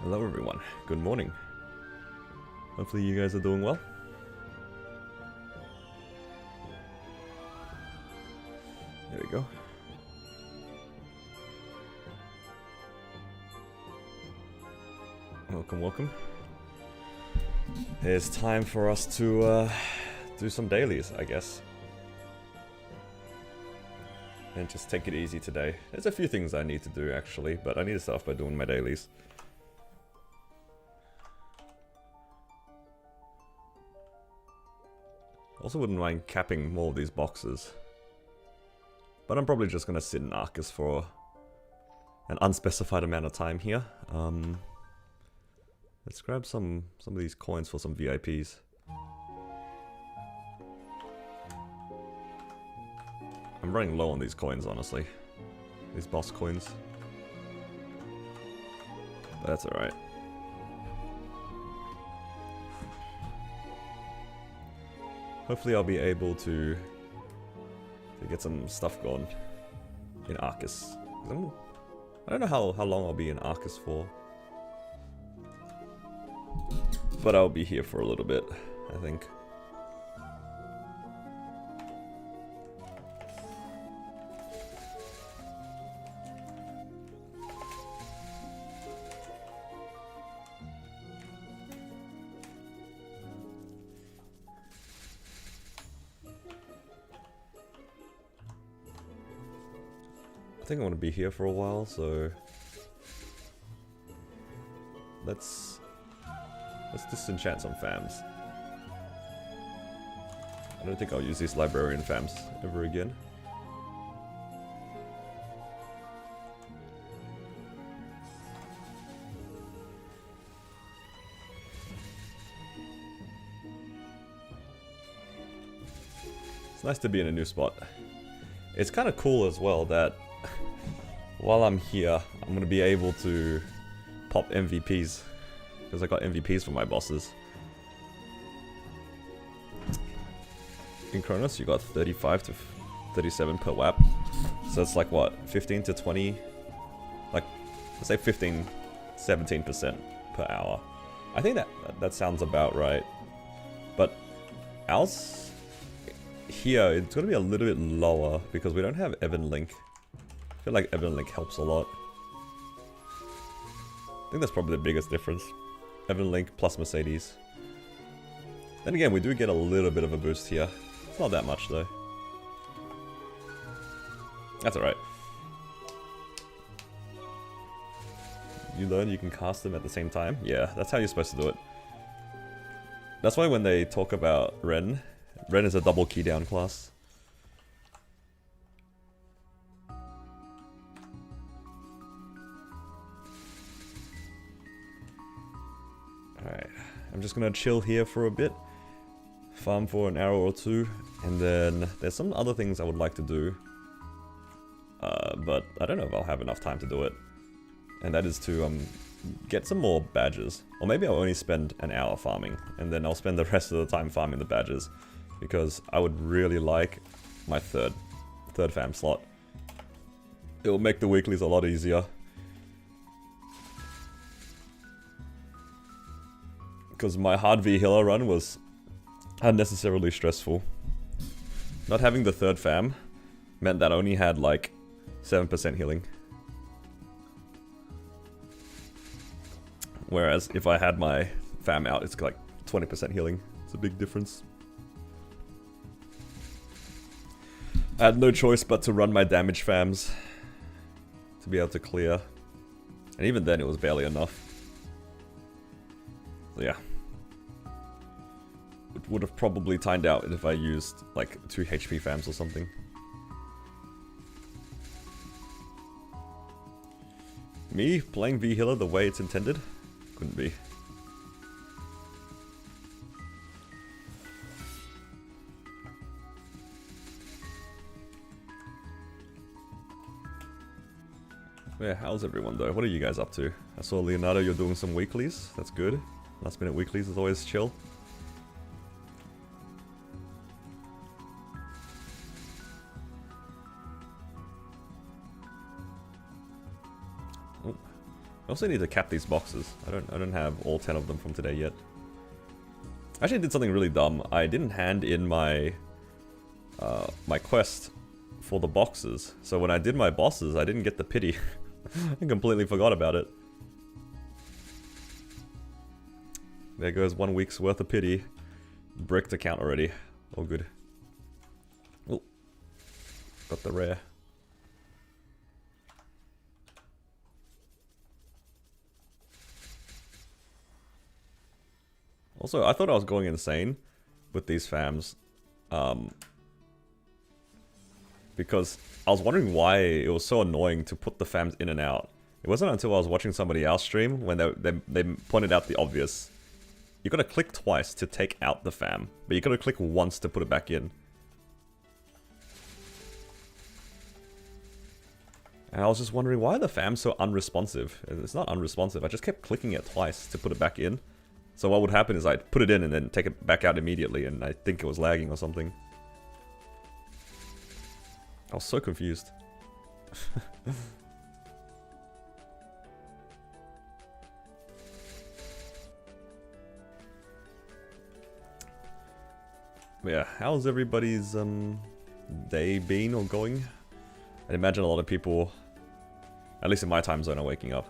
Hello everyone, good morning. Hopefully you guys are doing well. There we go. Welcome, welcome. It's time for us to do some dailies, I guess. And just take it easy today. There's a few things I need to do actually, but I need to start off by doing my dailies. Also wouldn't mind capping more of these boxes. But I'm probably just gonna sit in Arcus for an unspecified amount of time here. Let's grab some of these coins for some VIPs. I'm running low on these coins, honestly. These boss coins. But that's alright. Hopefully I'll be able to get some stuff going in Arcus. I don't know how long I'll be in Arcus for. But I'll be here for a little bit, I think. I think I want to be here for a while, so let's disenchant some fams. I don't think I'll use these librarian farms ever again. It's nice to be in a new spot. It's kind of cool as well that while I'm here, I'm going to be able to pop MVPs. Because I got MVPs for my bosses. In Kronos, you got 35 to 37 per WAP. So it's like what, 15 to 20? Like, let's say 15, 17% per hour. I think that sounds about right. But ours here, it's going to be a little bit lower because we don't have Evan Link. I feel like Evan Link helps a lot. I think that's probably the biggest difference. Evan Link plus Mercedes. Then again, we do get a little bit of a boost here. It's not that much though. That's alright. You learn you can cast them at the same time? Yeah, that's how you're supposed to do it. That's why when they talk about Ren, Ren is a double key down class. Alright, I'm just gonna chill here for a bit, farm for an hour or two, and then there's some other things I would like to do, but I don't know if I'll have enough time to do it, and that is to get some more badges, or maybe I'll only spend an hour farming, and then I'll spend the rest of the time farming the badges, because I would really like my third fam slot. It will make the weeklies a lot easier. Because my hard V healer run was unnecessarily stressful. Not having the third fam meant that I only had like 7% healing. Whereas if I had my fam out, it's like 20% healing. It's a big difference. I had no choice but to run my damage fams to be able to clear. And even then it was barely enough. So yeah. It would have probably timed out if I used like 2 HP fams or something. Me playing V healer the way it's intended? Couldn't be. Yeah, how's everyone though? What are you guys up to? I saw Leonardo, you're doing some weeklies. That's good. Last minute weeklies is always chill. Oh. I also need to cap these boxes. I don't have all 10 of them from today yet. I actually did something really dumb. I didn't hand in my my quest for the boxes. So when I did my bosses, I didn't get the pity. I completely forgot about it. There goes 1 week's worth of pity. Bricked account already. All good. Oh, got the rare. Also, I thought I was going insane with these fams. Because I was wondering why it was so annoying to put the fams in and out. It wasn't until I was watching somebody else stream when they pointed out the obvious. You gotta click twice to take out the fam, but you gotta click once to put it back in. And I was just wondering why are the fams so unresponsive? It's not unresponsive, I just kept clicking it twice to put it back in. So what would happen is I'd put it in and then take it back out immediately, and I think it was lagging or something. I was so confused. Yeah, how's everybody's day been or going? I imagine a lot of people, at least in my time zone, are waking up.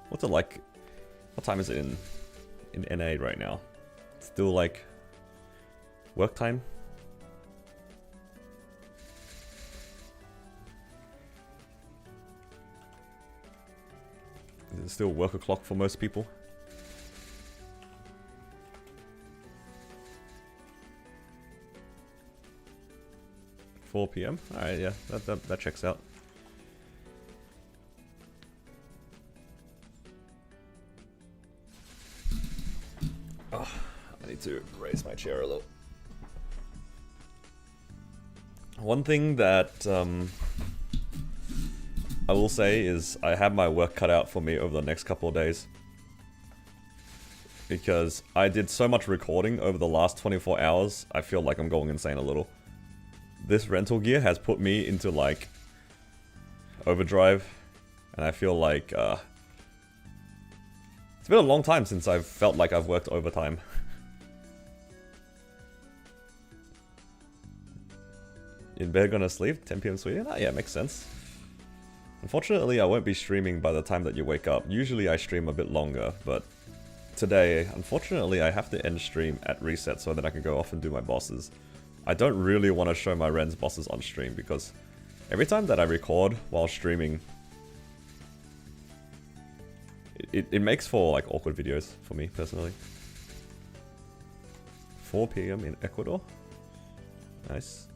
What's it like? What time is it in NA right now? Still like work time? Is it still work o'clock for most people? 4 PM. Alright, yeah, that checks out. Oh, I need to raise my chair a little. One thing that I will say is I have my work cut out for me over the next couple of days. Because I did so much recording over the last 24 hours, I feel like I'm going insane a little. This rental gear has put me into like overdrive, and I feel like it's been a long time since I've felt like I've worked overtime. In bed gonna sleep? 10 PM Sweden? Ah, yeah, makes sense. Unfortunately, I won't be streaming by the time that you wake up. Usually I stream a bit longer, but today, unfortunately, I have to end stream at reset so that I can go off and do my bosses. I don't really want to show my Ren's bosses on stream because every time that I record while streaming, it makes for like awkward videos for me personally. 4 PM in Ecuador? Nice.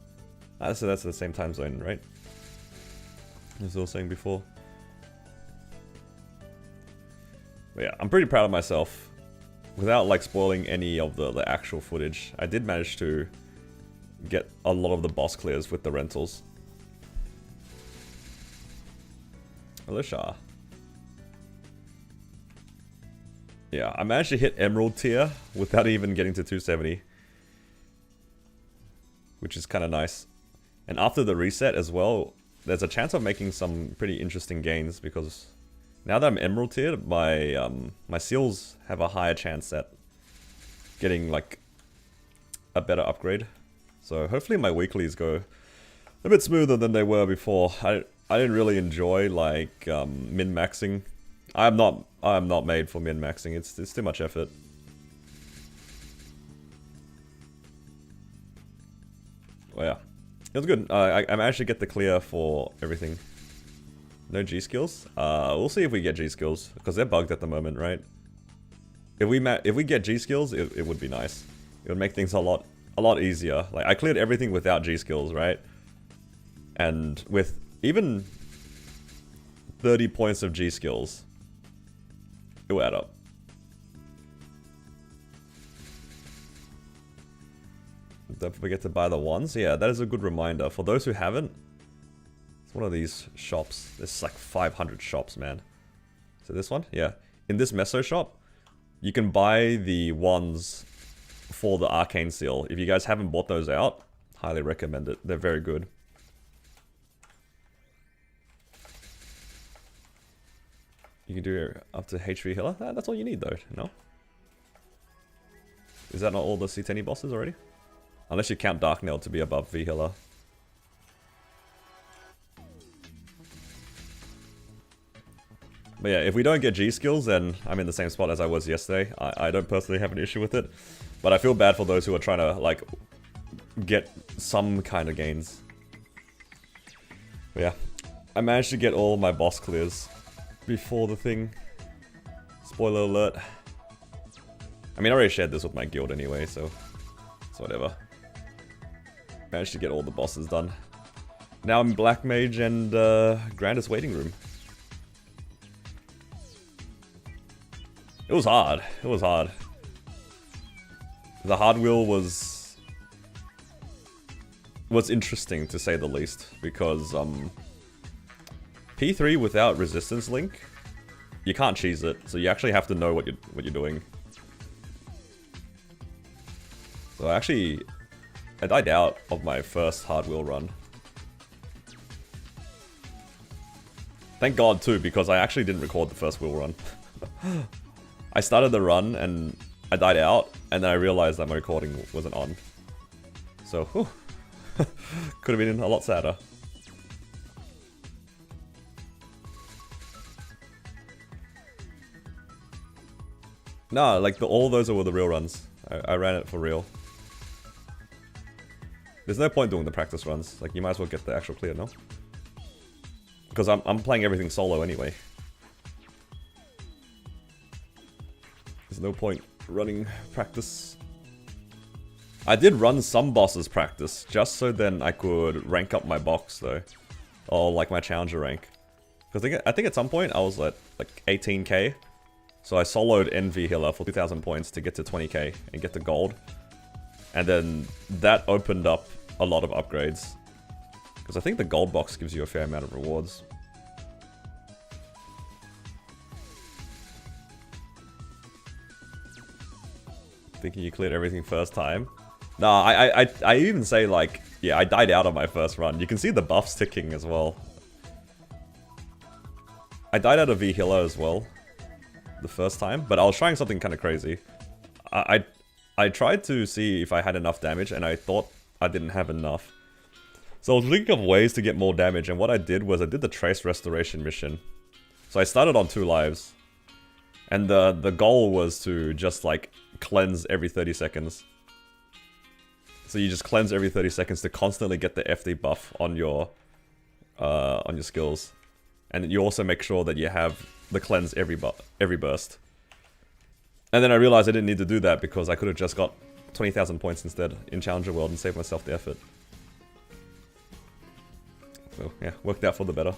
Ah, so that's the same time zone, right? As I was saying before. But yeah, I'm pretty proud of myself. Without like spoiling any of the actual footage, I did manage to get a lot of the boss clears with the rentals. Alicia. Yeah, I managed to hit Emerald tier without even getting to 270. Which is kind of nice. And after the reset as well, there's a chance of making some pretty interesting gains because now that I'm Emerald tiered, my seals have a higher chance at getting like a better upgrade. So hopefully my weeklies go a bit smoother than they were before. I didn't really enjoy like min-maxing. I'm not made for min-maxing. It's too much effort. Well, yeah, it was good. I managed to get the clear for everything. No G skills? We'll see if we get G skills, because they're bugged at the moment, right? If we get G skills, it would be nice. It would make things a lot easier. Like, I cleared everything without G skills, right? And with even 30 points of G skills, it will add up. Don't forget to buy the wands. Yeah, that is a good reminder. For those who haven't, it's one of these shops. There's like 500 shops, man. So this one? Yeah. In this Meso shop, you can buy the wands for the Arcane Seal. If you guys haven't bought those out, highly recommend it. They're very good. You can do up to HP healer. That's all you need though, no? Is that not all the C10 bosses already? Unless you count Dark Nail to be above V healer. But yeah, if we don't get G skills, then I'm in the same spot as I was yesterday. I don't personally have an issue with it. But I feel bad for those who are trying to, like, get some kind of gains. But yeah, I managed to get all my boss clears before the thing. Spoiler alert. I mean, I already shared this with my guild anyway, so it's whatever. Managed to get all the bosses done. Now I'm Black Mage and Grandest Waiting Room. It was hard. It was hard. The hard wheel was interesting to say the least, because P3 without resistance link, you can't cheese it, so you actually have to know what you're doing. So I died out of my first hard wheel run. Thank God too, because I actually didn't record the first wheel run. I started the run and I died out, and then I realized that my recording wasn't on. So, whew, could have been a lot sadder. Nah, like all those were the real runs. I ran it for real. There's no point doing the practice runs. Like, you might as well get the actual clear, no? Because I'm playing everything solo anyway. There's no point running practice. I did run some bosses practice, just so then I could rank up my box though. Or like my challenger rank. Because I think at some point I was at like 18k. So I soloed NV Healer for 2000 points to get to 20k and get to gold. And then that opened up a lot of upgrades. Because I think the gold box gives you a fair amount of rewards. Thinking you cleared everything first time. Nah, I even say like, yeah, I died out on my first run. You can see the buffs ticking as well. I died out of V Healer as well. The first time, but I was trying something kind of crazy. I tried to see if I had enough damage, and I thought I didn't have enough. So I was thinking of ways to get more damage, and what I did was I did the Trace Restoration mission. So I started on 2 lives. And the goal was to just like cleanse every 30 seconds. So you just cleanse every 30 seconds to constantly get the FD buff on your skills. And you also make sure that you have the cleanse every burst. And then I realized I didn't need to do that because I could have just got 20,000 points instead in Challenger World and saved myself the effort. So yeah, worked out for the better.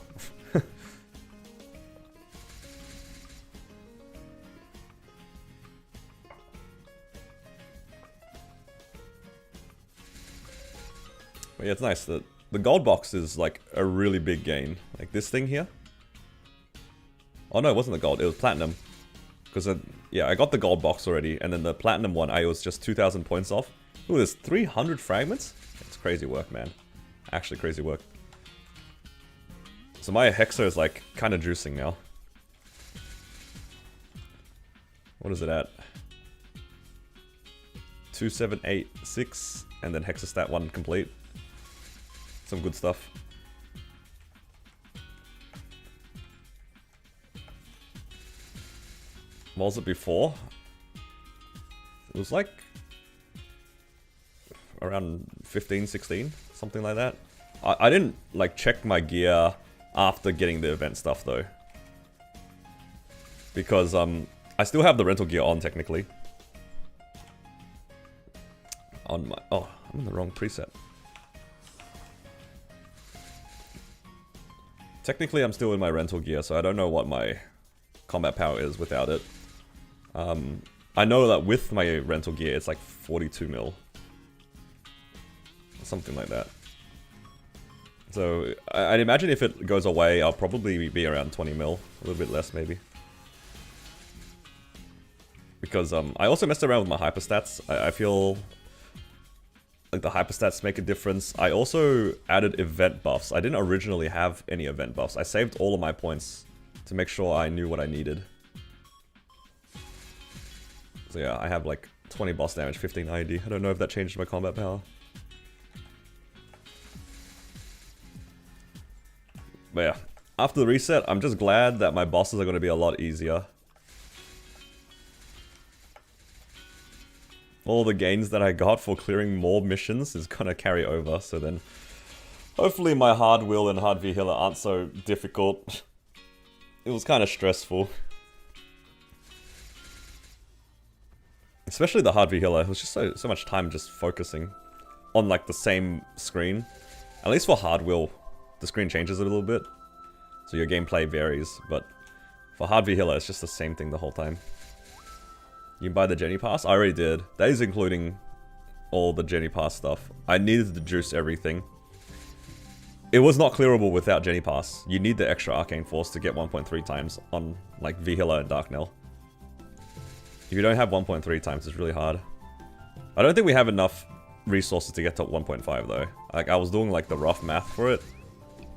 But yeah, it's nice. The gold box is like a really big gain. Like this thing here. Oh no, it wasn't the gold, it was platinum. Because yeah, I got the gold box already, and then the platinum one, I was just 2,000 points off. Ooh, there's 300 fragments? It's crazy work, man. Actually crazy work. So my Hexer is like kind of juicing now. What is it at? 2786, and then Hexastat 1 complete. Some good stuff. What was it before? It was like around 15, 16, something like that. I didn't like check my gear after getting the event stuff though. Because I still have the rental gear on technically. On my I'm in the wrong preset. Technically I'm still in my rental gear, so I don't know what my combat power is without it. I know that with my rental gear, it's like 42 mil. Something like that. So, I'd imagine if it goes away, I'll probably be around 20 mil. A little bit less, maybe. Because, I also messed around with my hyperstats. I feel like the hyperstats make a difference. I also added event buffs. I didn't originally have any event buffs. I saved all of my points to make sure I knew what I needed. So yeah, I have like 20 boss damage, 15 ID. I don't know if that changed my combat power. But yeah, after the reset, I'm just glad that my bosses are going to be a lot easier. All the gains that I got for clearing more missions is going to carry over, so then hopefully my hard will and hard V healer aren't so difficult. It was kind of stressful. Especially the hard V healer, it was just so much time just focusing on like the same screen. At least for hard will, the screen changes a little bit, so your gameplay varies, but for hard V healer, it's just the same thing the whole time. You can buy the Jenny Pass? I already did. That is including all the Jenny Pass stuff. I needed to juice everything. It was not clearable without Jenny Pass. You need the extra Arcane Force to get 1.3 times on like V healer and Dark Knell. If you don't have 1.3 times, it's really hard. I don't think we have enough resources to get to 1.5 though. Like, I was doing like the rough math for it.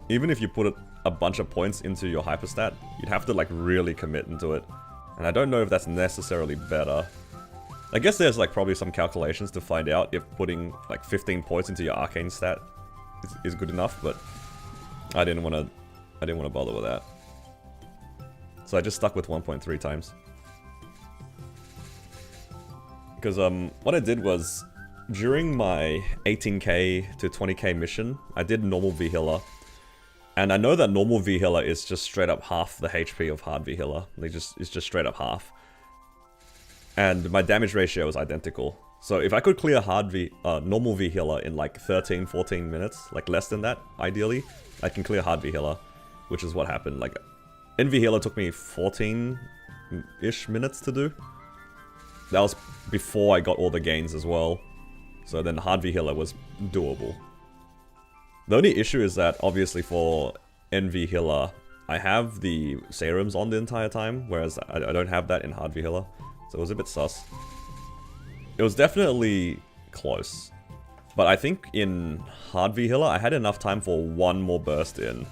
Even if you put a bunch of points into your hyperstat, you'd have to like really commit into it. And I don't know if that's necessarily better. I guess there's like probably some calculations to find out if putting like 15 points into your arcane stat is good enough, but I didn't want to bother with that. So I just stuck with 1.3 times. Because what I did was, during my 18k to 20k mission, I did normal V healer. And I know that normal V healer is just straight up half the HP of hard V healer. It's just straight up half. And my damage ratio is identical. So if I could clear normal V healer in like 13, 14 minutes, like less than that, ideally, I can clear hard V healer, which is what happened. Like, NV healer took me 14-ish minutes to do. That was before I got all the gains as well. So then hard V healer was doable. The only issue is that, obviously for NV healer, I have the serums on the entire time, whereas I don't have that in hard V healer. So it was a bit sus. It was definitely close. But I think in hard V healer, I had enough time for one more burst in.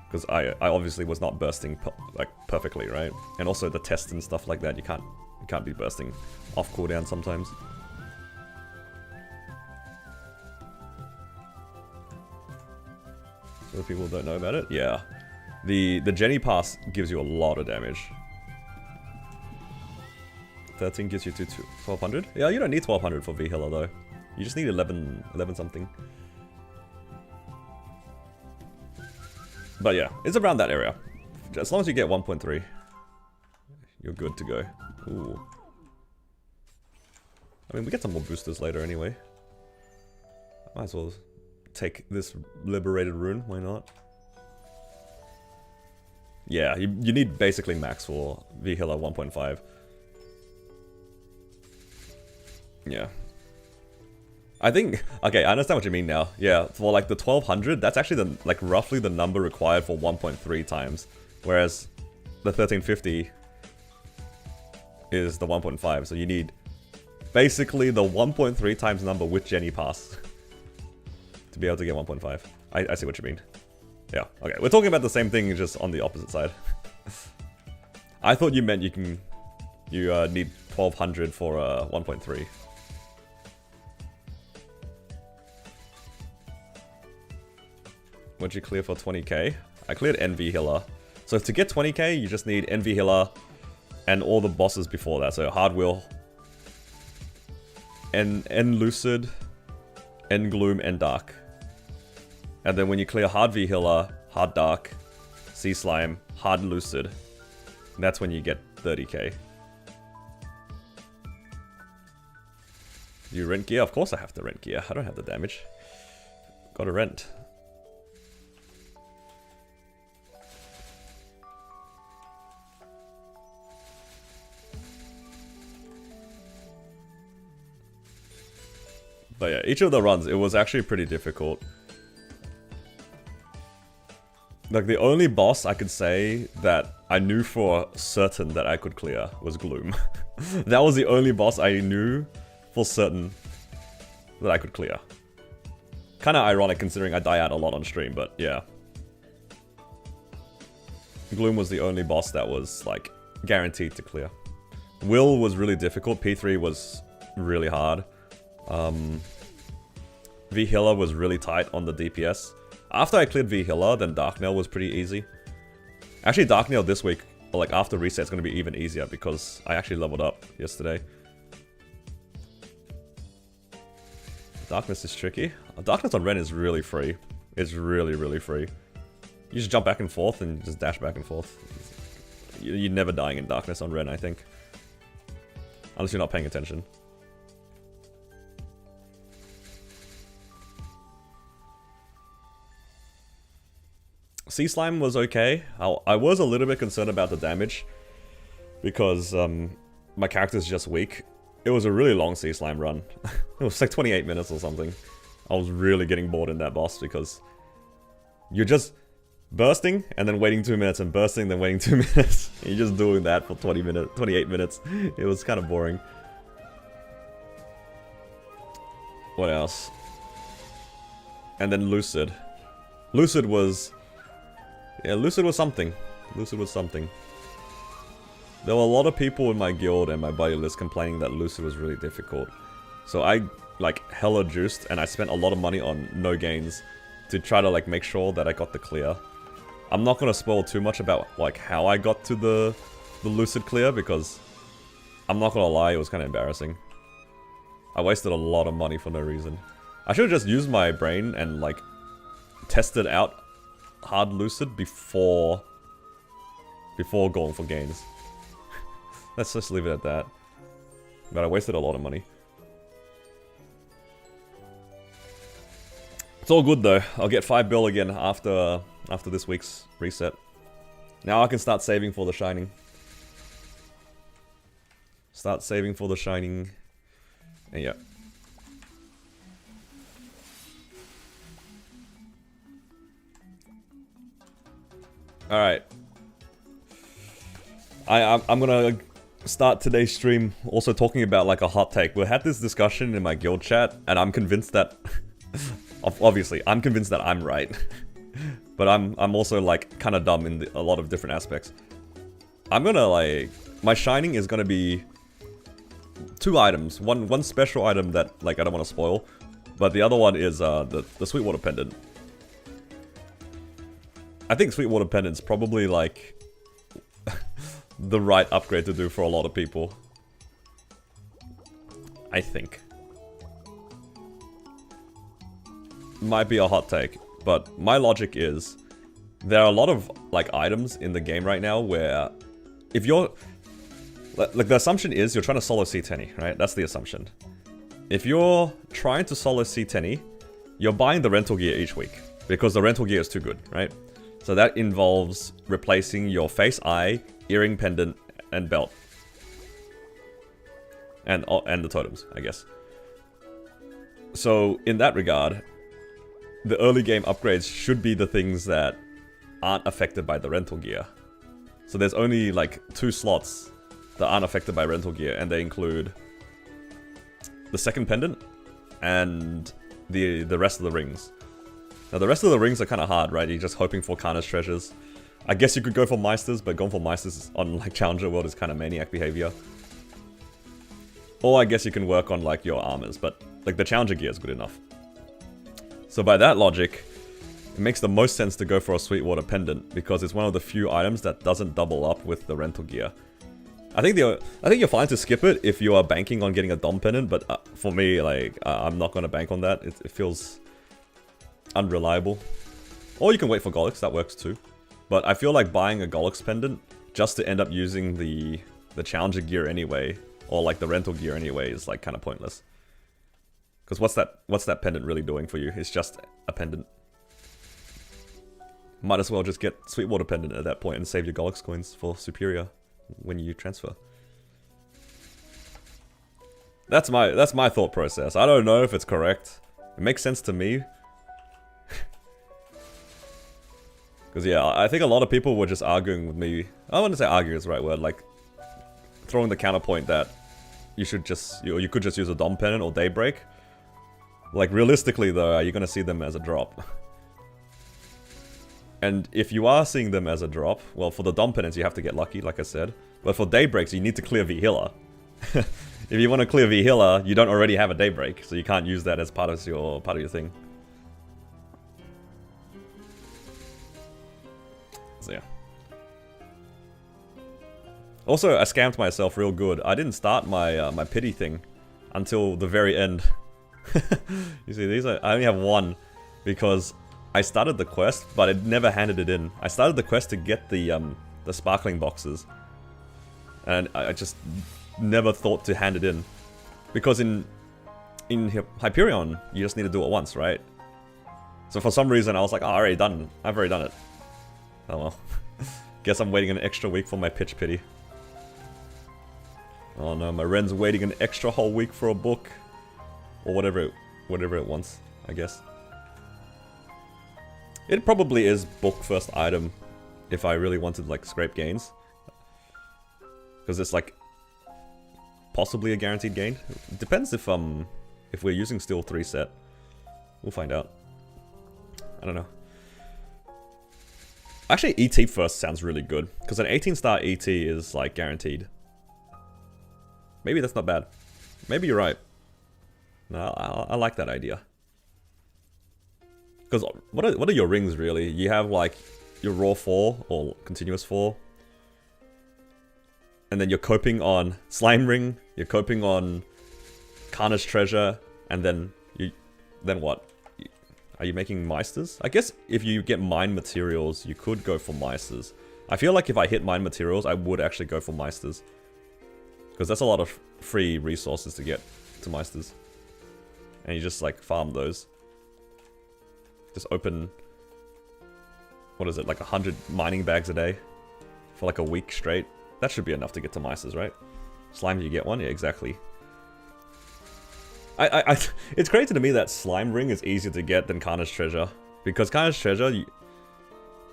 Because I obviously was not bursting like perfectly, right? And also the tests and stuff like that, you can't be bursting off cooldown sometimes. So people don't know about it? Yeah. The Jenny Pass gives you a lot of damage. 13 gives you to 1200? Yeah, you don't need 1200 for V healer though. You just need 11 something. But yeah, it's around that area. As long as you get 1.3, you're good to go. Ooh. I mean, we get some more boosters later anyway. Might as well take this liberated rune, why not? Yeah, you need basically max for V healer 1.5. Yeah. I think, okay, I understand what you mean now. Yeah, for like the 1200, that's actually the like roughly the number required for 1.3 times. Whereas the 1350 is the 1.5, so you need basically the 1.3 times number with Jenny Pass to be able to get 1.5. I see what you mean. Yeah, okay, we're talking about the same thing, just on the opposite side. I thought you meant you need 1200 for 1.3. What'd you clear for 20k? I cleared NV healer. So to get 20k, you just need NV healer and all the bosses before that. So hard will, N lucid, N gloom, N dark. And then when you clear hard V healer, hard dark, sea slime, hard lucid, that's when you get 30k. Do you rent gear? Of course I have to rent gear. I don't have the damage. Gotta rent. But yeah, each of the runs, it was actually pretty difficult. Like, the only boss I could say that I knew for certain that I could clear was Gloom. That was the only boss I knew for certain that I could clear. Kinda ironic considering I die out a lot on stream, but yeah. Gloom was the only boss that was, like, guaranteed to clear. Will was really difficult, P3 was really hard. V healer was really tight on the DPS. After I cleared V healer, then Dark Nail was pretty easy. Actually, Dark Nail this week, like after reset, is going to be even easier because I actually leveled up yesterday. Darkness is tricky. Darkness on Ren is really free. It's really, really free. You just jump back and forth and just dash back and forth. You're never dying in Darkness on Ren, I think. Unless you're not paying attention. Sea Slime was okay. I was a little bit concerned about the damage because my character's just weak. It was a really long Sea Slime run. It was like 28 minutes or something. I was really getting bored in that boss because you're just bursting and then waiting 2 minutes and bursting then waiting 2 minutes. And you're just doing that for 28 minutes. It was kind of boring. What else? And then Lucid. Lucid was... yeah, Lucid was something. Lucid was something. There were a lot of people in my guild and my buddy list complaining that Lucid was really difficult. So I, like, hella juiced and I spent a lot of money on no gains to try to, like, make sure that I got the clear. I'm not gonna spoil too much about, like, how I got to the Lucid clear because I'm not gonna lie, it was kind of embarrassing. I wasted a lot of money for no reason. I should have just used my brain and, like, tested out hard Lucid before going for gains. Let's just leave it at that. But I wasted a lot of money. It's all good though. I'll get 5 bill again after this week's reset. Now I can start saving for the Shining. Start saving for the Shining. And yeah. Alright. I'm gonna start today's stream also talking about like a hot take. We had this discussion in my guild chat, and I'm convinced that obviously I'm convinced that I'm right. But I'm also like kind of dumb in a lot of different aspects. I'm gonna like, my Shining is gonna be 2 items. One special item that like I don't want to spoil, but the other one is the Sweetwater Pendant. I think Sweetwater Pendant's probably like the right upgrade to do for a lot of people. I think. Might be a hot take, but my logic is there are a lot of like items in the game right now where if you're like, the assumption is you're trying to solo C10, right? That's the assumption. If you're trying to solo C10, you're buying the rental gear each week because the rental gear is too good, right? So that involves replacing your face eye, earring pendant, and belt. And the totems, I guess. So in that regard, the early game upgrades should be the things that aren't affected by the rental gear. So there's only like 2 slots that aren't affected by rental gear, and they include the second pendant and the rest of the rings. Now the rest of the rings are kind of hard, right? You're just hoping for Karna's treasures. I guess you could go for Meisters, but going for Meisters on like Challenger World is kind of maniac behavior. Or I guess you can work on like your armors, but like the Challenger gear is good enough. So by that logic, it makes the most sense to go for a Sweetwater Pendant because it's one of the few items that doesn't double up with the rental gear. I think you're fine to skip it if you are banking on getting a Dom Pendant, but for me, like I'm not gonna bank on that. It feels unreliable. Or you can wait for Golix, that works too. But I feel like buying a Golix Pendant just to end up using the Challenger gear anyway, or like the rental gear anyway, is like kind of pointless. Because what's that pendant really doing for you? It's just a pendant. Might as well just get Sweetwater Pendant at that point and save your Golix coins for Superior when you transfer. That's my thought process. I don't know if it's correct. It makes sense to me. Because yeah, I think a lot of people were just arguing with me. I wouldn't say argue is the right word, like throwing the counterpoint that you should just, you could just use a Dom Pendant or Daybreak. Like realistically though, are you going to see them as a drop? And if you are seeing them as a drop, well, for the Dom Pendants you have to get lucky, like I said. But for Daybreaks you need to clear V-Healer. If you want to clear V-Healer, you don't already have a Daybreak, so you can't use that as part of your thing. So yeah. Also, I scammed myself real good. I didn't start my my pity thing until the very end. You see, these I only have 1 because I started the quest, but I never handed it in. I started the quest to get the sparkling boxes, and I just never thought to hand it in because in Hyperion you just need to do it once, right? So for some reason I was like, oh, I've already done it. Oh well. Guess I'm waiting an extra week for my pitch pity. Oh no, my Ren's waiting an extra whole week for a book. Or whatever it wants, I guess. It probably is book first item if I really wanted like scrape gains. Because it's like possibly a guaranteed gain. It depends if we're using Steel 3 set. We'll find out. I don't know. Actually, ET first sounds really good, because an 18-star ET is, like, guaranteed. Maybe that's not bad. Maybe you're right. No, I like that idea. Because what are your rings, really? You have, like, your raw 4, or continuous 4. And then you're coping on Slime Ring, you're coping on Carnage Treasure, and then what? Are you making Meisters? I guess if you get mine materials, you could go for Meisters. I feel like if I hit mine materials, I would actually go for Meisters. Because that's a lot of free resources to get to Meisters. And you just like farm those. Just open, what is it, like 100 mining bags a day for like a week straight. That should be enough to get to Mices, right? Slime, you get one? Yeah, exactly. It's crazy to me that Slime Ring is easier to get than Carnage Treasure. Because Carnage Treasure,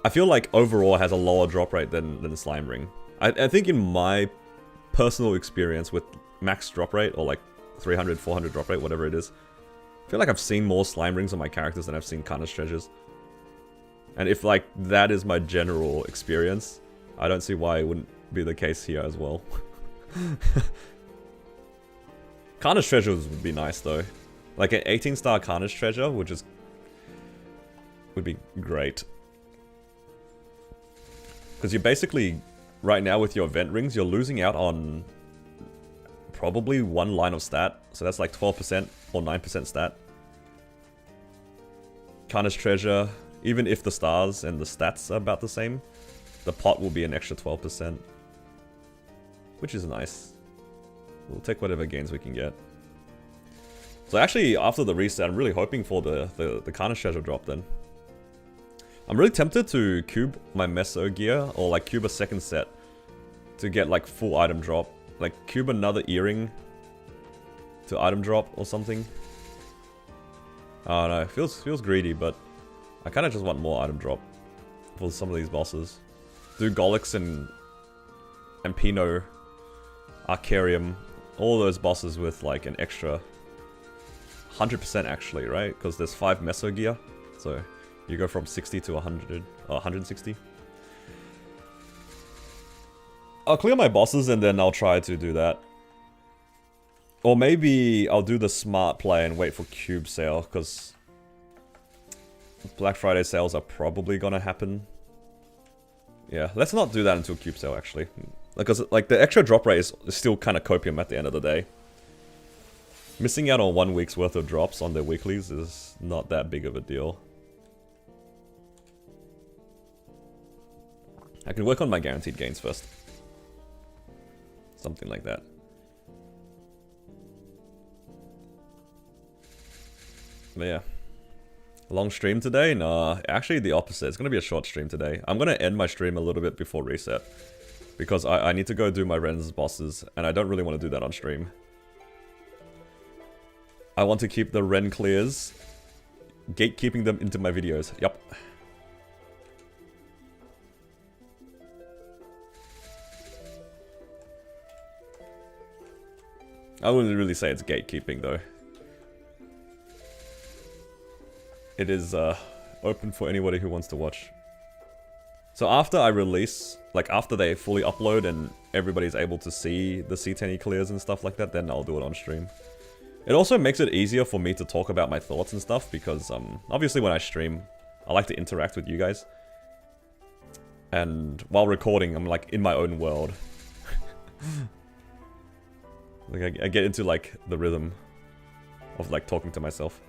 I feel like overall has a lower drop rate than Slime Ring. I think in my personal experience with max drop rate, or like 300, 400 drop rate, whatever it is, I feel like I've seen more Slime Rings on my characters than I've seen Carnage Treasures. And if like that is my general experience, I don't see why it wouldn't be the case here as well. Carnage Treasures would be nice though. Like an 18-star Carnage Treasure would be great. Because you're basically, right now with your event rings, you're losing out on probably one line of stat. So that's like 12% or 9% stat. Carnage Treasure, even if the stars and the stats are about the same, the pot will be an extra 12%. Which is nice. We'll take whatever gains we can get. So actually, after the reset, I'm really hoping for the Carnage Treasure drop then. I'm really tempted to cube my Meso gear, or like cube a second set to get like full item drop. Like cube another earring to item drop or something. I don't know, it feels greedy, but I kind of just want more item drop for some of these bosses. Do Golix and Pino, Arcarium, all those bosses with like an extra 100% actually, right? Because there's 5 Meso gear, so you go from 60 to 100 or 160. I'll clear my bosses and then I'll try to do that. Or maybe I'll do the smart play and wait for cube sale, because Black Friday sales are probably gonna happen. Yeah, let's not do that until cube sale actually. Because like the extra drop rate is still kind of copium at the end of the day. Missing out on 1 week's worth of drops on their weeklies is not that big of a deal. I can work on my guaranteed gains first. Something like that. But yeah. Long stream today? Nah, actually the opposite. It's going to be a short stream today. I'm going to end my stream a little bit before reset. Because I need to go do my Ren's bosses, and I don't really want to do that on stream. I want to keep the Ren clears, gatekeeping them into my videos. Yup. I wouldn't really say it's gatekeeping though. It is open for anybody who wants to watch. So after I release, like after they fully upload and everybody's able to see the C10E clears and stuff like that, then I'll do it on stream. It also makes it easier for me to talk about my thoughts and stuff because obviously when I stream, I like to interact with you guys. And while recording, I'm like in my own world. Like I get into like the rhythm of like talking to myself.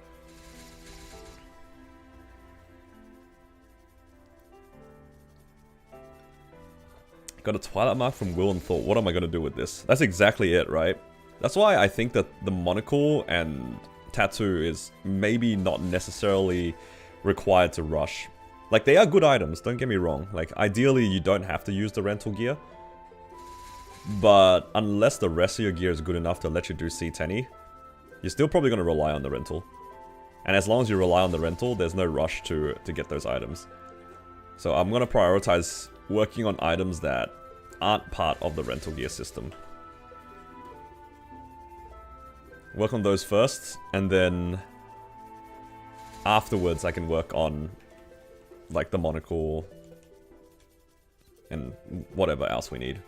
Got a Twilight Mark from Will and thought, what am I going to do with this? That's exactly it, right? That's why I think that the monocle and tattoo is maybe not necessarily required to rush. Like, they are good items, don't get me wrong. Like, ideally, you don't have to use the rental gear. But unless the rest of your gear is good enough to let you do C10E, you're still probably going to rely on the rental. And as long as you rely on the rental, there's no rush to get those items. So I'm going to prioritize working on items that aren't part of the rental gear system. Work on those first, and then afterwards I can work on like the monocle and whatever else we need.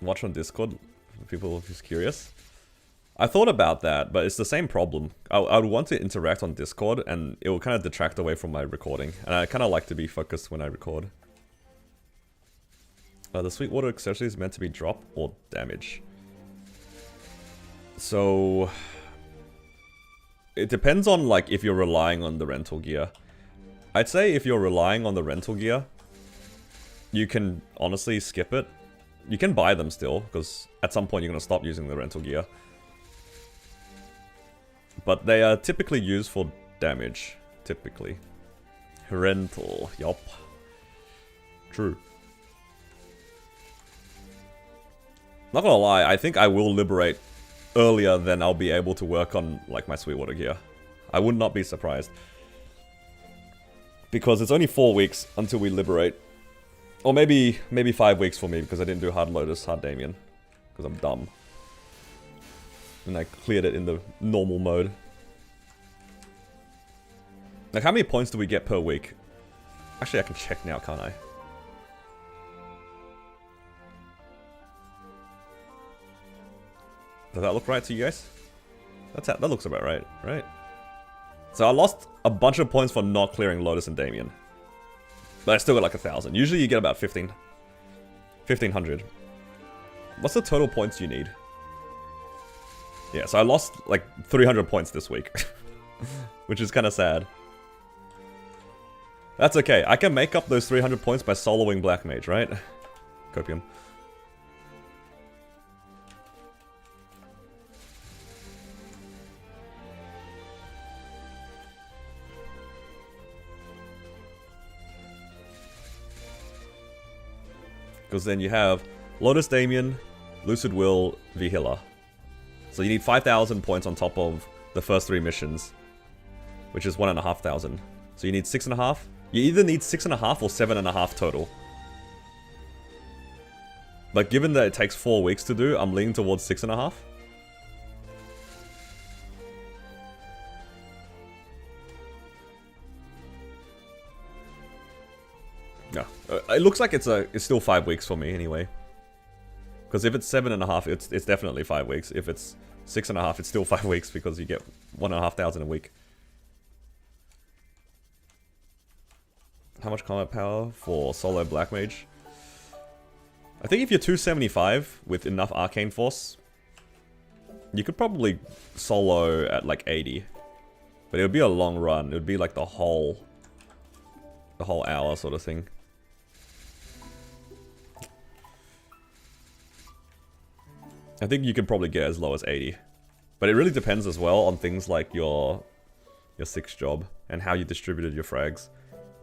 Watch on Discord, for people who's curious. I thought about that, but it's the same problem. I would want to interact on Discord, and it will kind of detract away from my recording. And I kind of like to be focused when I record. The Sweetwater accessory is meant to be drop or damage. So it depends on like if you're relying on the rental gear. I'd say if you're relying on the rental gear, you can honestly skip it. You can buy them still, because at some point you're going to stop using the rental gear. But they are typically used for damage. Typically. Rental. Yup. True. Not gonna lie, I think I will liberate earlier than I'll be able to work on like my Sweetwater gear. I would not be surprised. Because it's only 4 weeks until we liberate. Or maybe 5 weeks for me because I didn't do Hard Lotus, Hard Damien. Because I'm dumb. And I cleared it in the normal mode. Like, how many points do we get per week? Actually, I can check now, can't I? Does that look right to you guys? That looks about right, right? So I lost a bunch of points for not clearing Lotus and Damien. But I still got like 1,000. Usually you get about 1,500. What's the total points you need? Yeah, so I lost like 300 points this week. Which is kind of sad. That's okay. I can make up those 300 points by soloing Black Mage, right? Copium. Because then you have Lotus Damien, Lucid Will, Vihila. So you need 5,000 points on top of the first 3 missions. Which is 1,500. So you need 6.5. You either need 6.5 or 7.5 total. But given that it takes 4 weeks to do, I'm leaning towards 6.5. Yeah, it looks like it's still 5 weeks for me anyway. Because if it's 7.5, it's definitely 5 weeks. If it's 6.5, it's still 5 weeks because you get 1,500 a week. How much combat power for solo Black Mage? I think if you're 275 with enough Arcane Force, you could probably solo at like 80. But it would be a long run. It would be like the whole hour sort of thing. I think you can probably get as low as 80. But it really depends as well on things like your 6th job and how you distributed your frags.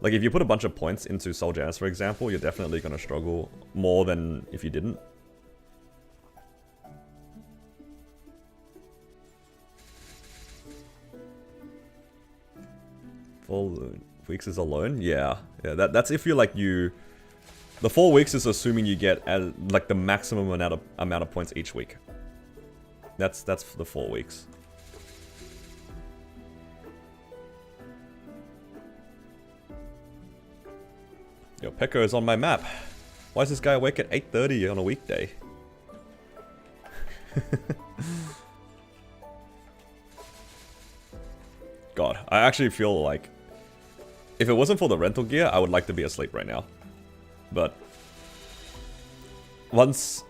Like, if you put a bunch of points into Soul Janice, for example, you're definitely going to struggle more than if you didn't. Full weeks is alone? Yeah. Yeah, that's if you're like you... The 4 weeks is assuming you get like the maximum amount of points each week. That's the 4 weeks. Yo, Pekko is on my map. Why is this guy awake at 8:30 on a weekday? God, I actually feel like if it wasn't for the rental gear, I would like to be asleep right now. But once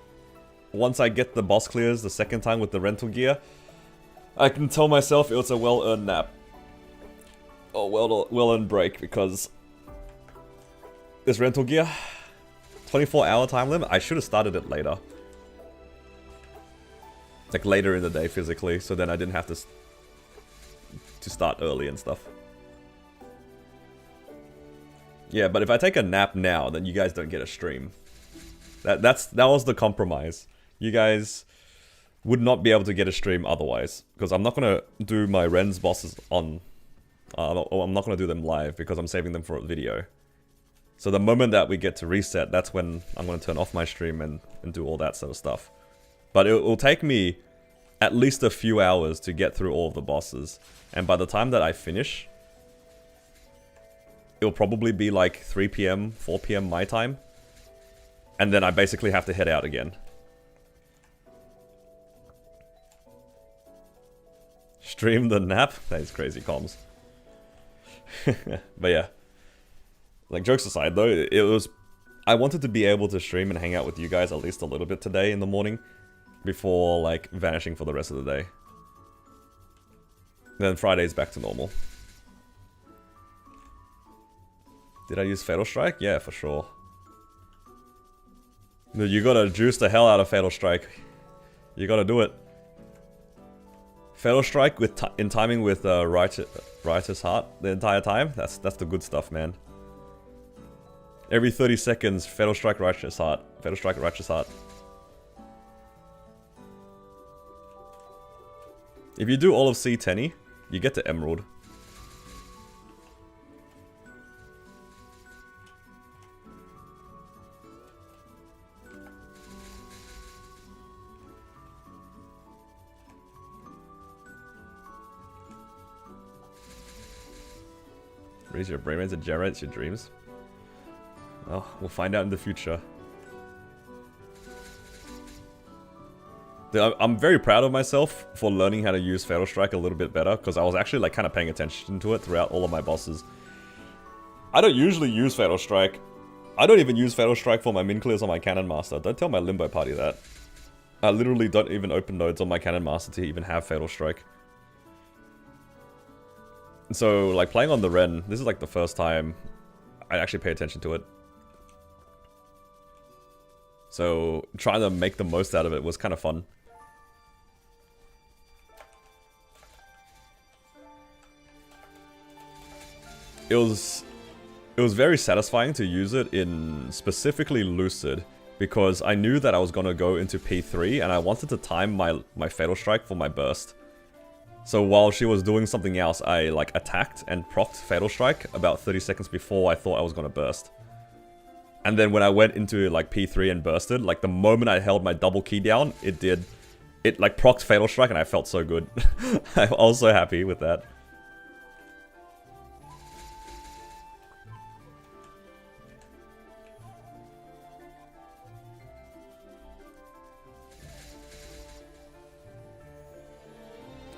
I get the boss clears the second time with the rental gear, I can tell myself it was a well-earned nap. Or well-earned break, because this rental gear, 24-hour time limit, I should have started it later. Like later in the day physically, so then I didn't have to start early and stuff. Yeah, but if I take a nap now, then you guys don't get a stream. That was the compromise. You guys would not be able to get a stream otherwise, because I'm not gonna do my Ren's bosses on, or I'm not gonna do them live because I'm saving them for a video. So the moment that we get to reset, that's when I'm gonna turn off my stream and do all that sort of stuff. But it will take me at least a few hours to get through all of the bosses, and by the time that I finish, it'll probably be like 3 PM, 4 PM my time. And then I basically have to head out again. Stream the nap? That is crazy comms. But yeah. Like, jokes aside though, it was... I wanted to be able to stream and hang out with you guys at least a little bit today in the morning. Before, like, vanishing for the rest of the day. Then Friday's back to normal. Did I use Fatal Strike? Yeah, for sure. You gotta juice the hell out of Fatal Strike. You gotta do it. Fatal Strike with in timing with Righteous Heart the entire time. That's the good stuff, man. Every 30 seconds, Fatal Strike, Righteous Heart. Fatal Strike, Righteous Heart. If you do all of C10, you get to Emerald. Raise your brain and generates your dreams. Well, we'll find out in the future. I'm very proud of myself for learning how to use Fatal Strike a little bit better, because I was actually like kind of paying attention to it throughout all of my bosses. I don't usually use Fatal Strike. I don't even use Fatal Strike for my min clears on my Cannon Master. Don't tell my Limbo party that. I literally don't even open nodes on my Cannon Master to even have Fatal Strike. So, like, playing on the Ren, this is like the first time I actually pay attention to it. So, trying to make the most out of it was kind of fun. It was very satisfying to use it in specifically Lucid, because I knew that I was going to go into P3 and I wanted to time my Fatal Strike for my burst. So while she was doing something else, I like attacked and procced Fatal Strike about 30 seconds before I thought I was going to burst. And then when I went into like P3 and bursted, like the moment I held my double key down, it like procced Fatal Strike and I felt so good. I was so happy with that.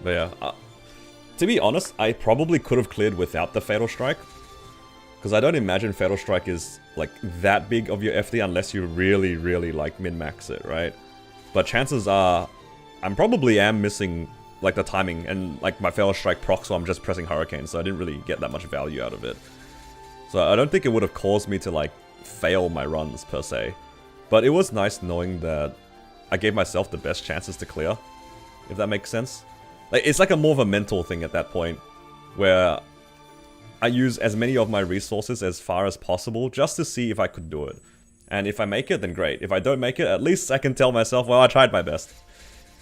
But yeah, to be honest, I probably could have cleared without the Fatal Strike. Because I don't imagine Fatal Strike is like that big of your FD unless you really, really like min-max it, right? But chances are, I probably am missing like the timing and like my Fatal Strike proc, so I'm just pressing Hurricane, so I didn't really get that much value out of it. So I don't think it would have caused me to like fail my runs per se. But it was nice knowing that I gave myself the best chances to clear, if that makes sense. Like, it's like a more of a mental thing at that point, where I use as many of my resources as far as possible just to see if I could do it. And if I make it, then great. If I don't make it, at least I can tell myself, well, I tried my best.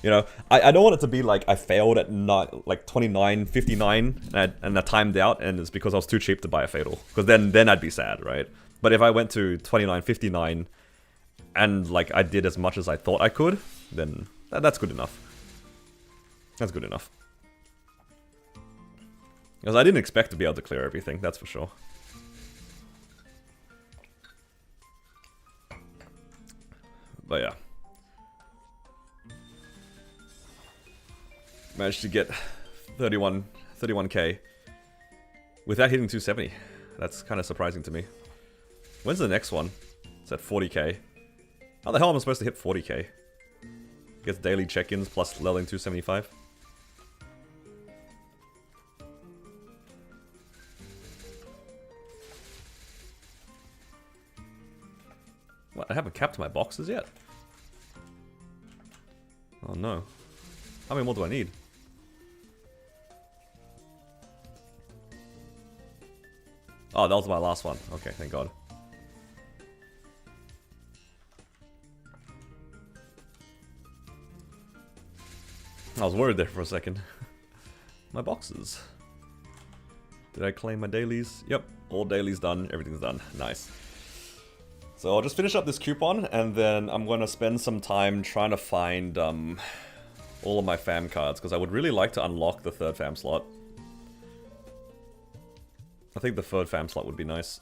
You know, I don't want it to be like I failed at like 29.59 and I timed out and it's because I was too cheap to buy a Fatal. Because then I'd be sad, right? But if I went to 29.59 and like I did as much as I thought I could, then that's good enough. That's good enough. Because I didn't expect to be able to clear everything, that's for sure. But yeah. Managed to get 31k without hitting 270. That's kind of surprising to me. When's the next one? It's at 40k. How the hell am I supposed to hit 40k? Gets daily check-ins plus leveling 275. What, I haven't capped my boxes yet? Oh no. How many more do I need? Oh, that was my last one. Okay, thank God. I was worried there for a second. My boxes. Did I claim my dailies? Yep, all dailies done, everything's done. Nice. So I'll just finish up this coupon, and then I'm going to spend some time trying to find all of my fam cards, because I would really like to unlock the third fam slot. I think the third fam slot would be nice.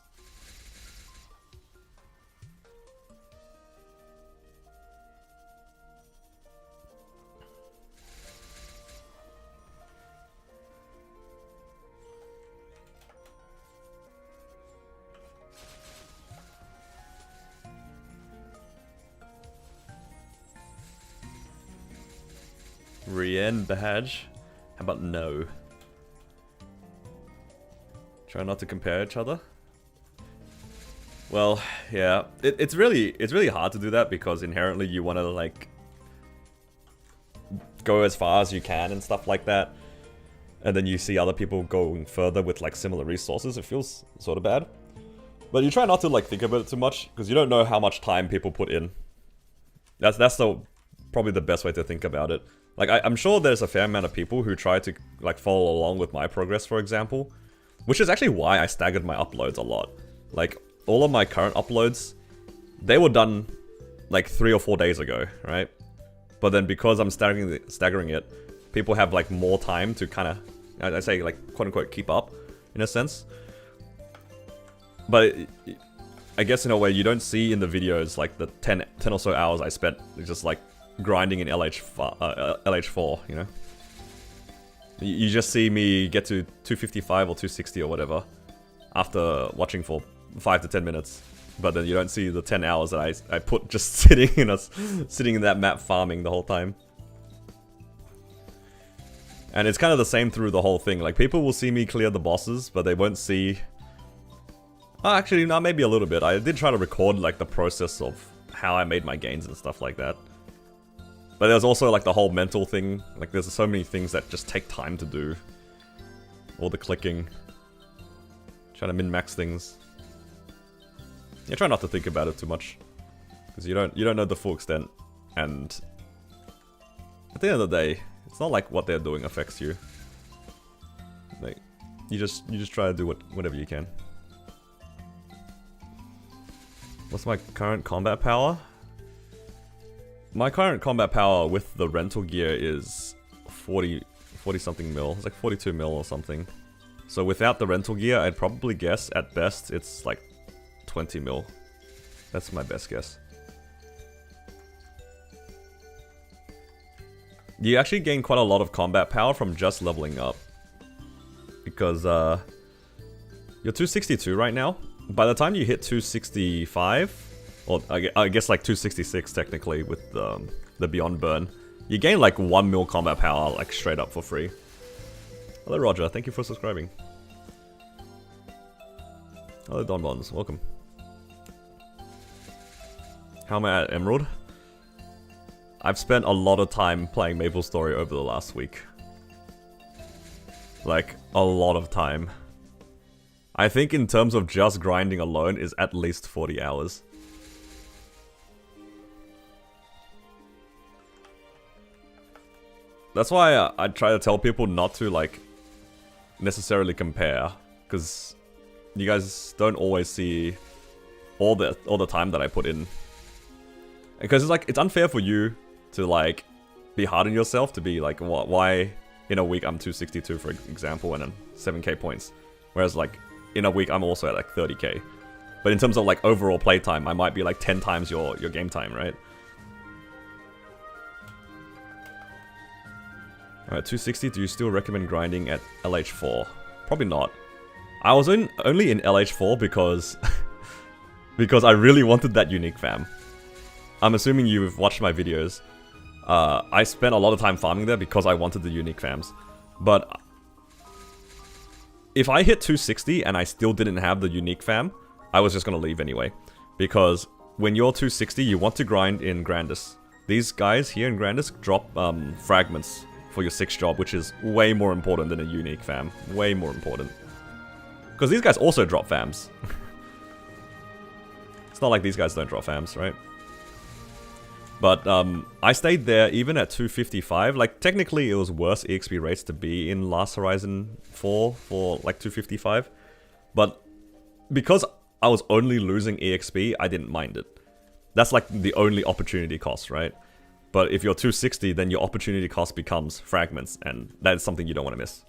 Rien badge? How about no? Try not to compare each other? Well, yeah. It's really hard to do that because inherently you want to like go as far as you can and stuff like that, and then you see other people going further with like similar resources, it feels sort of bad. But you try not to like think about it too much, because you don't know how much time people put in. That's probably the best way to think about it. Like, I'm sure there's a fair amount of people who try to like follow along with my progress, for example, which is actually why I staggered my uploads a lot. Like, all of my current uploads, they were done like 3 or 4 days ago, right? But then because I'm staggering it, people have like more time to kind of, I say like quote unquote keep up in a sense. But I guess in a way you don't see in the videos like the 10 or so hours I spent just like grinding in LH4, you know? You just see me get to 255 or 260 or whatever after watching for 5 to 10 minutes. But then you don't see the 10 hours that I put just sitting in that map farming the whole time. And it's kind of the same through the whole thing. Like, people will see me clear the bosses, but they won't see... Oh, actually, no, maybe a little bit. I did try to record, like, the process of how I made my gains and stuff like that. But there's also, like, the whole mental thing. Like, there's so many things that just take time to do. All the clicking. Trying to min-max things. Yeah, try not to think about it too much. Because you don't know the full extent. And... at the end of the day, it's not like what they're doing affects you. Like, you just try to do whatever you can. What's my current combat power? My current combat power with the rental gear is 40 something mil. It's like 42 mil or something. So without the rental gear, I'd probably guess at best it's like 20 mil. That's my best guess. You actually gain quite a lot of combat power from just leveling up. Because you're 262 right now. By the time you hit 265, or I guess like 266 technically with the Beyond Burn, you gain like 1 mil combat power like straight up for free. Hello Roger, thank you for subscribing. Hello Don Bonds, welcome. How am I at Emerald? I've spent a lot of time playing MapleStory over the last week. Like, a lot of time. I think in terms of just grinding alone is at least 40 hours. That's why I try to tell people not to, like, necessarily compare. Because you guys don't always see all the time that I put in. Because it's like, it's unfair for you to like be hard on yourself to be like, why in a week I'm 262 for example and then 7k points, whereas like in a week I'm also at like 30k. But in terms of like overall playtime, I might be like 10 times your game time, right? Alright, 260, do you still recommend grinding at LH4? Probably not. I was only in LH4 because because I really wanted that unique fam. I'm assuming you've watched my videos. I spent a lot of time farming there because I wanted the unique fams. But if I hit 260 and I still didn't have the unique fam, I was just gonna leave anyway. Because when you're 260, you want to grind in Grandis. These guys here in Grandis drop fragments for your 6th job, which is way more important than a unique fam. Way more important. Because these guys also drop fams. It's not like these guys don't drop fams, right? But I stayed there even at 255. Like, technically it was worse EXP rates to be in Last Horizon 4 for like 255. But because I was only losing EXP, I didn't mind it. That's like the only opportunity cost, right? But if you're 260, then your opportunity cost becomes fragments, and that is something you don't want to miss.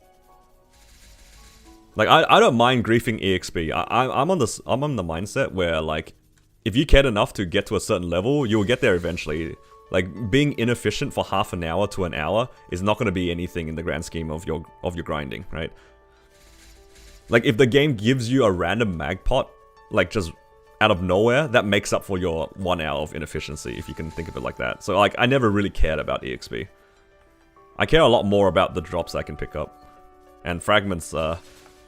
Like, I don't mind griefing EXP. I'm on the mindset where, like, if you cared enough to get to a certain level, you will get there eventually. Like, being inefficient for half an hour to an hour is not going to be anything in the grand scheme of your grinding, right? Like, if the game gives you a random mag pot, like, just out of nowhere, that makes up for your 1 hour of inefficiency, if you can think of it like that. So, like, I never really cared about EXP. I care a lot more about the drops I can pick up. And fragments are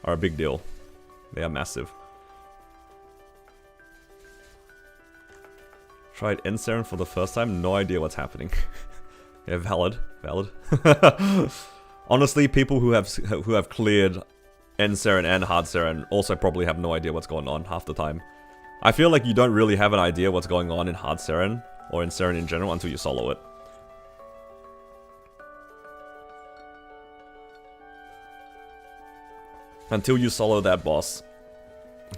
a big deal. They are massive. Tried End Serum for the first time, no idea what's happening. Yeah, valid. Honestly, people who have cleared End Seren and Hard Seren also probably have no idea what's going on half the time. I feel like you don't really have an idea what's going on in Hard Seren, or in Seren in general, until you solo it. Until you solo that boss,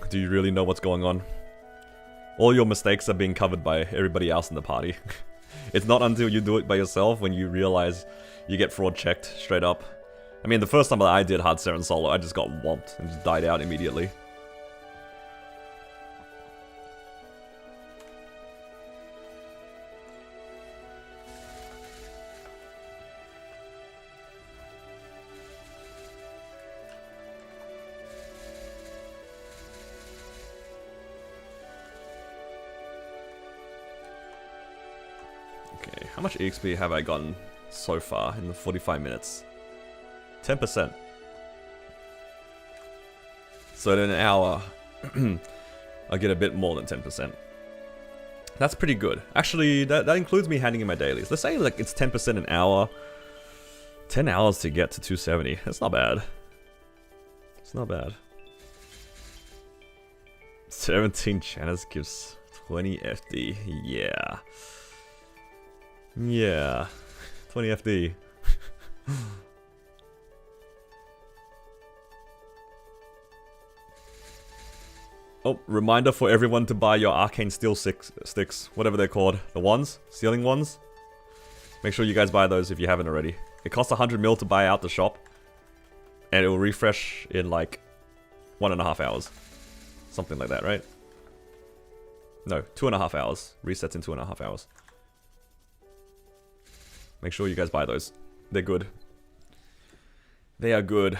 do you really know what's going on? All your mistakes are being covered by everybody else in the party. It's not until you do it by yourself when you realize you get fraud checked straight up. I mean, the first time that I did Hard Seren solo, I just got whomped and just died out immediately. Okay, how much EXP have I gotten so far in the 45 minutes? 10%. So in an hour, I'll get a bit more than 10%. That's pretty good. Actually, that includes me handing in my dailies. Let's say like it's 10% an hour. 10 hours to get to 270. That's not bad. It's not bad. 17 channels gives 20 FD. Yeah. Yeah. 20 FD. Oh, reminder for everyone to buy your arcane steel sticks, whatever they're called. The ones? Sealing ones? Make sure you guys buy those if you haven't already. It costs 100 mil to buy out the shop. And it will refresh in like 1.5 hours. Something like that, right? No, 2.5 hours. Resets in 2.5 hours. Make sure you guys buy those. They're good. They are good.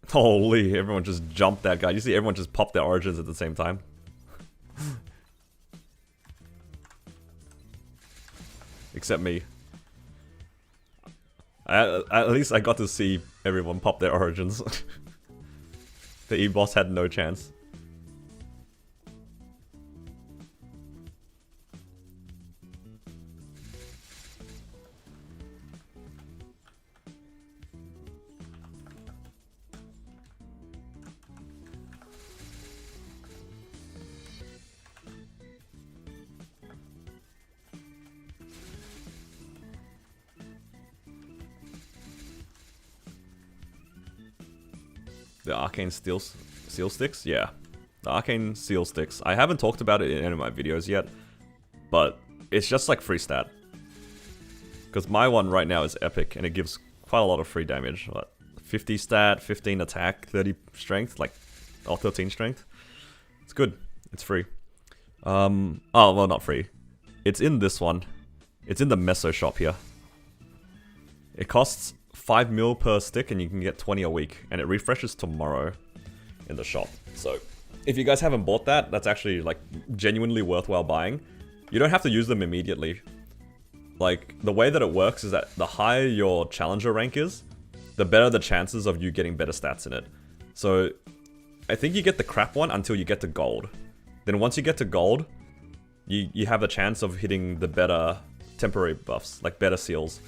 Holy, everyone just jumped that guy. You see everyone just pop their origins at the same time. Except me. At least I got to see everyone pop their origins. The E-boss had no chance. The arcane seal sticks? Yeah. The arcane seal sticks. I haven't talked about it in any of my videos yet, but it's just like free stat. Because my one right now is epic, and it gives quite a lot of free damage. What, 50 stat, 15 attack, 30 strength, like, or 13 strength. It's good. It's free. Oh, well, not free. It's in this one. It's in the Meso shop here. It costs 5 mil per stick, and you can get 20 a week, and it refreshes tomorrow in the shop. So if you guys haven't bought that, that's actually like genuinely worthwhile buying. You don't have to use them immediately. Like, the way that it works is that the higher your challenger rank is, the better the chances of you getting better stats in it. So I think you get the crap one until you get to gold. Then once you get to gold, you have a chance of hitting the better temporary buffs, like better seals.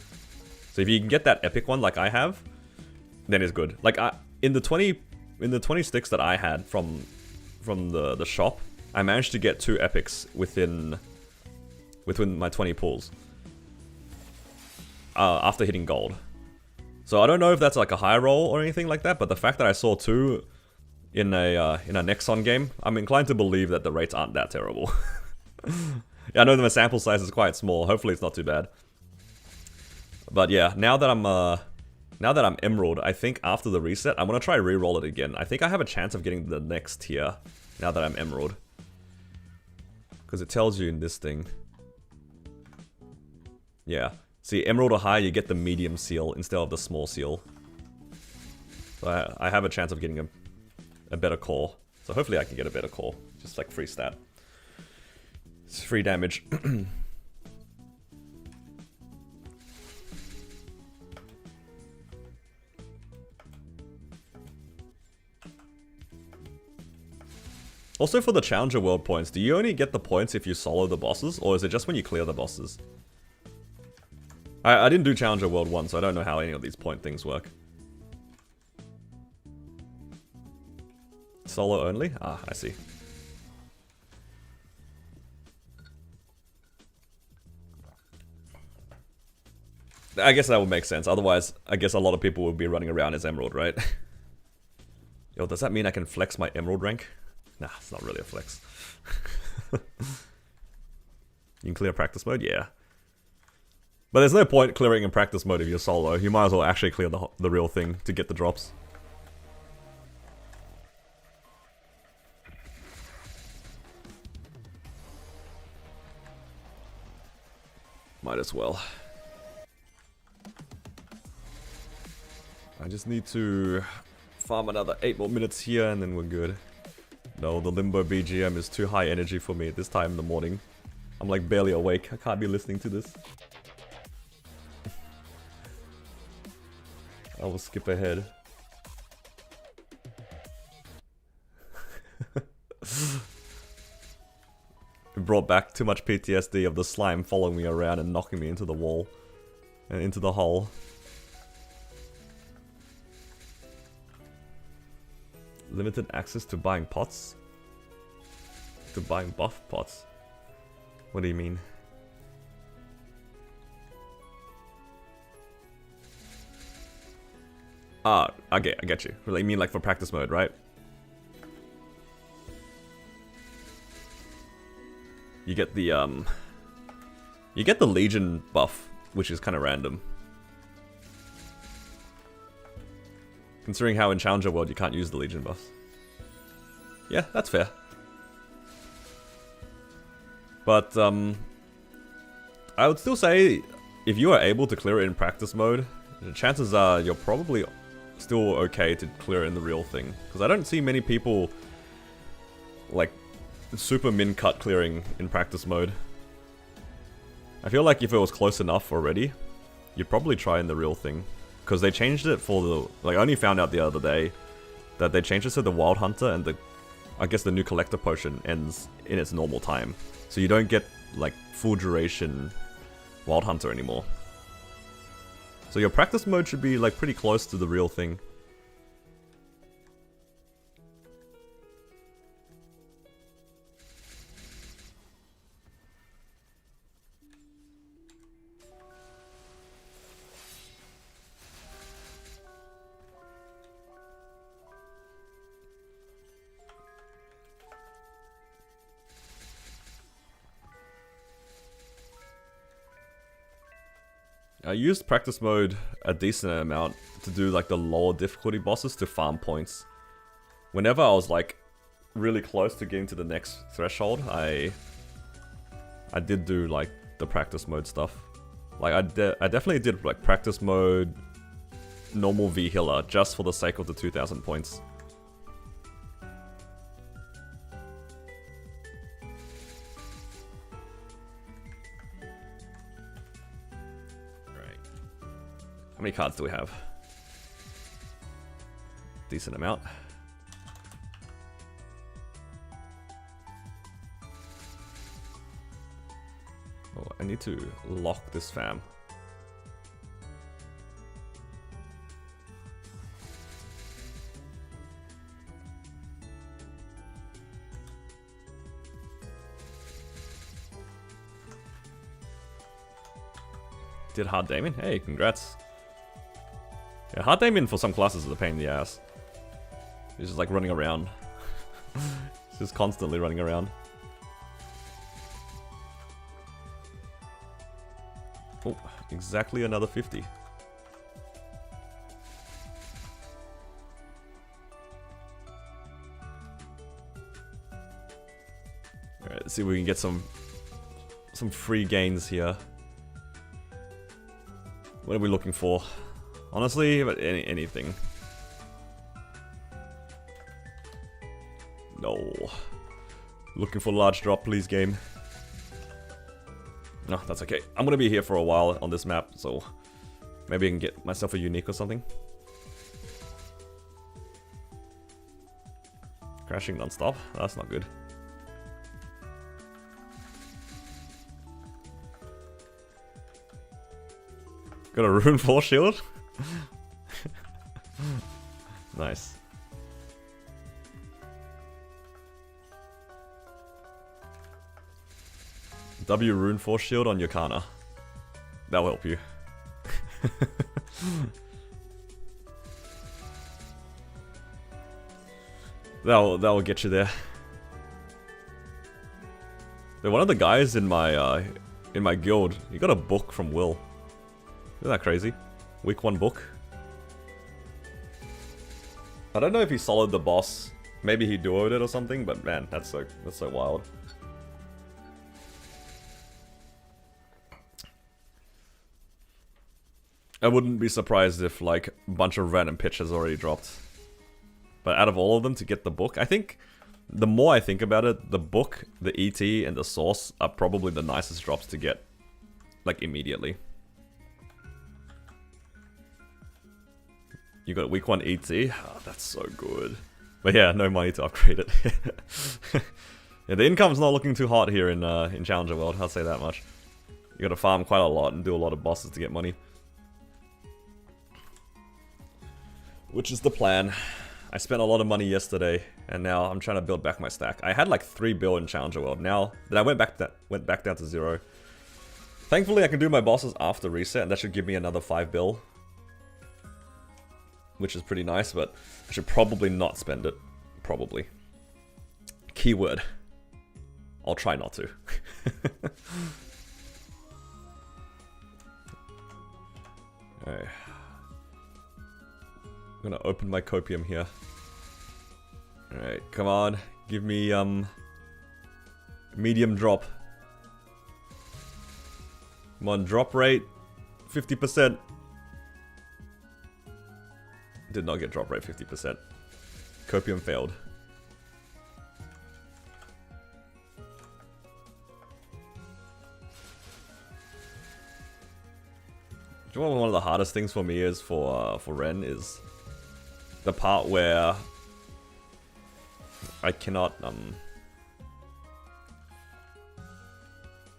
So if you can get that epic one like I have, then it's good. Like in the 20 sticks that I had from the shop, I managed to get 2 epics within my 20 pulls. After hitting gold. So I don't know if that's like a high roll or anything like that, but the fact that I saw 2 in a Nexon game, I'm inclined to believe that the rates aren't that terrible. Yeah, I know the sample size is quite small. Hopefully it's not too bad. But yeah, now that I'm Emerald, I think after the reset, I'm gonna try re-roll it again. I think I have a chance of getting the next tier now that I'm Emerald. Because it tells you in this thing. Yeah. See, Emerald or higher, you get the medium seal instead of the small seal. So I have a chance of getting a better core. So hopefully I can get a better core. Just like free stat. It's free damage. Also for the Challenger World points, do you only get the points if you solo the bosses, or is it just when you clear the bosses? I didn't do Challenger World 1, so I don't know how any of these point things work. Solo only? Ah, I see. I guess that would make sense. Otherwise, I guess a lot of people would be running around as Emerald, right? Yo, does that mean I can flex my Emerald rank? Nah, it's not really a flex. You can clear practice mode? Yeah. But there's no point clearing in practice mode if you're solo. You might as well actually clear the real thing to get the drops. Might as well. I just need to farm another 8 more minutes here and then we're good. No, the Limbo BGM is too high energy for me at this time in the morning. I'm like barely awake. I can't be listening to this. I will skip ahead. It brought back too much PTSD of the slime following me around and knocking me into the wall. And into the hole. Limited access to buying pots? To buying buff pots? What do you mean? Ah, I get you. Really, you mean like for practice mode, right? You get the Legion buff, which is kind of random. Considering how in Challenger World you can't use the Legion buffs. Yeah, that's fair. But, I would still say, if you are able to clear it in practice mode, the chances are you're probably still okay to clear it in the real thing. Because I don't see many people, like, super min-cut clearing in practice mode. I feel like if it was close enough already, you'd probably try in the real thing. Because they changed it for the... Like, I only found out the other day that they changed it so the Wild Hunter and the... I guess the new Collector Potion ends in its normal time. So you don't get, like, full duration Wild Hunter anymore. So your practice mode should be, like, pretty close to the real thing. I used practice mode a decent amount to do like the lower difficulty bosses to farm points. Whenever I was like really close to getting to the next threshold, I did do like the practice mode stuff. Like I definitely did like practice mode, normal V healer just for the sake of the 2000 points. How many cards do we have? Decent amount. Oh, I need to lock this fam. Did hard Damien? Hey, congrats. Yeah, hard Damien for some classes is a pain in the ass. He's just like running around. He's just constantly running around. Oh, exactly another 50. Alright, let's see if we can get some free gains here. What are we looking for? Honestly, but anything. No. Looking for large drop, please, game. No, that's okay. I'm gonna be here for a while on this map, so maybe I can get myself a unique or something. Crashing non-stop. That's not good. Got a Rune 4 shield? Nice. W Rune 4 shield on Yokana. That'll help you. That'll get you there. But one of the guys in my guild, he got a book from Will. Isn't that crazy? Week 1 book. I don't know if he soloed the boss. Maybe he duoed it or something, but man, that's so wild. I wouldn't be surprised if like a bunch of random pitches already dropped. But out of all of them to get the book, I think the more I think about it, the book, the ET, and the source are probably the nicest drops to get, like, immediately. You got week 1 ET? Oh, that's so good. But yeah, no money to upgrade it. Yeah, the income's not looking too hot here in Challenger World, I'll say that much. You gotta farm quite a lot and do a lot of bosses to get money. Which is the plan. I spent a lot of money yesterday, and now I'm trying to build back my stack. I had like 3 bill in Challenger World. Now that I went back down to 0. Thankfully, I can do my bosses after reset, and that should give me another 5 bill, which is pretty nice. But I should probably not spend it. Probably. Keyword. I'll try not to. Alright. I'm gonna open my copium here. Alright, come on. Give me, medium drop. Come on, drop rate. 50%. Did not get drop rate 50%. Copium failed. Do you know what one of the hardest things for me is for Ren is the part where I cannot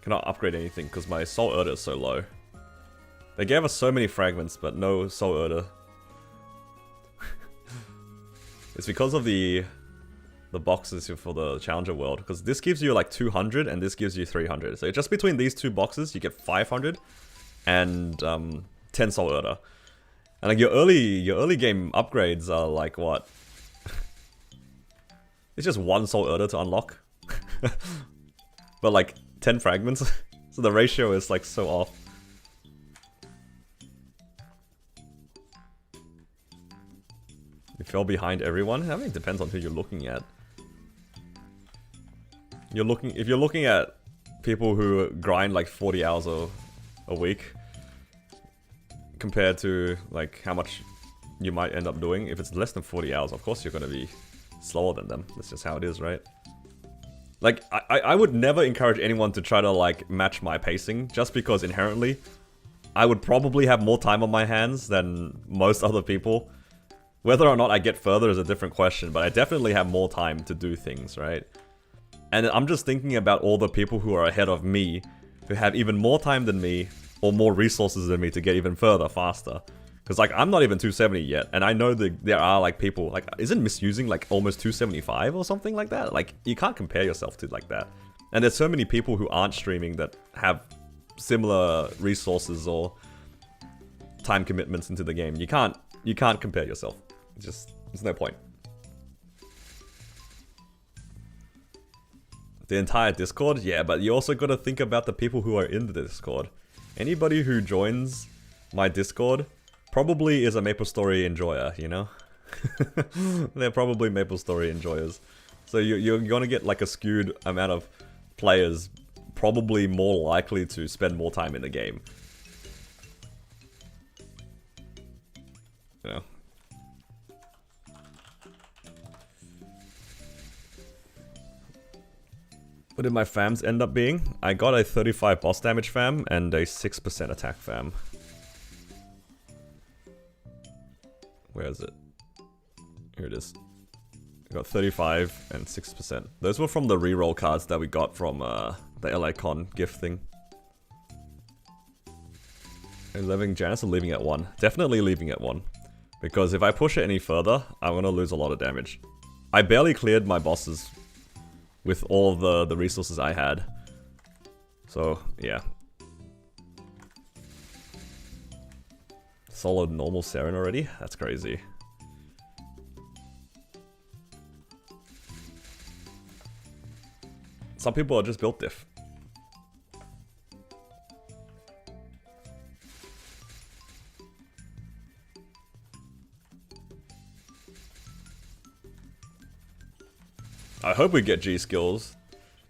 upgrade anything because my Soul Erda is so low. They gave us so many fragments, but no Soul Erda. It's because of the boxes for the Challenger World, because this gives you like 200 and this gives you 300. So just between these two boxes, you get 500 and 10 Soul Erda. And like your early game upgrades are like what? It's just 1 Soul Erda to unlock. But like 10 fragments. So the ratio is like so off. You fell behind everyone? I mean, it depends on who you're looking at. If you're looking at people who grind like 40 hours a week, compared to like how much you might end up doing, if it's less than 40 hours, of course you're gonna be slower than them. That's just how it is, right? Like, I would never encourage anyone to try to like match my pacing, just because inherently I would probably have more time on my hands than most other people. Whether or not I get further is a different question, but I definitely have more time to do things, right? And I'm just thinking about all the people who are ahead of me, who have even more time than me, or more resources than me to get even further, faster. Because like, I'm not even 270 yet, and I know that there are like people, like, isn't misusing like almost 275 or something like that? Like, you can't compare yourself to like that. And there's so many people who aren't streaming that have similar resources or time commitments into the game. You can't compare yourself. Just, there's no point. The entire Discord? Yeah, but you also gotta think about the people who are in the Discord. Anybody who joins my Discord probably is a MapleStory enjoyer, you know? They're probably MapleStory enjoyers. So you're gonna get like a skewed amount of players probably more likely to spend more time in the game. You know? What did my fams end up being? I got a 35 boss damage fam and a 6% attack fam. Where is it? Here it is. We got 35 and 6%. Those were from the reroll cards that we got from the LA Con gift thing. 11 Janice and leaving at 1. Definitely leaving at 1. Because if I push it any further, I'm gonna lose a lot of damage. I barely cleared my bosses with all the resources I had. So, yeah. Solid normal Saren already? That's crazy. Some people are just built diff. I hope we get G skills,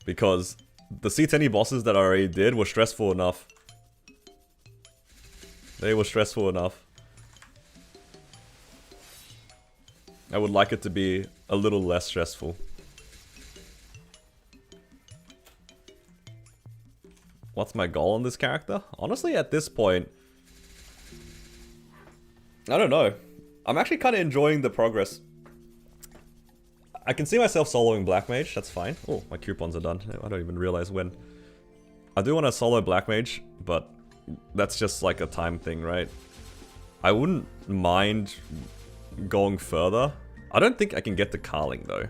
because the C10 bosses that I already did were stressful enough. They were stressful enough. I would like it to be a little less stressful. What's my goal on this character? Honestly, at this point, I don't know. I'm actually kind of enjoying the progress. I can see myself soloing Black Mage, that's fine. Oh, my coupons are done. I don't even realize when. I do want to solo Black Mage, but that's just like a time thing, right? I wouldn't mind going further. I don't think I can get to Carling though.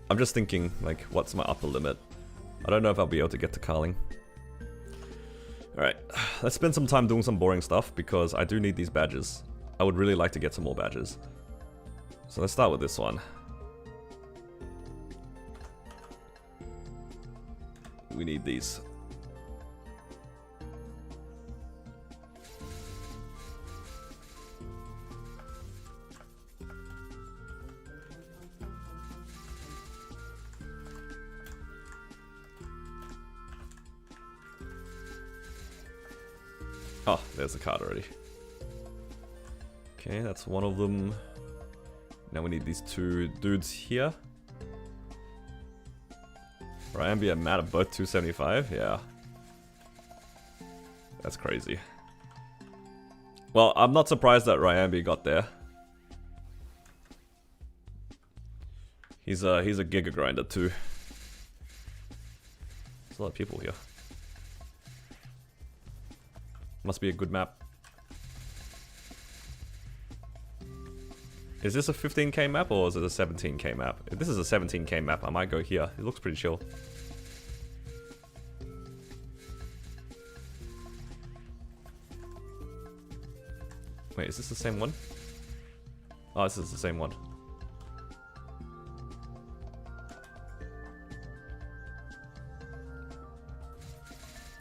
I'm just thinking, like, what's my upper limit? I don't know if I'll be able to get to Carling. Alright, let's spend some time doing some boring stuff, because I do need these badges. I would really like to get some more badges. So let's start with this one. We need these. Oh, there's the card already. Okay, that's one of them. Now we need these two dudes here. Ryambi and Matt are both 275? Yeah. That's crazy. Well, I'm not surprised that Ryambi got there. He's a Giga Grinder too. There's a lot of people here. Must be a good map. Is this a 15k map or is it a 17k map? If this is a 17k map, I might go here. It looks pretty chill. Wait, is this the same one? Oh, this is the same one.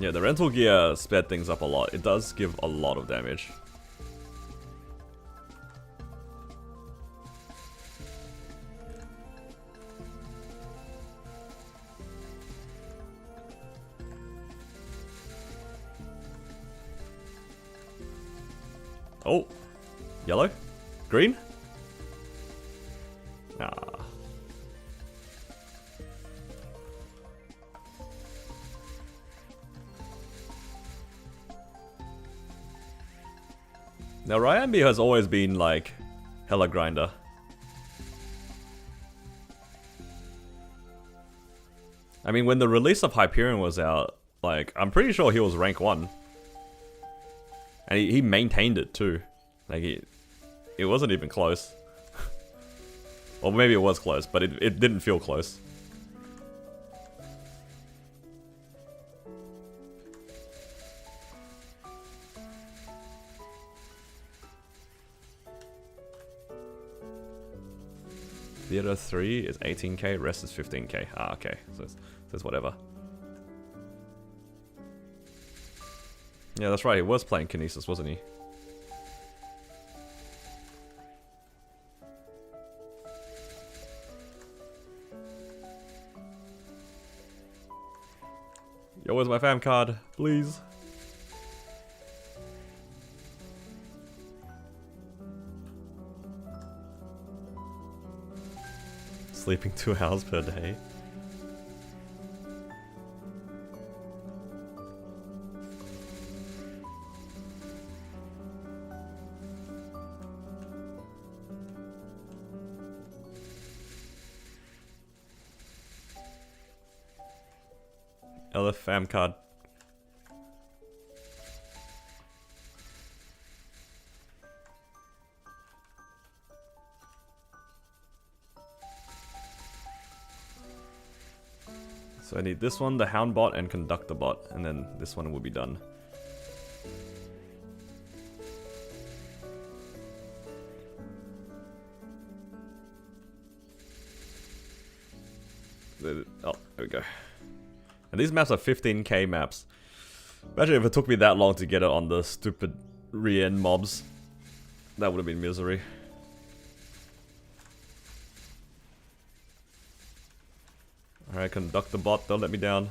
Yeah, the rental gear sped things up a lot. It does give a lot of damage. Oh, yellow? Green? Ah. Now Ryambi has always been like hella grinder. I mean, when the release of Hyperion was out, like, I'm pretty sure he was rank 1. And he maintained it too. Like, it wasn't even close. Or maybe it was close, but it didn't feel close. Theater 3 is 18k, rest is 15k. Ah, okay. So it's whatever. Yeah, that's right. He was playing Kinesis, wasn't he? Yo, where's my fam card? Please. Sleeping 2 hours per day. Another fam card. So I need this one, the Hound bot, and Conductor bot, and then this one will be done. Oh, there we go. And these maps are 15k maps. Imagine if it took me that long to get it on the stupid re-end mobs. That would have been misery. Alright, Conductor bot, don't let me down.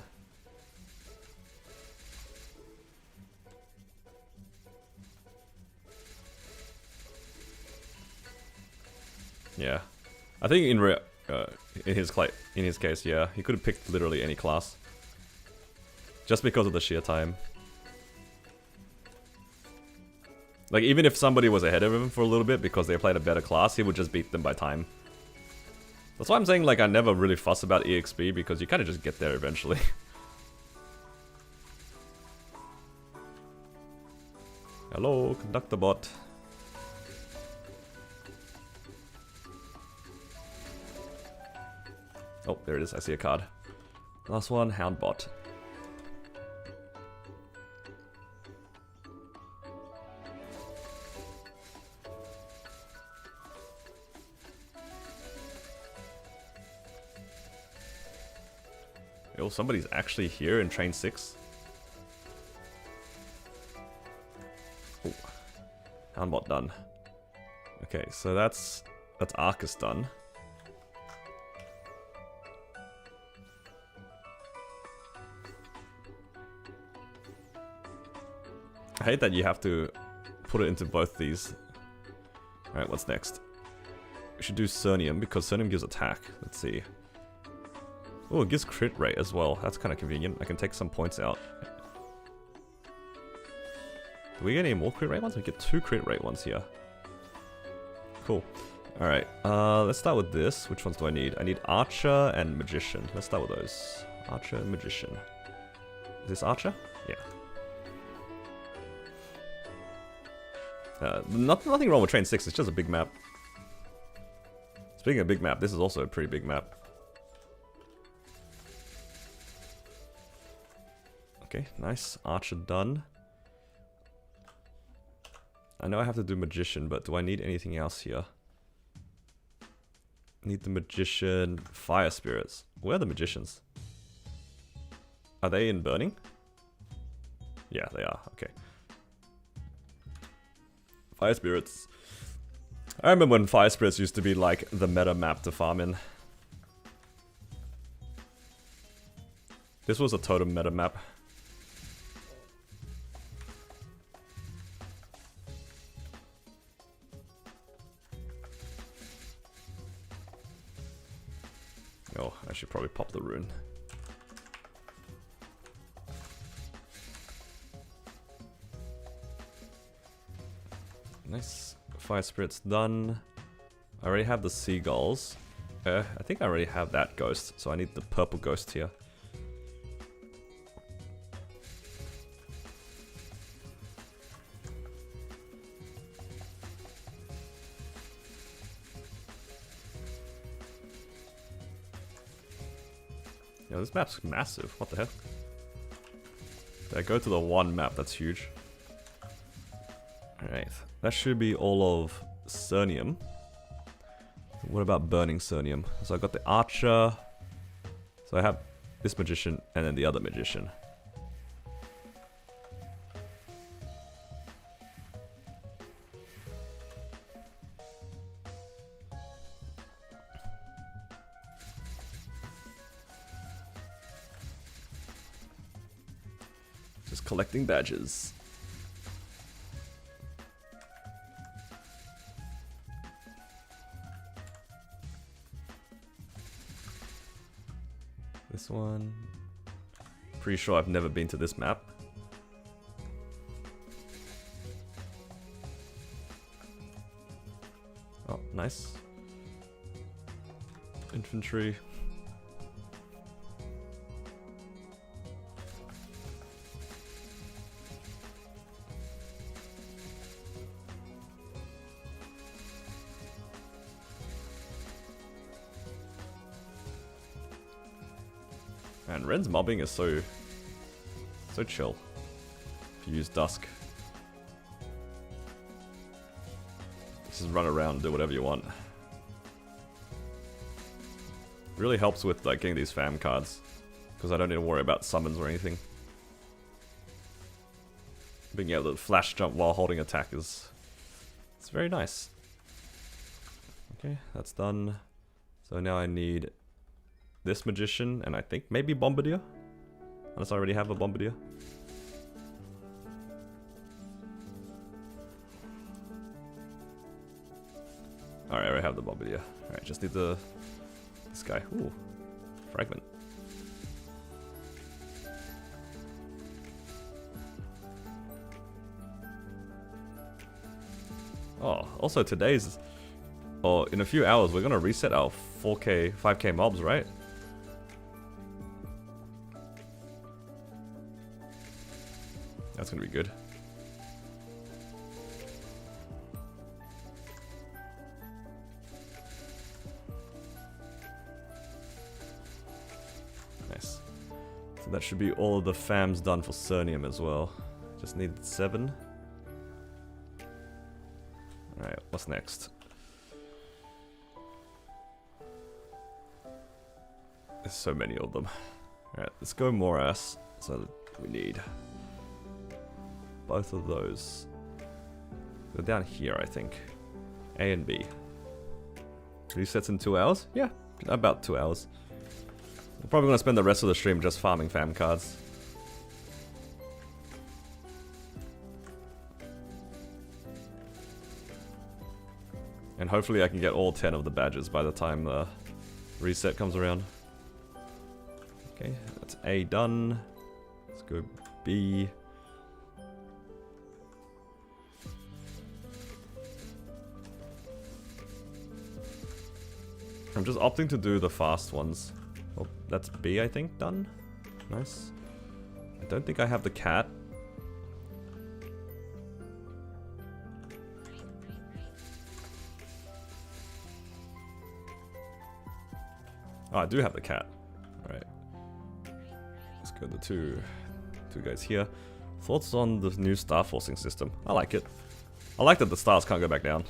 Yeah. I think in his case, yeah, he could have picked literally any class. Just because of the sheer time. Like, even if somebody was ahead of him for a little bit because they played a better class, he would just beat them by time. That's why I'm saying, like, I never really fuss about EXP, because you kind of just get there eventually. Hello, Conductor bot. Oh, there it is, I see a card. Last one, Hound bot. Yo, somebody's actually here in train 6. Oh, Houndbot done. Okay, so that's Arcus done. I hate that you have to put it into both these. Alright, what's next? We should do Cernium, because Cernium gives attack. Let's see. Oh, it gives crit rate as well. That's kind of convenient. I can take some points out. Do we get any more crit rate ones? We get 2 crit rate ones here. Cool. Alright, let's start with this. Which ones do I need? I need Archer and Magician. Let's start with those. Archer and Magician. Is this Archer? Yeah. Nothing wrong with Train 6, it's just a big map. Speaking of big map, this is also a pretty big map. Okay, nice. Archer done. I know I have to do Magician, but do I need anything else here? Need the Magician, Fire Spirits. Where are the Magicians? Are they in Burning? Yeah, they are. Okay. Fire Spirits. I remember when Fire Spirits used to be like the meta map to farm in. This was a totem meta map. Oh, I should probably pop the rune. Nice. Fire Spirit's done. I already have the Seagulls. I think I already have that ghost, so I need the purple ghost here. Yo, this map's massive. What the heck? Did I go to the one map that's huge? Alright, that should be all of Cernium. What about Burning Cernium? So I got the Archer. So I have this Magician and then the other Magician. Just collecting badges. This one. Pretty sure I've never been to this map. Oh, nice. Infantry. And Ren's mobbing is so chill. If you use Dusk. Just run around and do whatever you want. Really helps with like getting these fam cards. Because I don't need to worry about summons or anything. Being able to flash jump while holding attack is... It's very nice. Okay, that's done. So now I need this Magician and I think maybe Bombardier. Unless I already have a Bombardier. Alright, I already have the Bombardier. Alright, just need the... This guy. Ooh. Fragment. Oh, also today's... Or in a few hours, we're gonna reset our 4K, 5K mobs, right? That's gonna be good. Nice. So that should be all of the fams done for Cernium as well. Just need 7. Alright, what's next? There's so many of them. Alright, let's go Morass. So we need both of those. They're down here, I think. A and B. Resets in 2 hours? Yeah, about 2 hours. We're probably gonna spend the rest of the stream just farming fam cards. And hopefully I can get all 10 of the badges by the time the reset comes around. Okay, that's A done. Let's go B. I'm just opting to do the fast ones. Oh, that's B, I think, done. Nice. I don't think I have the cat. Oh, I do have the cat. Alright. Let's go the two guys here. Thoughts on the new star forcing system? I like it. I like that the stars can't go back down.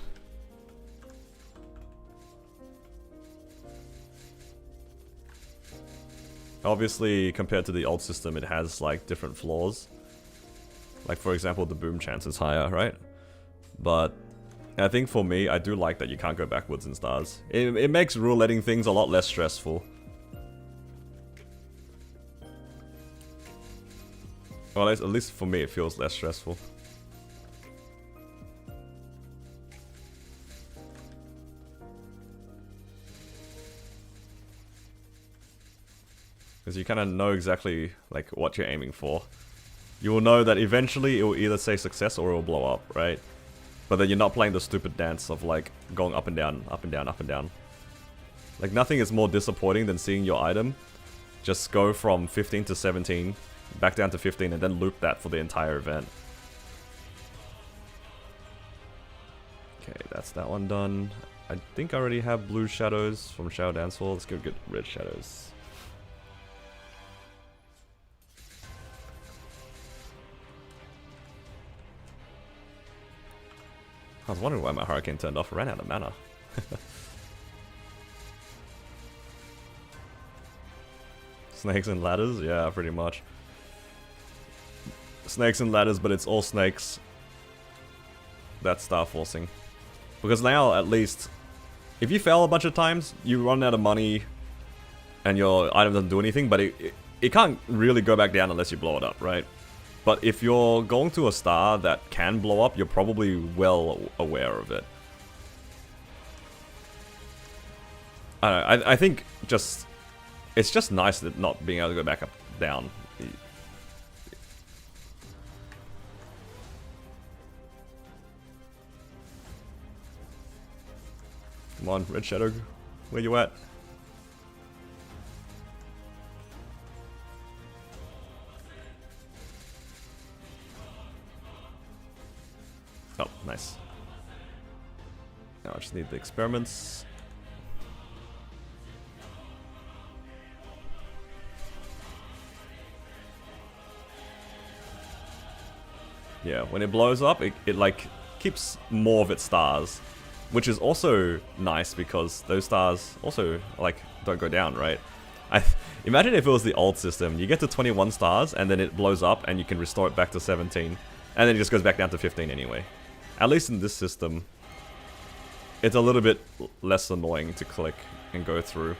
Obviously, compared to the old system, it has like different flaws. Like for example, the boom chance is higher, right? But I think for me, I do like that you can't go backwards in stars. It makes rouletting things a lot less stressful. Well, at least for me, it feels less stressful. Because you kind of know exactly like what you're aiming for. You will know that eventually it will either say success or it will blow up, right? But then you're not playing the stupid dance of like going up and down, up and down, up and down. Like nothing is more disappointing than seeing your item just go from 15 to 17, back down to 15 and then loop that for the entire event. Okay, that's that one done. I think I already have blue shadows from Shadow Dance Hall. Let's go get red shadows. I was wondering why my Hurricane turned off. I ran out of mana. Snakes and ladders? Yeah, pretty much. Snakes and ladders, but it's all snakes. That's star forcing. Because now, at least, if you fail a bunch of times, you run out of money and your item doesn't do anything, but it can't really go back down unless you blow it up, right? But if you're going to a star that can blow up, you're probably well aware of it. I don't know, I think just... It's just nice that not being able to go back up, down. Come on, Red Shadow, where you at? Oh, nice. Now I just need the experiments. Yeah, when it blows up, it like keeps more of its stars, which is also nice because those stars also like don't go down, right? Imagine if it was the old system. You get to 21 stars and then it blows up and you can restore it back to 17, and then it just goes back down to 15 anyway. At least in this system, it's a little bit less annoying to click and go through.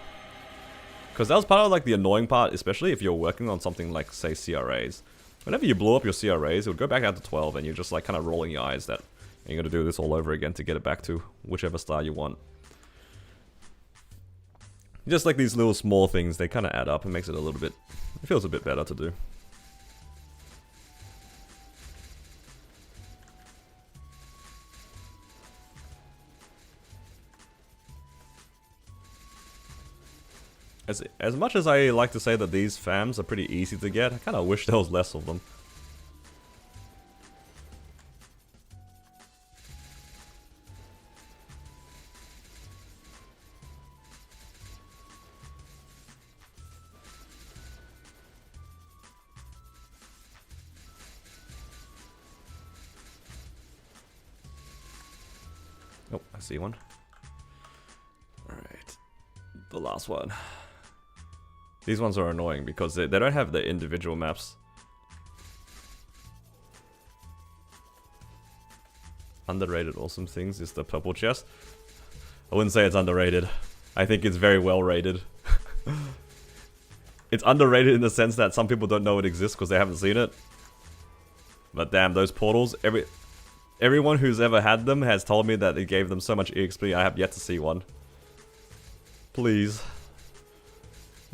Because that was part of like the annoying part, especially if you're working on something like, say, CRAs. Whenever you blow up your CRAs, it would go back down to 12 and you're just like kind of rolling your eyes that you're going to do this all over again to get it back to whichever star you want. Just like these little small things, they kind of add up and makes it a little bit, it feels a bit better to do. As much as I like to say that these fams are pretty easy to get, I kind of wish there was less of them. Oh, I see one. Alright. The last one. These ones are annoying because they don't have the individual maps. Underrated awesome things is the purple chest. I wouldn't say it's underrated. I think it's very well rated. It's underrated in the sense that some people don't know it exists because they haven't seen it. But damn, those portals, everyone who's ever had them has told me that it gave them so much EXP. I have yet to see one. Please.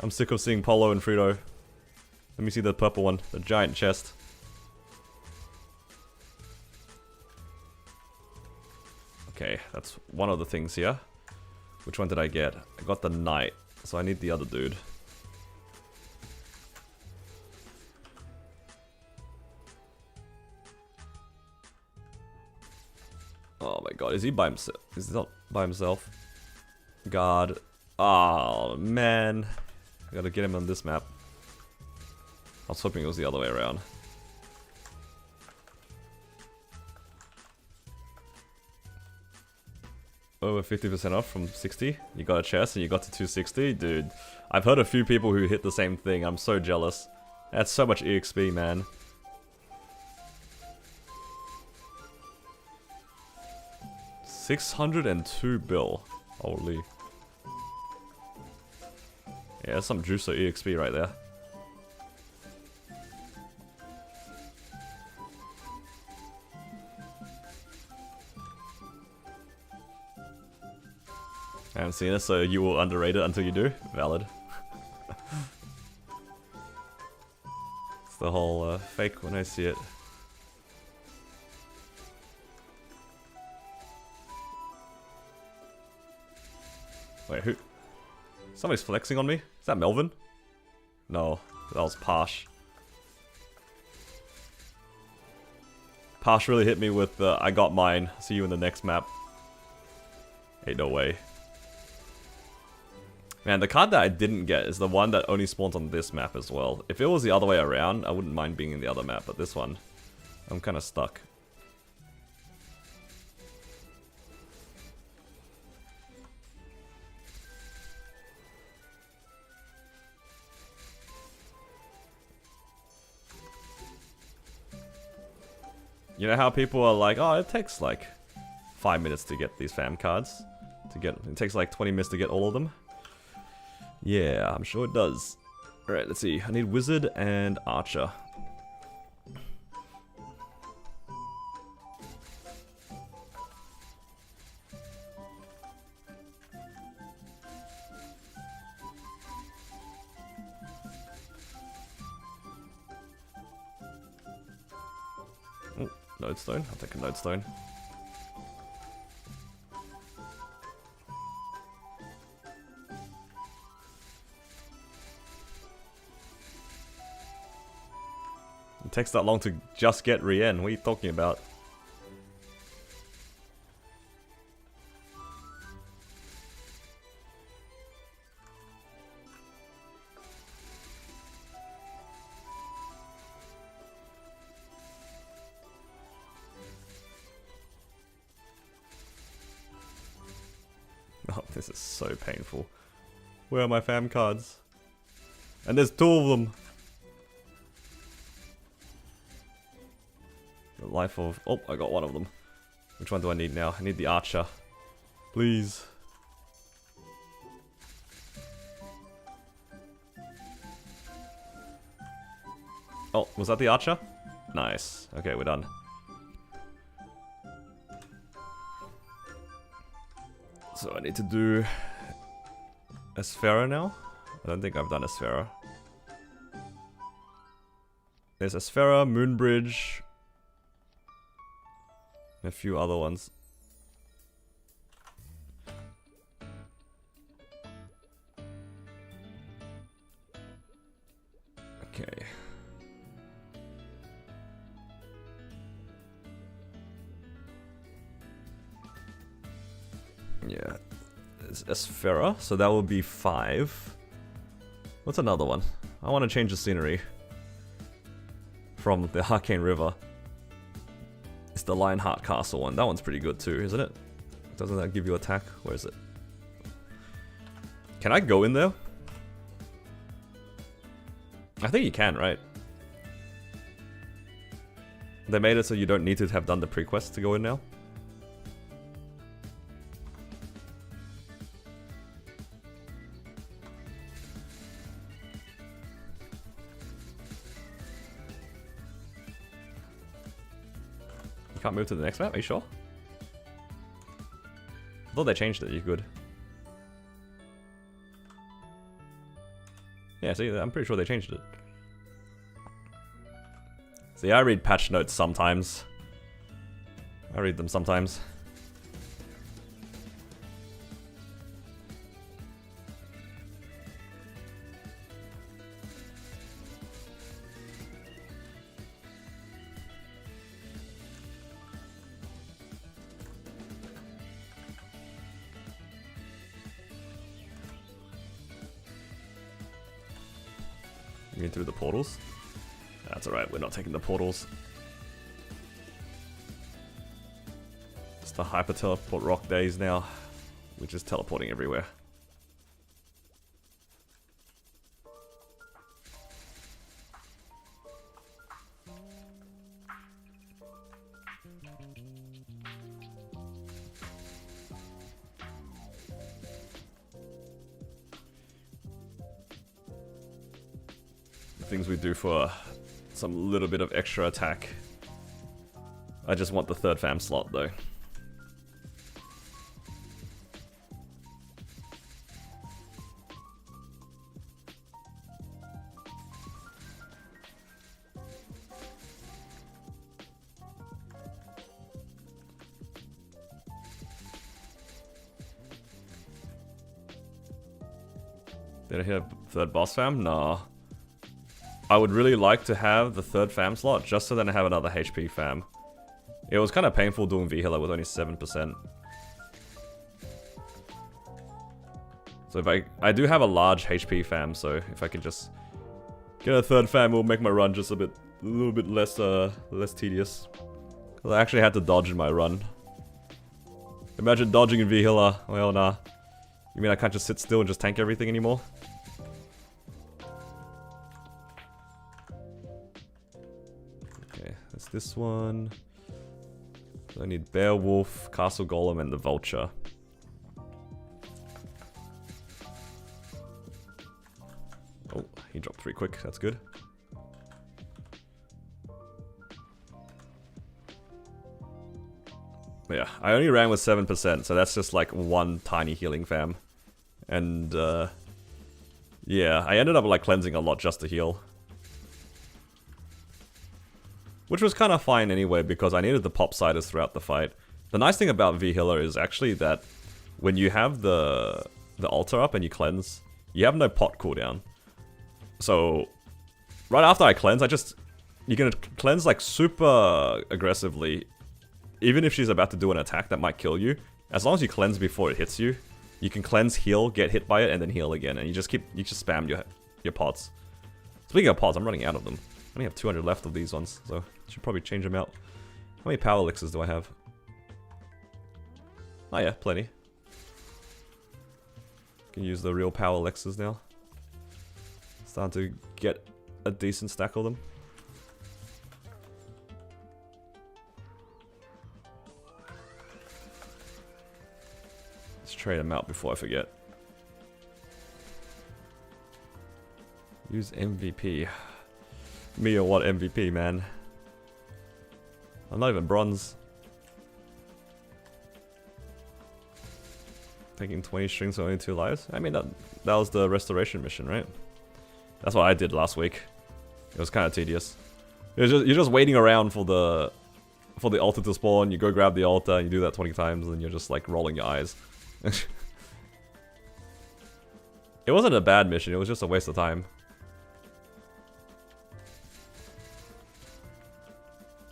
I'm sick of seeing Polo and Frito. Let me see the purple one, the giant chest. Okay, that's one of the things here. Which one did I get? I got the knight, so I need the other dude. Oh my god, is he by himself? Is he not by himself? God. Oh man. I gotta get him on this map. I was hoping it was the other way around. Over 50% off from 60. You got a chest and you got to 260? Dude, I've heard a few people who hit the same thing. I'm so jealous. That's so much EXP, man. $602 bill. Holy. Yeah, that's some juicer EXP right there. I haven't seen it, so you will underrate it until you do? Valid. It's the whole fake when I see it. Wait, who? Somebody's flexing on me? Is that Melvin? No, that was Parsh. Parsh really hit me with the I got mine, see you in the next map. Ain't no way. Man, the card that I didn't get is the one that only spawns on this map as well. If it was the other way around, I wouldn't mind being in the other map, but this one, I'm kind of stuck. You know how people are like, oh, it takes like 5 minutes to get these fam cards? It takes like 20 minutes to get all of them? Yeah, I'm sure it does. Alright, let's see. I need Wizard and Archer. Oh, Lodestone. I'll take a Lodestone. It takes that long to just get Rien. What are you talking about? This is so painful. Where are my fam cards? And there's 2 of them. The life of... Oh, I got 1 of them. Which one do I need now? I need the archer. Please. Oh, was that the archer? Nice. Okay, we're done. So I need to do Asphera now? I don't think I've done Asphera. There's Asphera, Moonbridge, and a few other ones. Okay. Yeah, it's Asphera, so that will be 5. What's another one? I want to change the scenery from the Arcane River. It's the Lionheart Castle one. That one's pretty good too, isn't it? Doesn't that give you attack? Where is it? Can I go in there? I think you can, right? They made it so you don't need to have done the pre-quest to go in now. Can't move to the next map? Are you sure? I thought they changed it. You're good. Yeah, see, I'm pretty sure they changed it. See, I read patch notes sometimes. I read them sometimes. You mean through the portals? That's alright, we're not taking the portals. It's the hyper teleport rock days now. We're just teleporting everywhere. Things we do for some little bit of extra attack. I just want the 3rd fam slot though. Did I hit 3rd boss fam? Nah. I would really like to have the 3rd fam slot just so then I have another HP fam. It was kind of painful doing V-Healer with only 7%. So if I do have a large HP fam, so if I can just get a 3rd fam, it will make my run just a little bit less less tedious. Because I actually had to dodge in my run. Imagine dodging in V-Healer. Well, nah. You mean I can't just sit still and just tank everything anymore? That's this one. So I need Beowulf, Castle Golem, and the Vulture. Oh, he dropped 3 quick. That's good. But yeah, I only ran with 7%, so that's just like 1 tiny healing fam. And yeah, I ended up like cleansing a lot just to heal. Which was kind of fine anyway, because I needed the pop siders throughout the fight. The nice thing about V-Healer is actually that when you have the altar up and you cleanse, you have no pot cooldown. So, right after I cleanse, you're gonna cleanse like super aggressively. Even if she's about to do an attack that might kill you, as long as you cleanse before it hits you, you can cleanse, heal, get hit by it, and then heal again. And you just spam your pots. Speaking of pots, I'm running out of them. I only have 200 left of these ones, so I should probably change them out. How many power elixirs do I have? Oh yeah, plenty. Can use the real power Lexes now. Starting to get a decent stack of them. Let's trade them out before I forget. Use MVP. Me or what MVP, man? I'm not even bronze. Taking 20 strings with only 2 lives? I mean, that was the restoration mission, right? That's what I did last week. It was kind of tedious. You're just waiting around for the altar to spawn. You go grab the altar, and you do that 20 times, and you're just like rolling your eyes. It wasn't a bad mission, it was just a waste of time.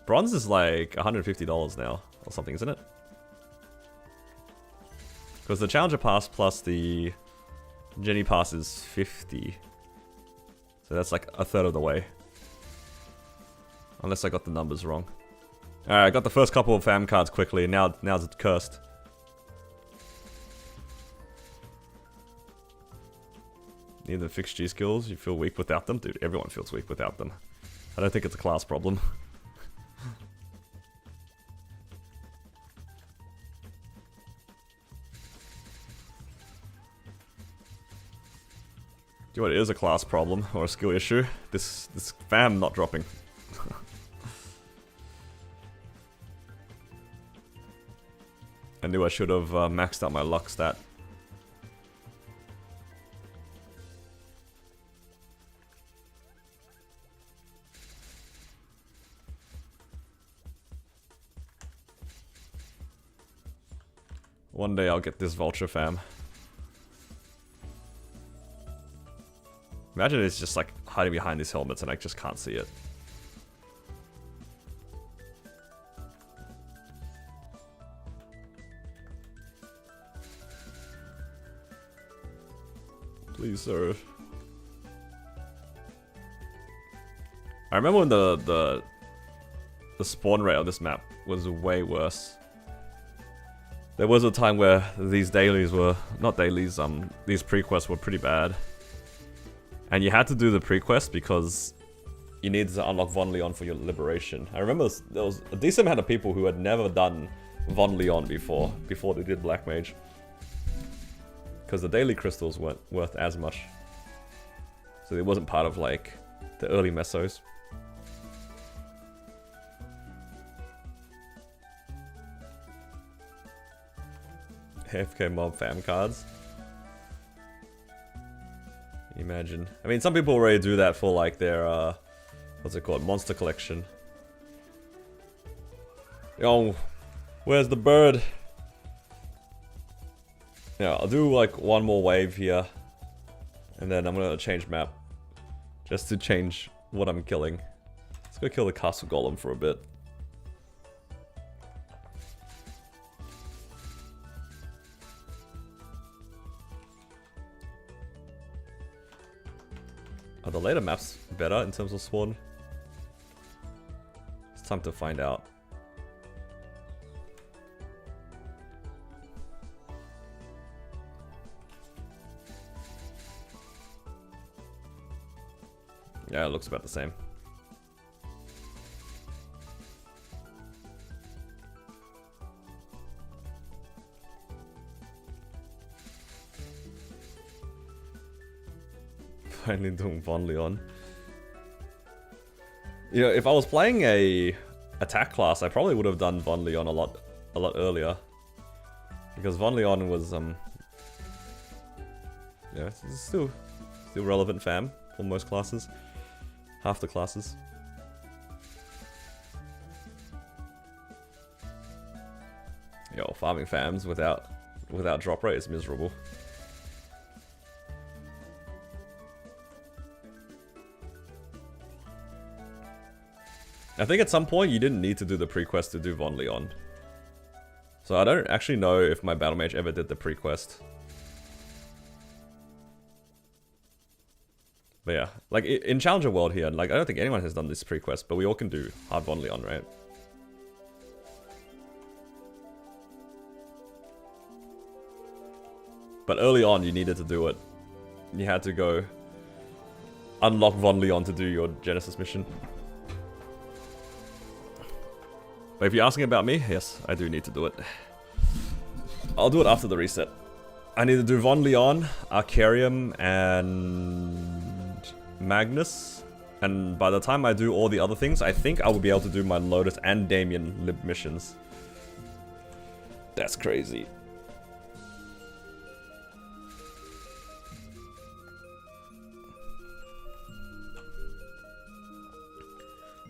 Bronze is like $150 now, or something, isn't it? Because the Challenger Pass plus the Jenny Pass is 50. So that's like a third of the way. Unless I got the numbers wrong. Alright, I got the first couple of fam cards quickly, and now it's cursed. Need the fixed G skills, you feel weak without them? Dude, everyone feels weak without them. I don't think it's a class problem. Do you know what is a class problem or a skill issue? This fam not dropping. I knew I should have maxed out my luck stat. One day I'll get this vulture fam. Imagine it's just like hiding behind these helmets and I just can't see it. Please, sir. I remember when the spawn rate on this map was way worse. There was a time where these dailies were not dailies. These pre-quests were pretty bad. And you had to do the pre-quest because you needed to unlock Von Leon for your liberation. I remember there was a decent amount of people who had never done Von Leon before they did Black Mage. Because the daily crystals weren't worth as much. So it wasn't part of like the early mesos. AFK mob fam cards. Imagine. I mean, some people already do that for like their, what's it called? Monster collection. Yo, where's the bird? Yeah, I'll do like one more wave here. And then I'm gonna change map. Just to change what I'm killing. Let's go kill the castle golem for a bit. Are the later maps better in terms of spawn? It's time to find out. Yeah, it looks about the same. Finally doing Von Leon. You know, if I was playing a attack class, I probably would have done Von Leon a lot earlier. Because Von Leon was yeah, it's still relevant fam for most classes. Half the classes. Yo, farming fams without drop rate is miserable. I think at some point you didn't need to do the pre-quest to do Von Leon. So I don't actually know if my battle mage ever did the pre-quest. But yeah, like in Challenger World here, like I don't think anyone has done this pre-quest, but we all can do hard Von Leon, right? But early on, you needed to do it. You had to go unlock Von Leon to do your Genesis mission. But if you're asking about me, yes, I do need to do it. I'll do it after the reset. I need to do Von Leon, Arcarium, and Magnus. And by the time I do all the other things, I think I will be able to do my Lotus and Damien lib missions. That's crazy.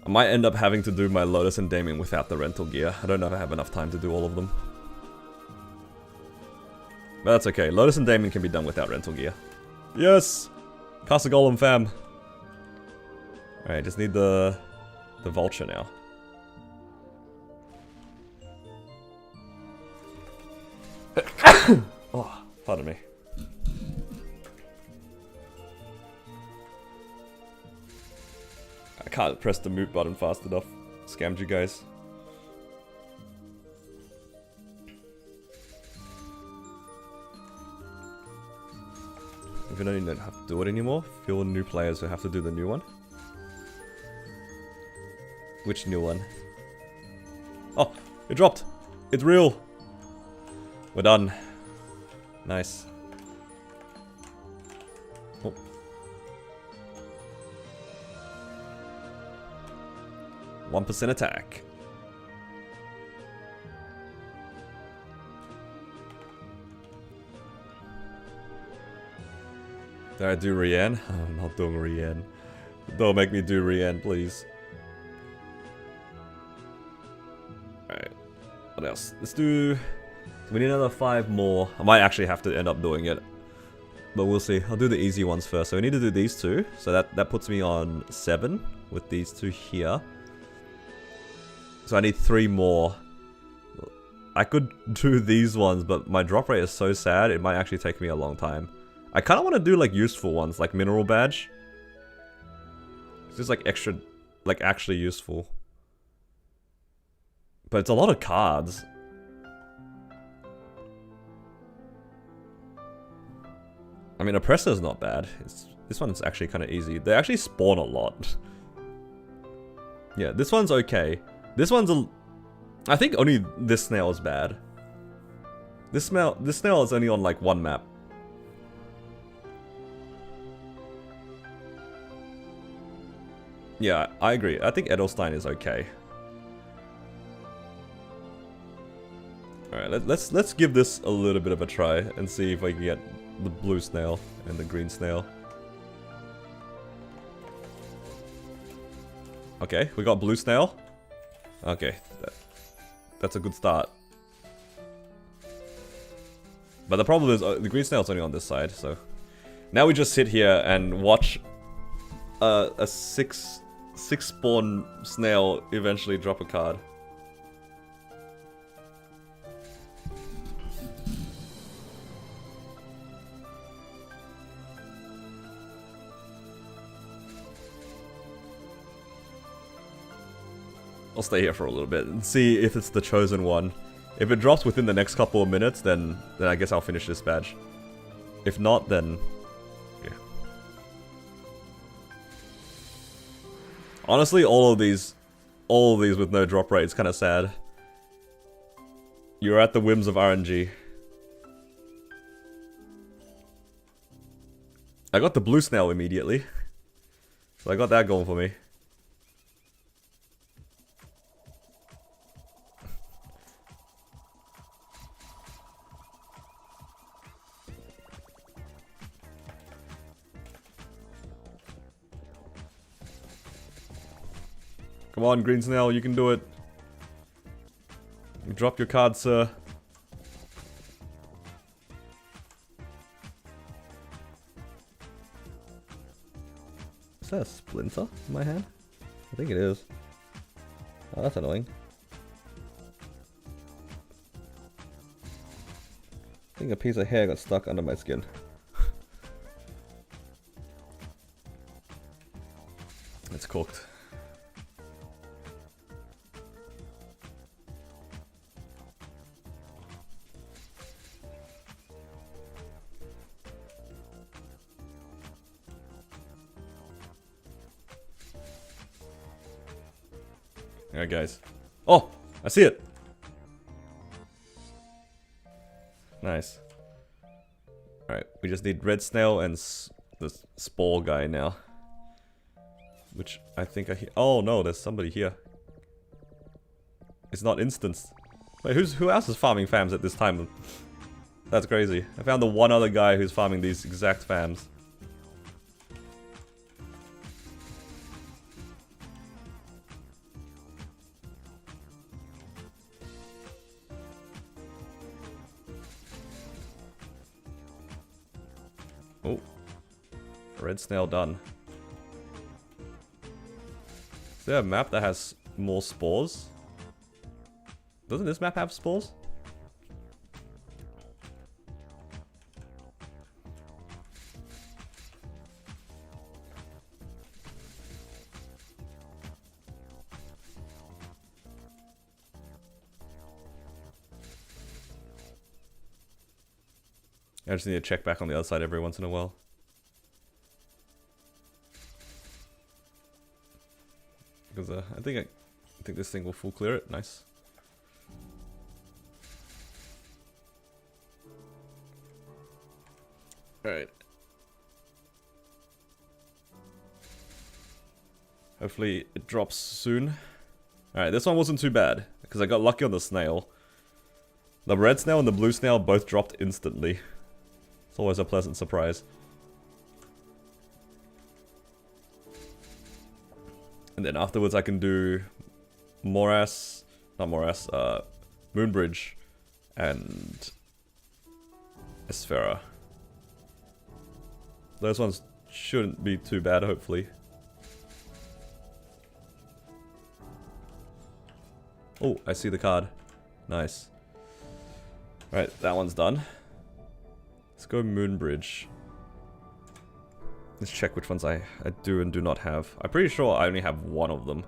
I might end up having to do my Lotus and Damien without the rental gear. I don't know if I have enough time to do all of them. But that's okay. Lotus and Damien can be done without rental gear. Yes! Cast a Golem, fam! Alright, just need the Vulture now. Oh, pardon me. I can't press the mute button fast enough. Scammed you guys. Even though you don't have to do it anymore, feel new players who have to do the new one. Which new one? Oh, it dropped! It's real! We're done. Nice. Oh. %1 attack. Did I do Rian? I'm not doing Rian. Don't make me do Rian, please. Alright. What else? Let's do... We need another 5 more. I might actually have to end up doing it. But we'll see. I'll do the easy ones first. So we need to do these 2. So that puts me on 7 with these 2 here. So I need 3 more. I could do these ones, but my drop rate is so sad, it might actually take me a long time. I kind of want to do like useful ones, like Mineral Badge. It's just like extra, like actually useful. But it's a lot of cards. I mean, Oppressor's not bad. This one's actually kind of easy. They actually spawn a lot. Yeah, this one's okay. This one's I think only this snail is bad. This snail is only on like 1 map. Yeah, I agree. I think Edelstein is okay. Alright, let's give this a little bit of a try and see if I can get the blue snail and the green snail. Okay, we got blue snail. Okay, that's a good start. But the problem is the green snail's only on this side, so now we just sit here and watch a 6 spawn snail eventually drop a card. I'll stay here for a little bit and see if it's the chosen one. If it drops within the next couple of minutes, then I guess I'll finish this badge. If not, then yeah. Honestly, all of these with no drop rate is kind of sad. You're at the whims of RNG. I got the blue snail immediately, so I got that going for me. Come on, Green Snail, you can do it. You drop your card, sir. Is that a splinter in my hand? I think it is. Oh, that's annoying. I think a piece of hair got stuck under my skin. It's cooked. Alright, guys. Oh! I see it! Nice. Alright, we just need red snail and the spore guy now. Which I think I hear. Oh no, there's somebody here. It's not instanced. Wait, who else is farming fams at this time? That's crazy. I found the one other guy who's farming these exact fams. Oh. Red snail done. Is there a map that has more spores? Doesn't this map have spores? I just need to check back on the other side every once in a while. Because I think this thing will full clear it. Nice. Alright. Hopefully it drops soon. Alright, this one wasn't too bad, because I got lucky on the snail. The red snail and the blue snail both dropped instantly. It's always a pleasant surprise. And then afterwards I can do Morass, not Morass, Moonbridge and Esfera. Those ones shouldn't be too bad, hopefully. Oh, I see the card. Nice. Alright, that one's done. Let's go Moonbridge. Let's check which ones I do and do not have. I'm pretty sure I only have one of them.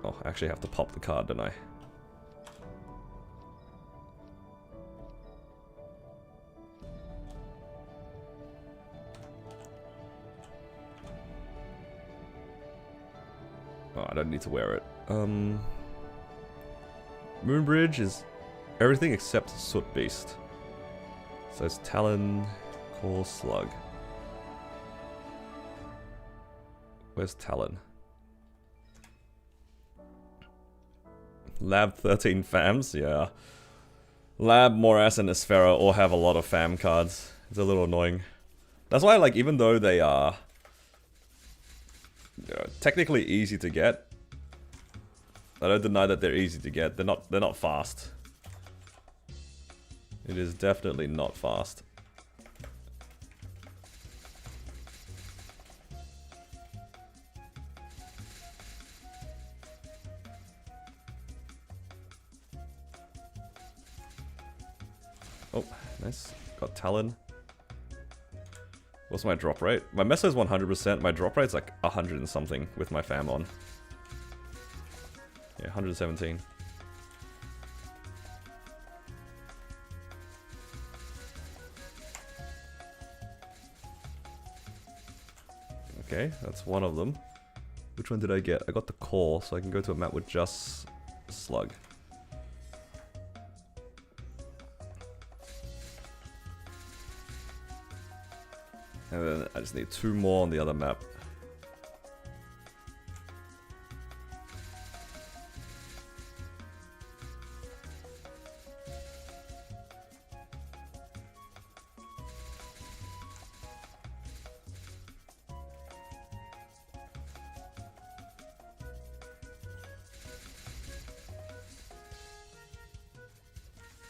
Oh, I actually have to pop the card, don't I? Oh, I don't need to wear it. Moonbridge is everything except Soot Beast. So it's Talon, Core, Slug. Where's Talon? Lab 13 fams, yeah. Lab, Morass, and Esfera all have a lot of fam cards. It's a little annoying. That's why, like, even though they are technically easy to get, I don't deny that they're easy to get. They're not fast. It is definitely not fast. Oh, nice. Got Talon. What's my drop rate? My Mesa is 100%. My drop rate's like 100 and something with my fam on. Yeah, 117. Okay, that's one of them. Which one did I get? I got the core, so I can go to a map with just Slug. And then I just need 2 more on the other map.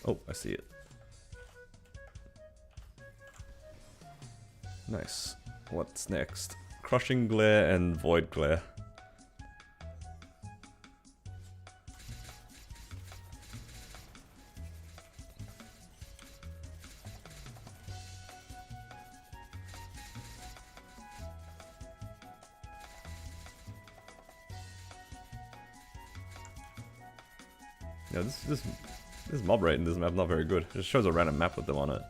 Oh, I see it. Nice. What's next? Crushing Glare and Void Glare. Yeah, this mob rate in this map not very good. It just shows a random map with them on it.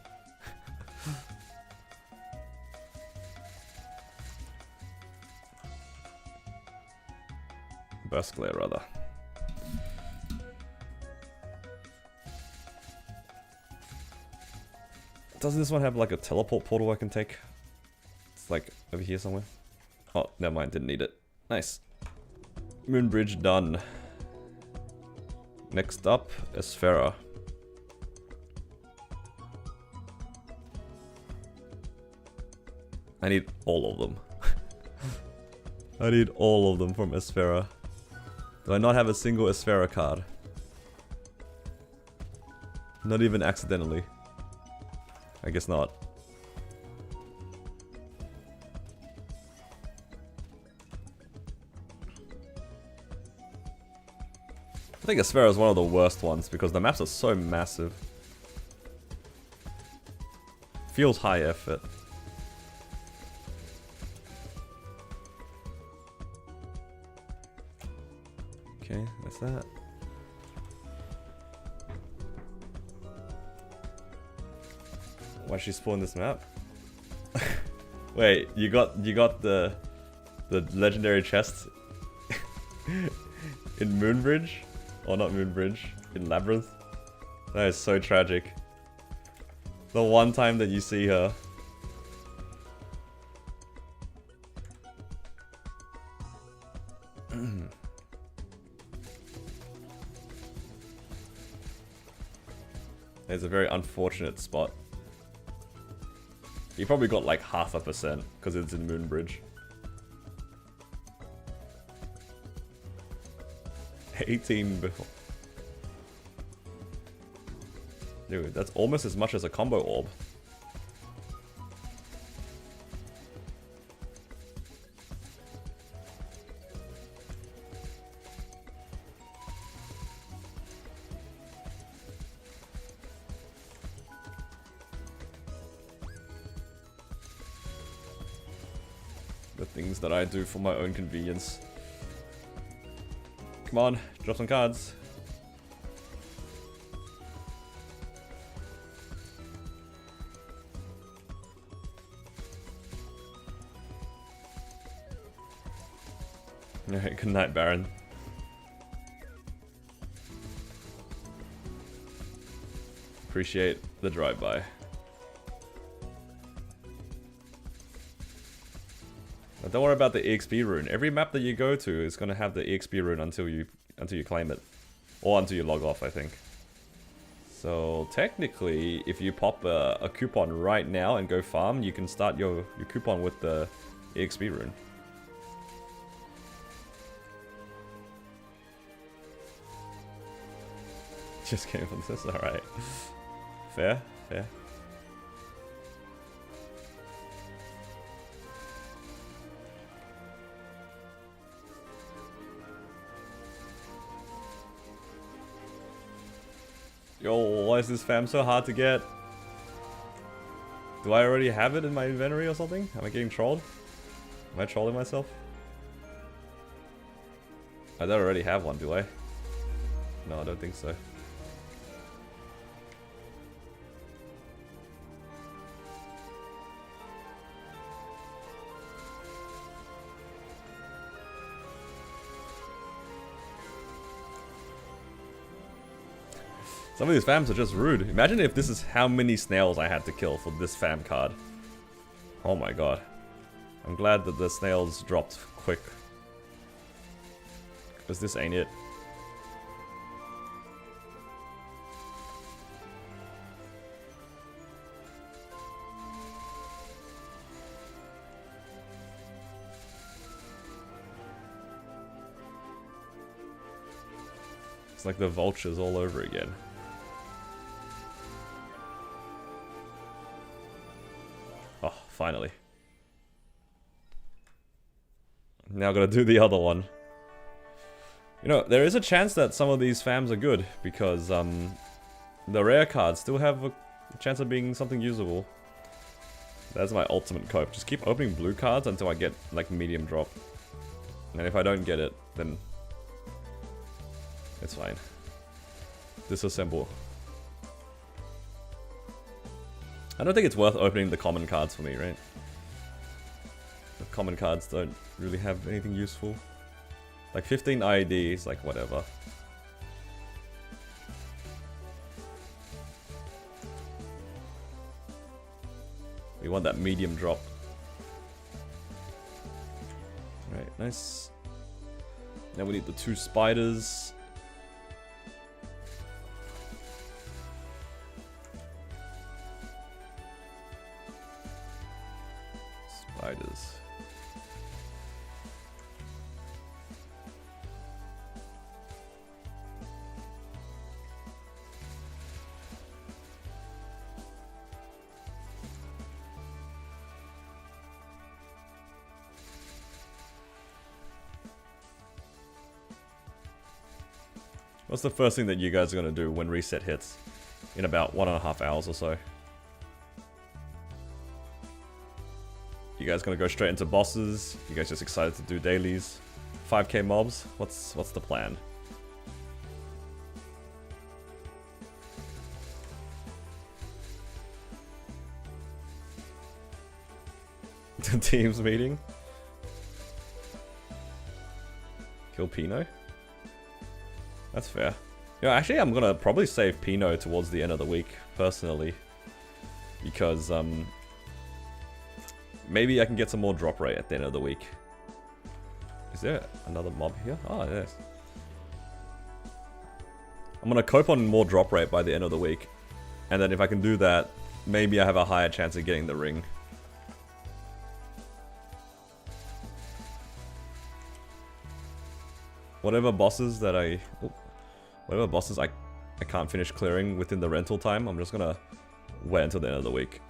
Burst Glare, rather. Does this one have like a teleport portal I can take? It's like over here somewhere. Oh, never mind, didn't need it. Nice. Moonbridge done. Next up, Esfera. I need all of them. I need all of them from Esfera. Do I not have a single Esfera card? Not even accidentally. I guess not. I think Esfera is one of the worst ones because the maps are so massive. Feels high effort. Okay, that's that. Why'd she spawn this map? Wait, you got the legendary chest in Moonbridge? Or not Moonbridge, in Labyrinth? That is so tragic. The one time that you see her. It's a very unfortunate spot. You probably got like 0.5% because it's in Moonbridge. 18 before. Dude, that's almost as much as a combo orb. The things that I do for my own convenience. Come on, drop some cards. Alright, good night, Baron. Appreciate the drive-by. Don't worry about the EXP rune. Every map that you go to is gonna have the EXP rune until you claim it. Or until you log off, I think. So technically, if you pop a coupon right now and go farm, you can start your coupon with the EXP rune. Just came from this, alright. Fair, fair. Yo, why is this fam so hard to get? Do I already have it in my inventory or something? Am I getting trolled? Am I trolling myself? I don't already have one, do I? No, I don't think so. Some of these fams are just rude. Imagine if this is how many snails I had to kill for this fam card. Oh my god. I'm glad that the snails dropped quick. Because this ain't it. It's like the vultures all over again. Oh, finally. Now gotta do the other one. You know, there is a chance that some of these fams are good, because the rare cards still have a chance of being something usable. That's my ultimate cope. Just keep opening blue cards until I get, like, medium drop. And if I don't get it, then it's fine. Disassemble. I don't think it's worth opening the common cards for me, right? The common cards don't really have anything useful. Like 15 IEDs, like whatever. We want that medium drop. Alright, nice. Now we need the 2 spiders. Spiders. What's the first thing that you guys are going to do when reset hits? In about 1.5 hours or so. You guys going to go straight into bosses? You guys just excited to do dailies? 5k mobs? What's the plan? Teams meeting? Kill Pino? That's fair. Yeah, actually I'm gonna probably save Pino towards the end of the week, personally. Because, maybe I can get some more drop rate at the end of the week. Is there another mob here? Oh, yes. I'm gonna cope on more drop rate by the end of the week. And then if I can do that, maybe I have a higher chance of getting the ring. Whatever bosses that I can't finish clearing within the rental time, I'm just gonna wait until the end of the week.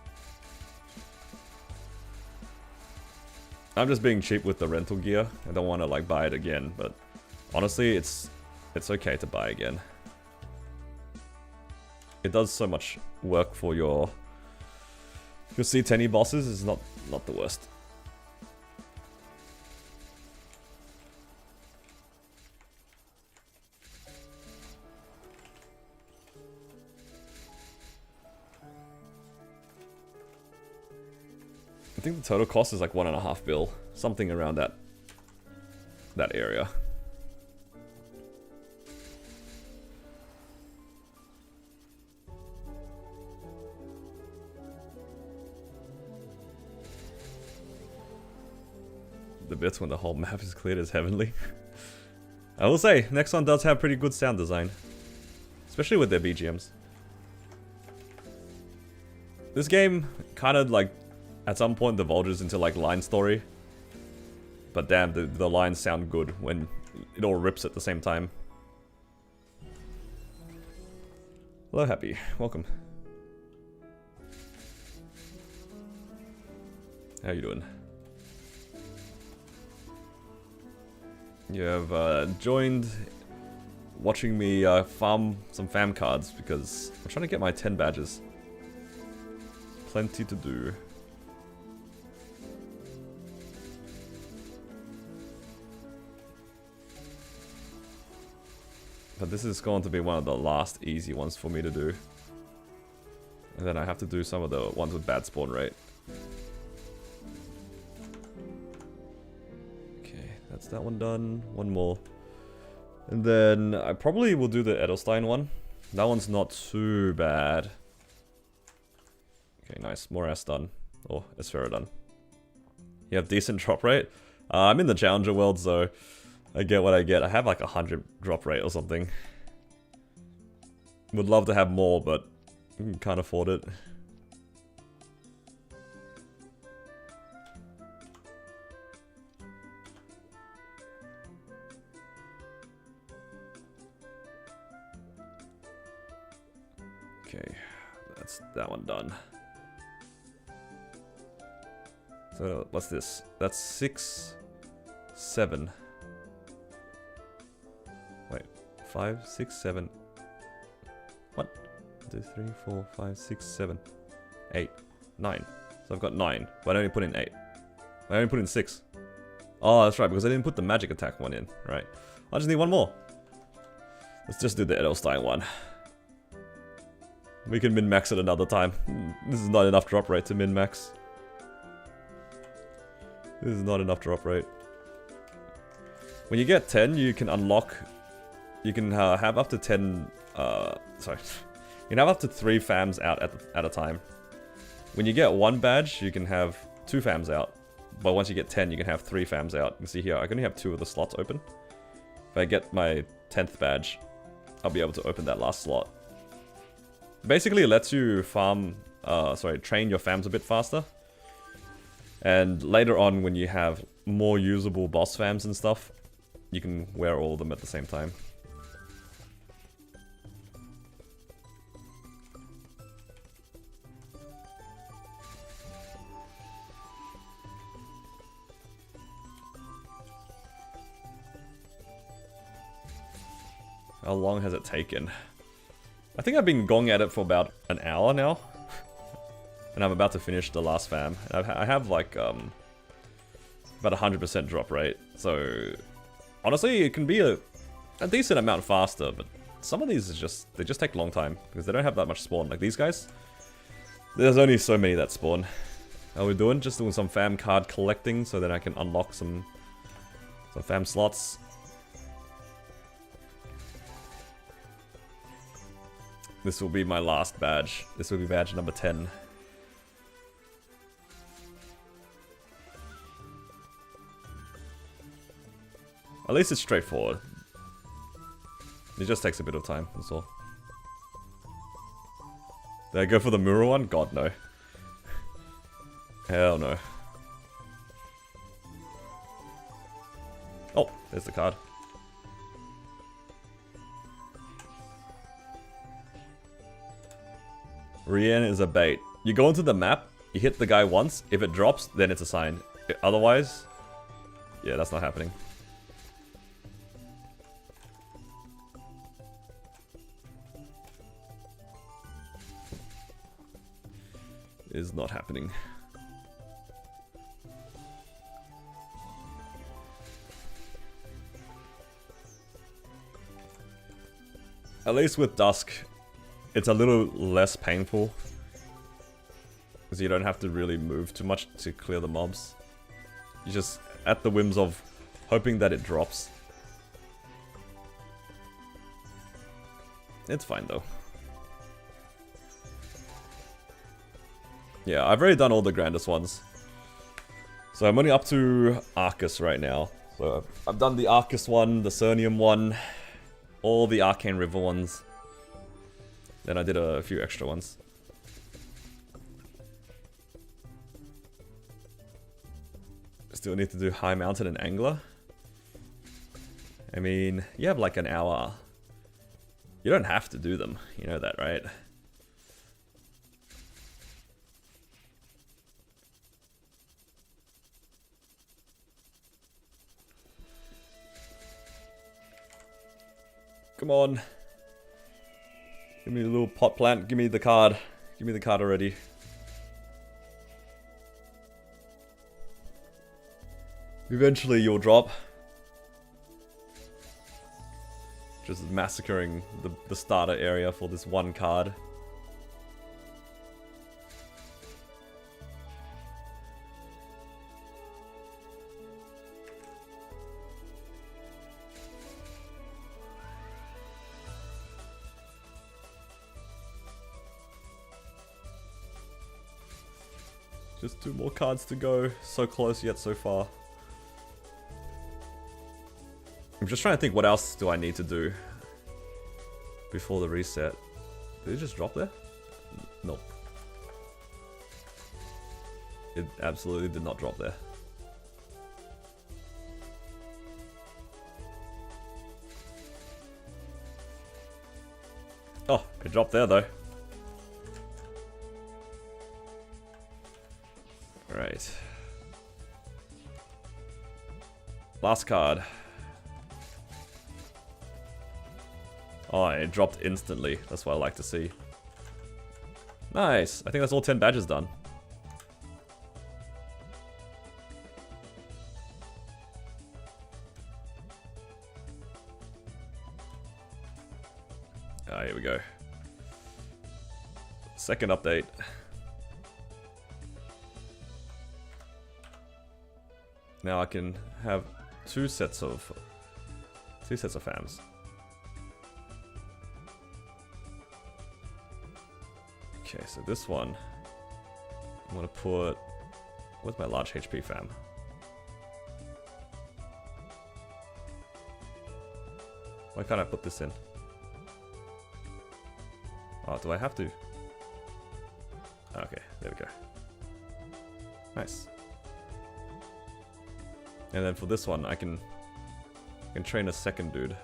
I'm just being cheap with the rental gear. I don't want to like buy it again, but honestly, it's okay to buy again. It does so much work for your C10 bosses. It's not the worst. I think the total cost is like 1.5 bill, something around that area. The bits when the whole map is cleared is heavenly. I will say, next one does have pretty good sound design, especially with their BGMs. This game kind of like, at some point, divulges into like line story. But damn, the lines sound good when it all rips at the same time. Hello, Happy. Welcome. How you doing? You have joined watching me farm some fam cards because I'm trying to get my 10 badges. Plenty to do. But this is going to be one of the last easy ones for me to do. And then I have to do some of the ones with bad spawn rate. Okay, that's that one done. One more. And then I probably will do the Edelstein one. That one's not too bad. Okay, nice. More S done. Or Esfera done. You have decent drop rate. I'm in the Challenger world, so I get what I get. I have like 100 drop rate or something. Would love to have more, but can't afford it. Okay, that's that one done. So what's this? That's 6, 7. Wait, 5, 6, 7. What? 1, 2, 3, 4, 5, 6, 7, 8, 9. So I've got 9, but I only put in 8. I only put in 6. Oh, that's right, because I didn't put the magic attack one in. Right. I just need one more. Let's just do the Edelstein one. We can min-max it another time. This is not enough drop rate to min-max. This is not enough drop rate. When you get 10, you can unlock... You can have up to 10... sorry. You can have up to 3 fams out at a time. When you get 1 badge, you can have 2 fams out. But once you get 10, you can have 3 fams out. You can see here, I can only have 2 of the slots open. If I get my 10th badge, I'll be able to open that last slot. Basically, it lets you farm... train your fams a bit faster. And later on, when you have more usable boss fams and stuff, you can wear all of them at the same time. How long has it taken? I think I've been going at it for about an hour now. And I'm about to finish the last fam. I have like about 100% drop rate. So honestly, it can be a decent amount faster, but some of these is just, they just take a long time because they don't have that much spawn. Like these guys, there's only so many that spawn. How are we doing? Just doing some fam card collecting so that I can unlock some fam slots. This will be my last badge. This will be badge number 10. At least it's straightforward. It just takes a bit of time, that's all. Did I go for the mural one? God, no. Hell no. Oh, there's the card. Rien is a bait. You go into the map, you hit the guy once, if it drops, then it's a sign. Otherwise, yeah, that's not happening. Is not happening. At least with Dusk, it's a little less painful. Because you don't have to really move too much to clear the mobs. You're just at the whims of hoping that it drops. It's fine though. Yeah, I've already done all the grandest ones. So I'm only up to Arcus right now. So I've done the Arcus one, the Cernium one, all the Arcane River ones. Then I did a few extra ones. Still need to do High Mountain and Angler. I mean, you have like an hour. You don't have to do them, you know that, right? Come on. Give me a little pot plant. Give me the card. Give me the card already. Eventually you'll drop. Just massacring the starter area for this one card. Just 2 more cards to go. So close yet so far. I'm just trying to think what else do I need to do before the reset. Did it just drop there? Nope. It absolutely did not drop there. Oh, it dropped there though. Alright. Last card. Oh, it dropped instantly. That's what I like to see. Nice. I think that's all 10 badges done. Ah, here we go. Second update. Now I can have 2 sets of 2 sets of fams. Okay, so this one, I'm gonna put, where's my large HP fam? Why can't I put this in? Oh, do I have to? Okay, there we go. Nice. And then for this one, I can train a second dude.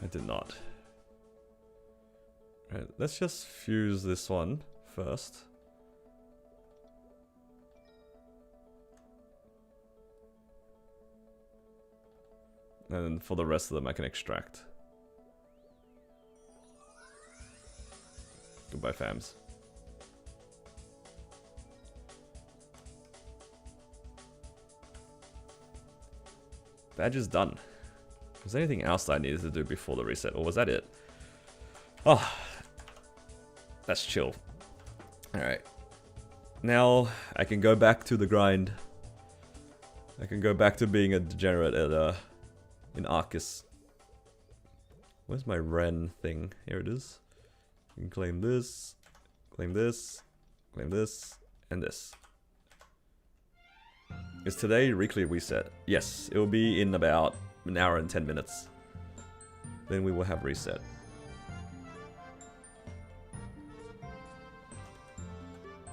I did not. Right, let's just fuse this one first. And then for the rest of them I can extract. Goodbye fams. Badge is done. Was there anything else that I needed to do before the reset, or was that it? Oh, that's chill. Alright. Now I can go back to the grind. I can go back to being a degenerate at in Arcus. Where's my Ren thing? Here it is. You can claim this, claim this, claim this, and this. Is today weekly reset? Yes, it will be in about an hour and 10 minutes. Then we will have reset.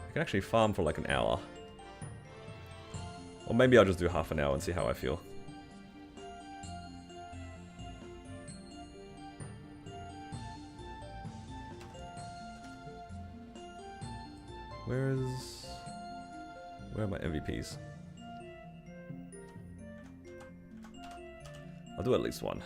I can actually farm for like an hour. Or maybe I'll just do half an hour and see how I feel. Where are my MVPs? I'll do at least one.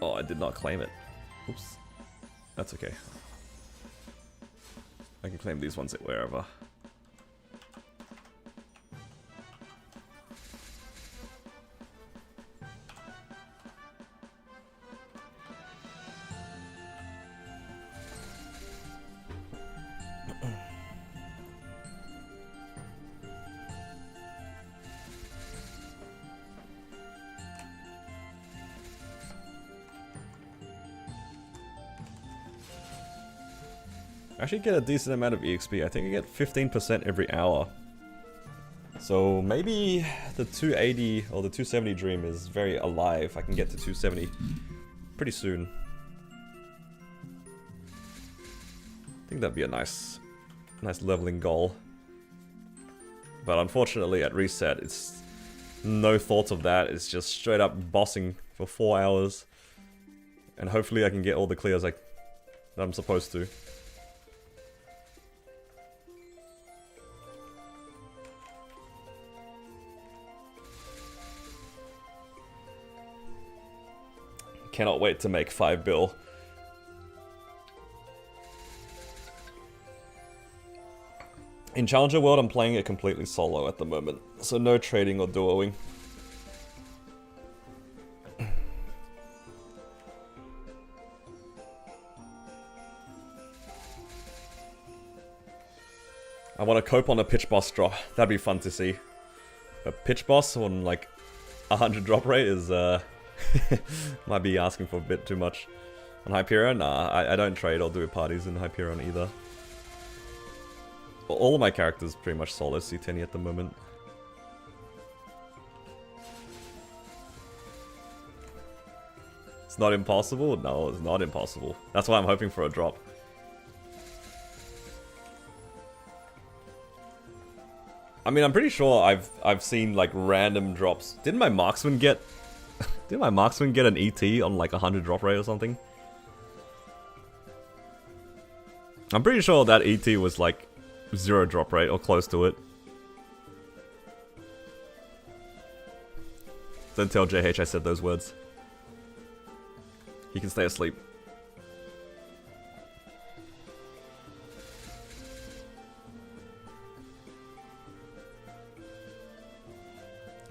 Oh, I did not claim it. Oops. That's okay. I can claim these ones at wherever. I actually get a decent amount of EXP. I think I get 15% every hour. So maybe the 280 or the 270 dream is very alive. I can get to 270 pretty soon. I think that'd be a nice leveling goal. But unfortunately at reset, it's no thoughts of that. It's just straight up bossing for 4 hours. And hopefully I can get all the clears that I'm supposed to. Cannot wait to make 5 bill. In Challenger World, I'm playing it completely solo at the moment, so no trading or duoing. I want to cope on a pitch boss drop. That'd be fun to see. A pitch boss on like 100 drop rate is might be asking for a bit too much. On Hyperion, nah, I don't trade or do parties in Hyperion either. All of my characters pretty much solo C10 at the moment. It's not impossible? No, it's not impossible. That's why I'm hoping for a drop. I mean, I'm pretty sure I've seen like random drops. Didn't my marksman get an ET on like 100 drop rate or something? I'm pretty sure that ET was like 0 drop rate or close to it. Don't tell JH I said those words. He can stay asleep.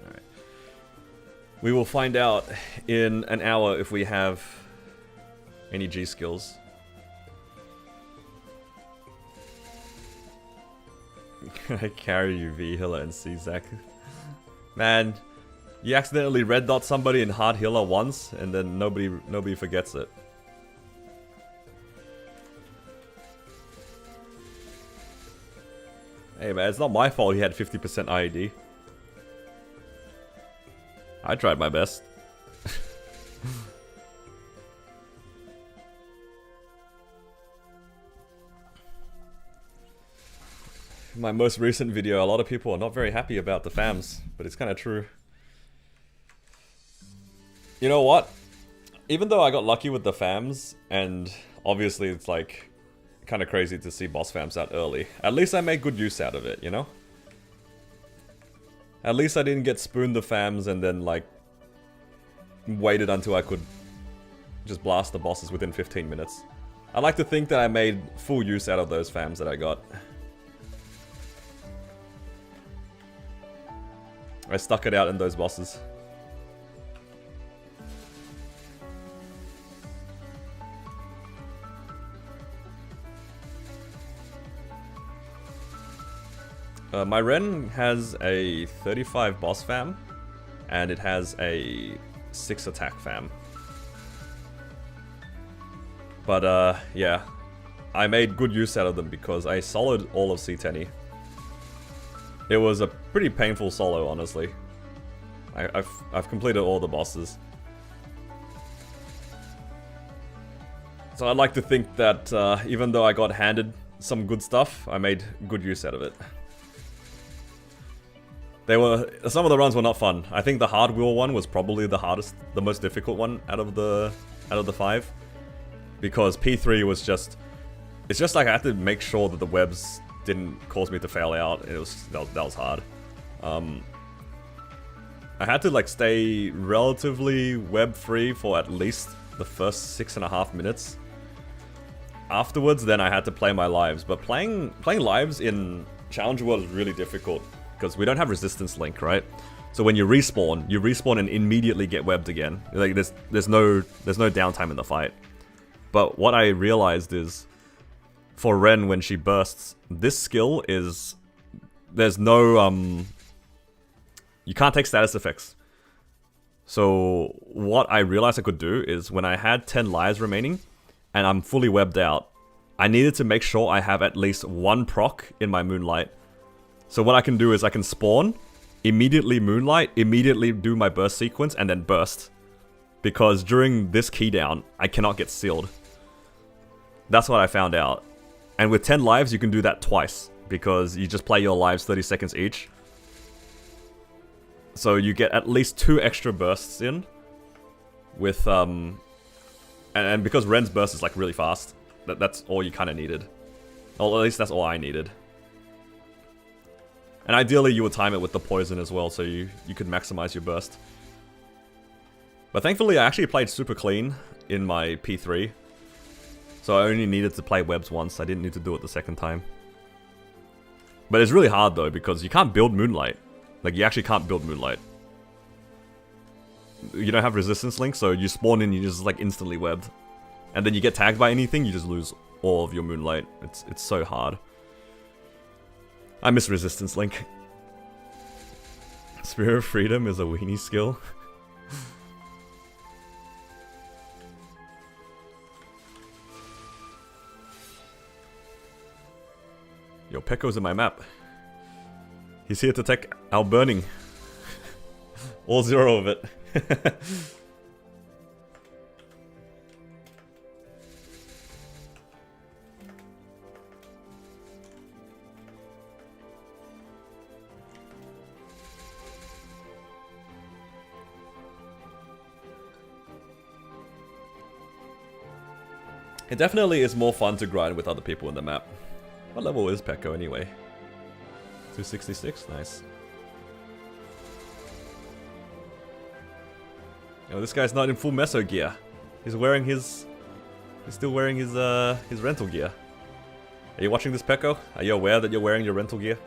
Alright. We will find out in an hour if we have any G skills. I carry you, V, Hilla, and C-Zac. Man, you accidentally red dot somebody in hard Hilla once, and then nobody forgets it. Hey man, it's not my fault he had 50% IED. I tried my best. My most recent video, a lot of people are not very happy about the FAMs, but it's kind of true. You know what? Even though I got lucky with the FAMs, and obviously it's like kind of crazy to see boss FAMs out early, at least I made good use out of it, you know? At least I didn't get spooned the FAMs and then like waited until I could just blast the bosses within 15 minutes. I like to think that I made full use out of those FAMs that I got. I stuck it out in those bosses. My Ren has a 35 boss fam, and it has a 6 attack fam. But yeah, I made good use out of them because I soloed all of C10E. It was a pretty painful solo, honestly. I've completed all the bosses. So I'd like to think that even though I got handed some good stuff, I made good use out of it. Some of the runs were not fun. I think the hard wheel one was probably the hardest, the most difficult one out of the 5, because P3 was just, it's just like I had to make sure that the webs didn't cause me to fail out. That was hard. I had to like stay relatively web free for at least the first 6.5 minutes. Afterwards, then I had to play my lives. But playing lives in Challenger World is really difficult because we don't have resistance link, right? So when you respawn and immediately get webbed again. Like there's no downtime in the fight. But what I realized is, for Ren when she bursts, this skill is, there's no you can't take status effects. So what I realized I could do is when I had 10 lives remaining and I'm fully webbed out, I needed to make sure I have at least 1 proc in my Moonlight. So what I can do is I can spawn, immediately Moonlight, immediately do my burst sequence, and then burst. Because during this keydown, I cannot get sealed. That's what I found out. And with 10 lives, you can do that twice, because you just play your lives 30 seconds each. So you get at least 2 extra bursts in, with, and because Ren's burst is like really fast, that's all you kind of needed. Or at least that's all I needed. And ideally you would time it with the poison as well, so you could maximize your burst. But thankfully I actually played super clean in my P3. So I only needed to play webs once, I didn't need to do it the second time. But it's really hard though, because you can't build Moonlight. Like, you actually can't build Moonlight. You don't have resistance link, so you spawn in, you just like instantly webbed. And then you get tagged by anything, you just lose all of your Moonlight. It's so hard. I miss resistance link. Spirit of Freedom is a weenie skill. Yo, Pekko's in my map. He's here to take our burning. All 0 of it. It definitely is more fun to grind with other people in the map. What level is Pekko anyway? 266? Nice. Oh, this guy's not in full meso gear. He's wearing his... He's still wearing his rental gear. Are you watching this, Pekko? Are you aware that you're wearing your rental gear?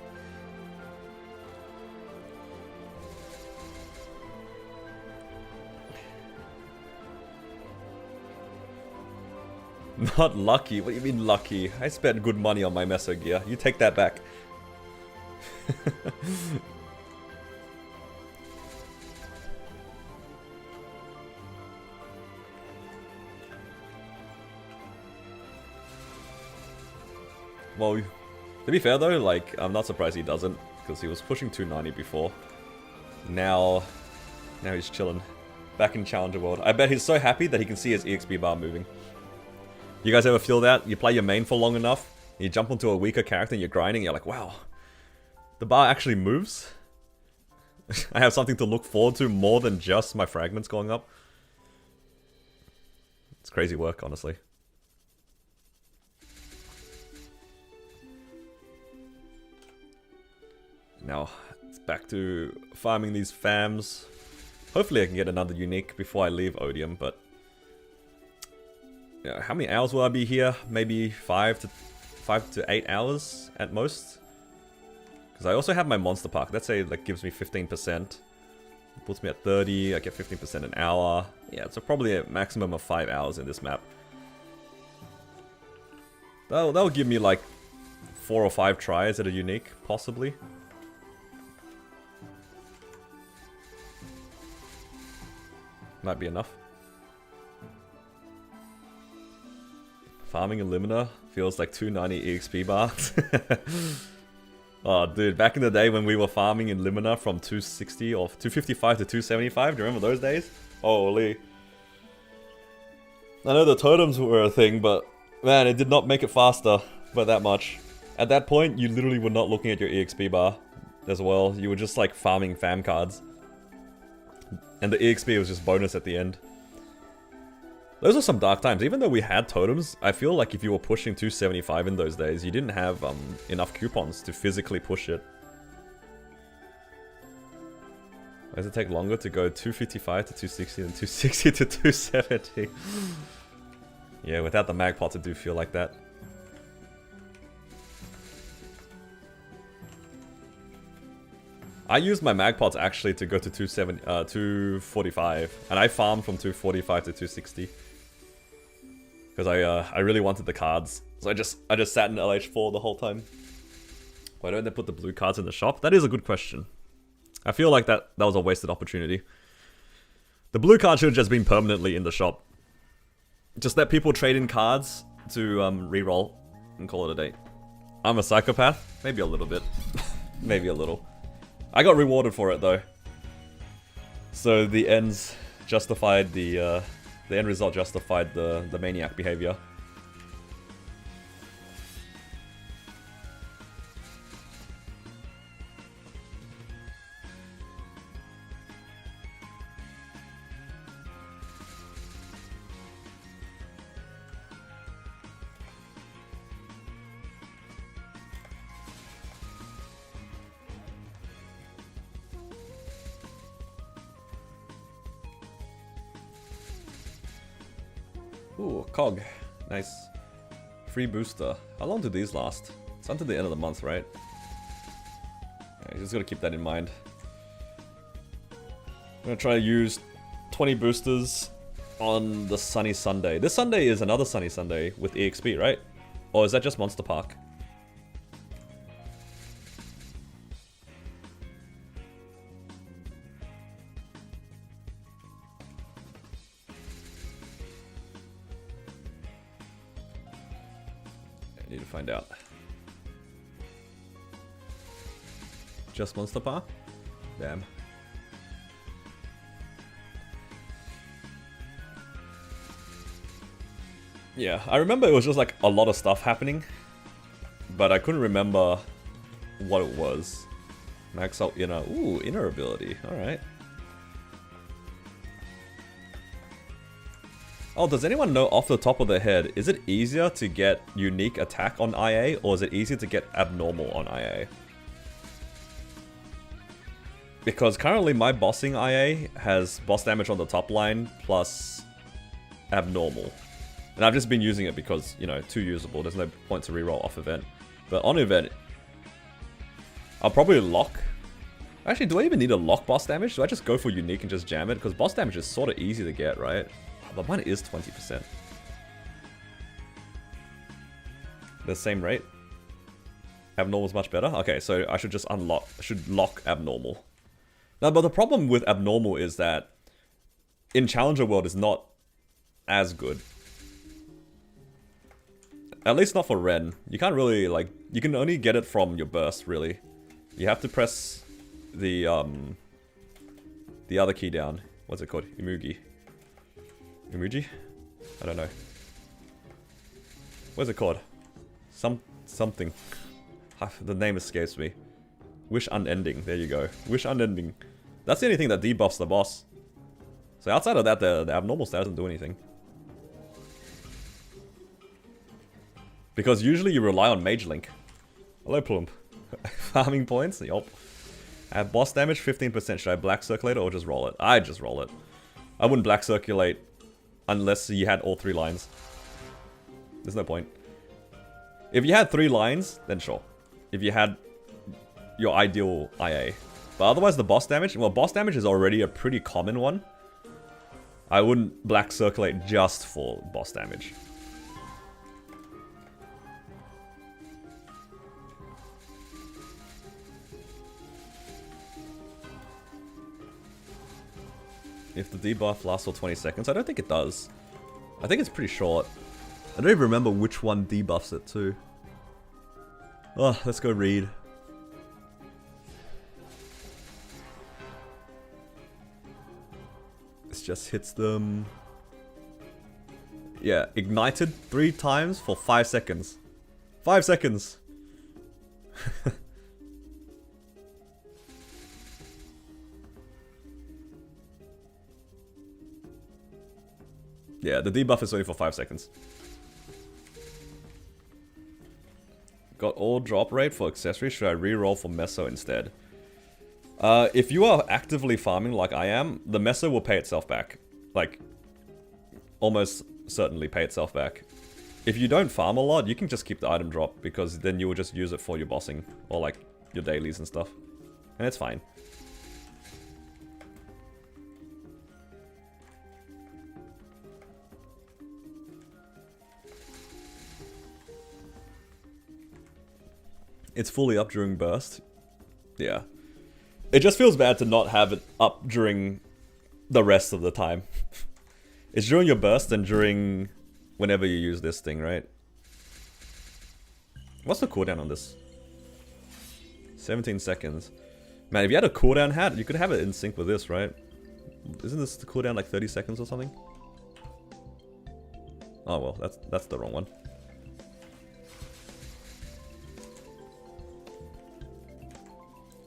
Not lucky? What do you mean lucky? I spent good money on my meso gear. You take that back. Well, to be fair though, like, I'm not surprised he doesn't, because he was pushing 290 before. Now he's chilling. Back in Challenger World. I bet he's so happy that he can see his EXP bar moving. You guys ever feel that? You play your main for long enough, you jump onto a weaker character and you're grinding, you're like, wow, the bar actually moves? I have something to look forward to more than just my fragments going up. It's crazy work, honestly. Now, it's back to farming these fams. Hopefully I can get another unique before I leave Odium, but... yeah, how many hours will I be here? Maybe 5 to 8 hours at most? Because I also have my monster park. Let's say that gives me 15%. It puts me at 30, I get 15% an hour. Yeah, so probably a maximum of 5 hours in this map. That'll give me like 4 or 5 tries at a unique, possibly. Might be enough. Farming Illumina feels like 290 EXP bar. Oh, dude, back in the day when we were farming in Limina from 260 or 255 to 275, do you remember those days? Holy. I know the totems were a thing, but man, it did not make it faster by that much. At that point, you literally were not looking at your EXP bar as well. You were just like farming fam cards. And the EXP was just bonus at the end. Those are some dark times. Even though we had totems, I feel like if you were pushing 275 in those days, you didn't have enough coupons to physically push it. Why does it take longer to go 255 to 260 than 260 to 270? Yeah, without the mag pots, it do feel like that. I used my mag pots actually to go to 245, and I farmed from 245 to 260. Because I really wanted the cards. So I just sat in LH4 the whole time. Why don't they put the blue cards in the shop? That is a good question. I feel like that was a wasted opportunity. The blue card should have just been permanently in the shop. Just let people trade in cards to reroll and call it a day. I'm a psychopath? Maybe a little bit. Maybe a little. I got rewarded for it though. So the ends justified the end result justified the maniac behavior. Ooh, cog. Nice. Free booster. How long do these last? It's until the end of the month, right? Yeah, you just gotta keep that in mind. I'm gonna try to use 20 boosters on the Sunny Sunday. This Sunday is another Sunny Sunday with EXP, right? Or is that just Monster Park? I need to find out. Just Monster Park? Damn. Yeah, I remember it was just like a lot of stuff happening, but I couldn't remember what it was. Max out inner. Ooh, inner ability. Alright. Oh, does anyone know off the top of their head, is it easier to get unique attack on IA, or is it easier to get abnormal on IA? Because currently my bossing IA has boss damage on the top line plus abnormal. And I've just been using it because, you know, too usable. There's no point to reroll off event. But on event, I'll probably lock. Actually, do I even need to lock boss damage? Do I just go for unique and just jam it? Because boss damage is sort of easy to get, right? But mine is 20%. The same rate? Abnormal's much better? Okay, so I should just lock abnormal. Now, but the problem with abnormal is that in Challenger World is not as good. At least not for Ren. You can't really, like, you can only get it from your burst, really. You have to press the other key down. What's it called? Imugi. Imugi? I don't know. What's it called? Something. The name escapes me. Wish Unending. There you go. Wish Unending. That's the only thing that debuffs the boss. So outside of that, the abnormal stat doesn't do anything. Because usually you rely on Mage Link. Hello, Plump. Farming points? Yup. I have boss damage, 15%. Should I Black Circulate or just roll it? I'd just roll it. I wouldn't Black Circulate unless you had all 3 lines. There's no point. If you had 3 lines, then sure. If you had your ideal IA. But otherwise the boss damage, well, boss damage is already a pretty common one. I wouldn't Black Circulate just for boss damage. If the debuff lasts for 20 seconds, I don't think it does. I think it's pretty short. I don't even remember which one debuffs it too. Oh, let's go read. This just hits them. Yeah, ignited 3 times for 5 seconds. 5 seconds! Yeah, the debuff is only for 5 seconds. Got all drop rate for accessories. Should I reroll for Meso instead? If you are actively farming like I am, the Meso will pay itself back. Like, almost certainly pay itself back. If you don't farm a lot, you can just keep the item drop, because then you will just use it for your bossing, or like, your dailies and stuff. And it's fine. It's fully up during burst. Yeah. It just feels bad to not have it up during the rest of the time. It's during your burst and during whenever you use this thing, right? What's the cooldown on this? 17 seconds. Man, if you had a cooldown hat, you could have it in sync with this, right? Isn't this the cooldown like 30 seconds or something? Oh well, that's the wrong one.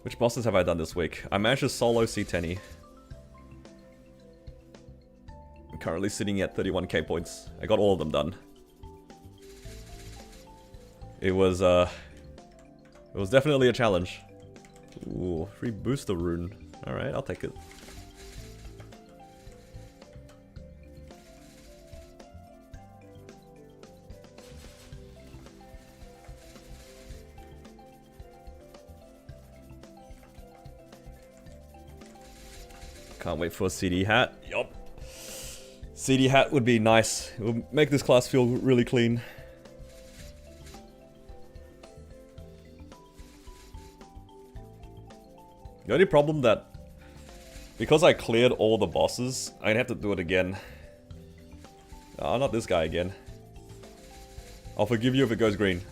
Which bosses have I done this week? I managed to solo C10. I'm currently sitting at 31k points. I got all of them done. It was definitely a challenge. Ooh, free booster rune. Alright, I'll take it. Can't wait for a CD hat. Yup. CD hat would be nice. It would make this class feel really clean. The only problem that, because I cleared all the bosses, I'd have to do it again. Oh, not this guy again. I'll forgive you if it goes green.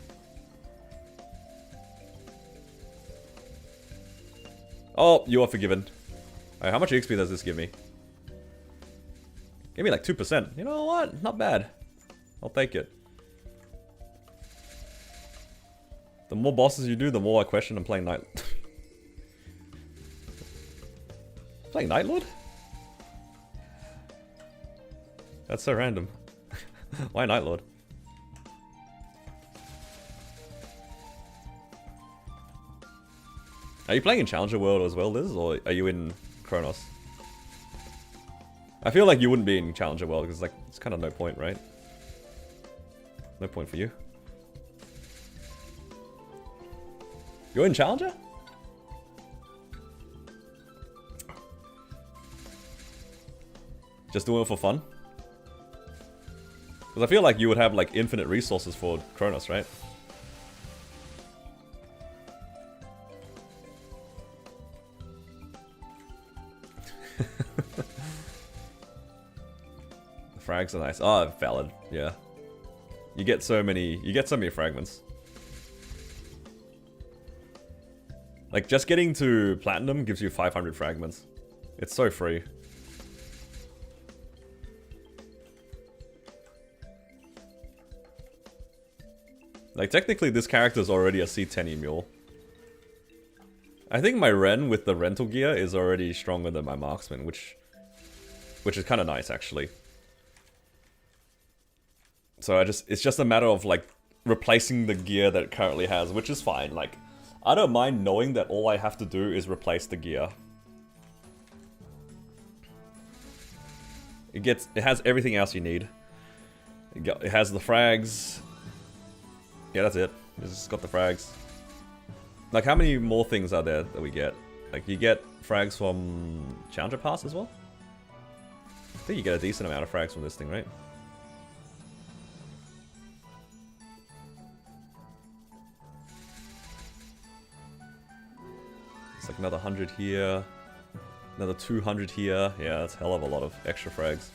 Oh, you are forgiven. Alright, how much XP does this give me? Give me like 2%. You know what? Not bad. I'll take it. The more bosses you do, the more I question I'm playing Night... playing Night Lord? That's so random. Why Night Lord? Are you playing in Challenger World as well, Liz, or are you in Kronos? I feel like you wouldn't be in Challenger World because like it's kind of no point, right? No point for you. You're in Challenger? Just doing it for fun? Because I feel like you would have like infinite resources for Kronos, right? The frags are nice. Oh, valid. Yeah. You get so many fragments. Like just getting to platinum gives you 500 fragments. It's so free. Like technically this character is already a C10 mule. I think my Ren with the rental gear is already stronger than my marksman, which is kind of nice actually. So it's just a matter of like replacing the gear that it currently has, which is fine. Like I don't mind knowing that all I have to do is replace the gear. It has everything else you need. It has the frags. Yeah, that's it. It's just got the frags. Like, how many more things are there that we get? Like, you get frags from Challenger Pass as well? I think you get a decent amount of frags from this thing, right? It's like another 100 here. Another 200 here. Yeah, that's a hell of a lot of extra frags.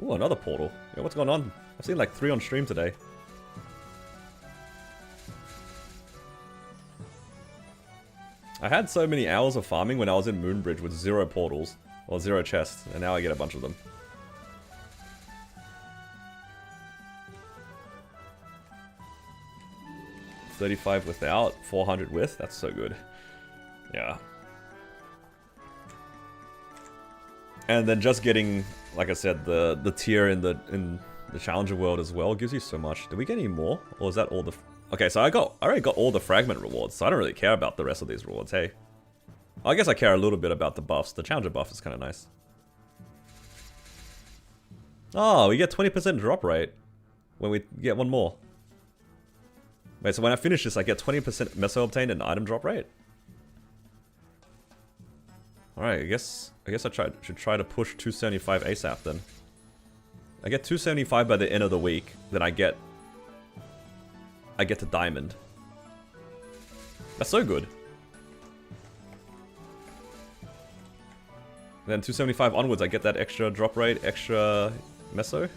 Ooh, another portal. Yeah, what's going on? I've seen like 3 on stream today. I had so many hours of farming when I was in Moonbridge with 0 portals, or 0 chests, and now I get a bunch of them. $35 without, 400 with, that's so good. Yeah. And then just getting, like I said, the tier in the Challenger world as well gives you so much. Did we get any more? Or is that all the... Okay, so I already got all the fragment rewards, so I don't really care about the rest of these rewards, hey. I guess I care a little bit about the buffs. The Challenger buff is kind of nice. Oh, we get 20% drop rate when we get one more. Wait, so when I finish this, I get 20% meso obtained and item drop rate? Alright, I guess I should try to push 275 ASAP then. I get 275 by the end of the week, then I get to diamond. That's so good. Then 275 onwards, I get that extra drop rate, extra meso.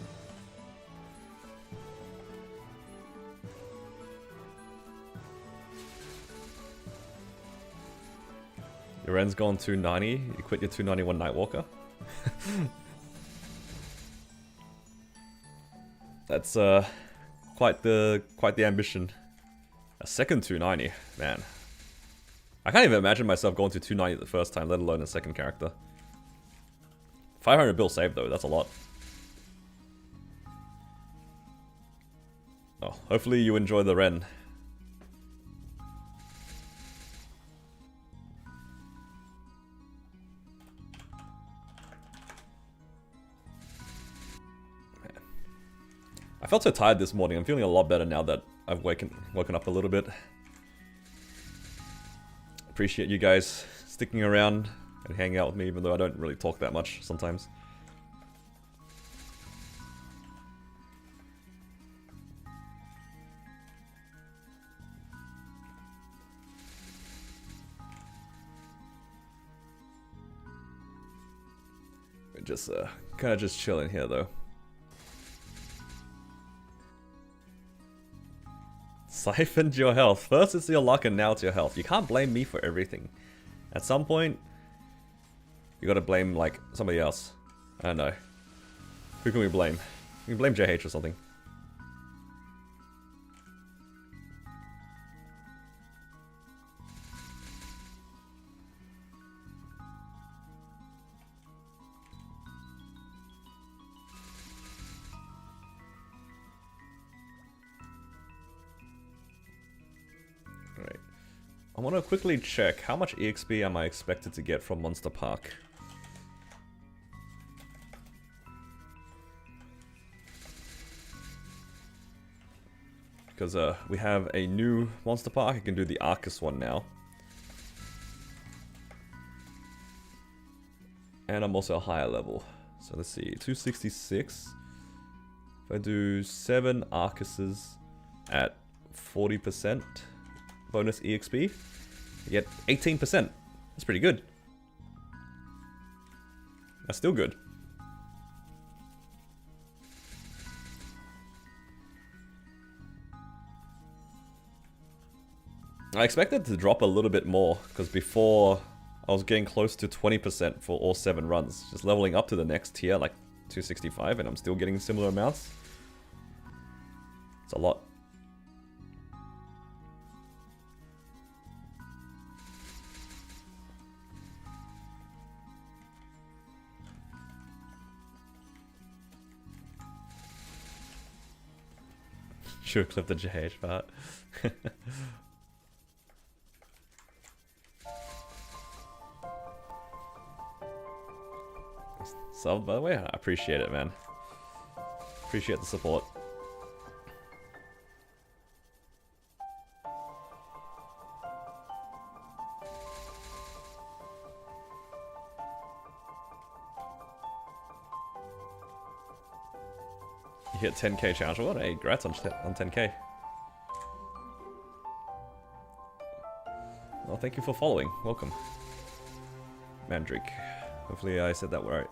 Your Ren's gone 290, you quit your 291 Nightwalker. That's quite the ambition. A second 290, man. I can't even imagine myself going to 290 the first time, let alone a second character. 500 bill saved though, that's a lot. Oh, hopefully you enjoy the Ren. Man. I felt so tired this morning. I'm feeling a lot better now that I've woken up a little bit. Appreciate you guys sticking around and hanging out with me, even though I don't really talk that much sometimes. We're just kind of just chilling here though. Siphoned your health. First it's your luck and now it's your health. You can't blame me for everything. At some point, you gotta blame, like, somebody else. I don't know. Who can we blame? We can blame JH or something. I want to quickly check how much EXP am I expected to get from Monster Park. Because we have a new Monster Park. I can do the Arcus one now. And I'm also a higher level. So let's see, 266. If I do 7 Arcuses at 40% bonus EXP, I get 18%. That's pretty good. That's still good. I expected to drop a little bit more, because before I was getting close to 20% for all 7 runs. Just leveling up to the next tier, like 265, and I'm still getting similar amounts. It's a lot. Should clip the JH part. Sub, by the way, I appreciate it, man. Appreciate the support. You hit 10k challenge. What? Hey, congrats on 10k. Well, thank you for following. Welcome. Mandrake. Hopefully I said that right.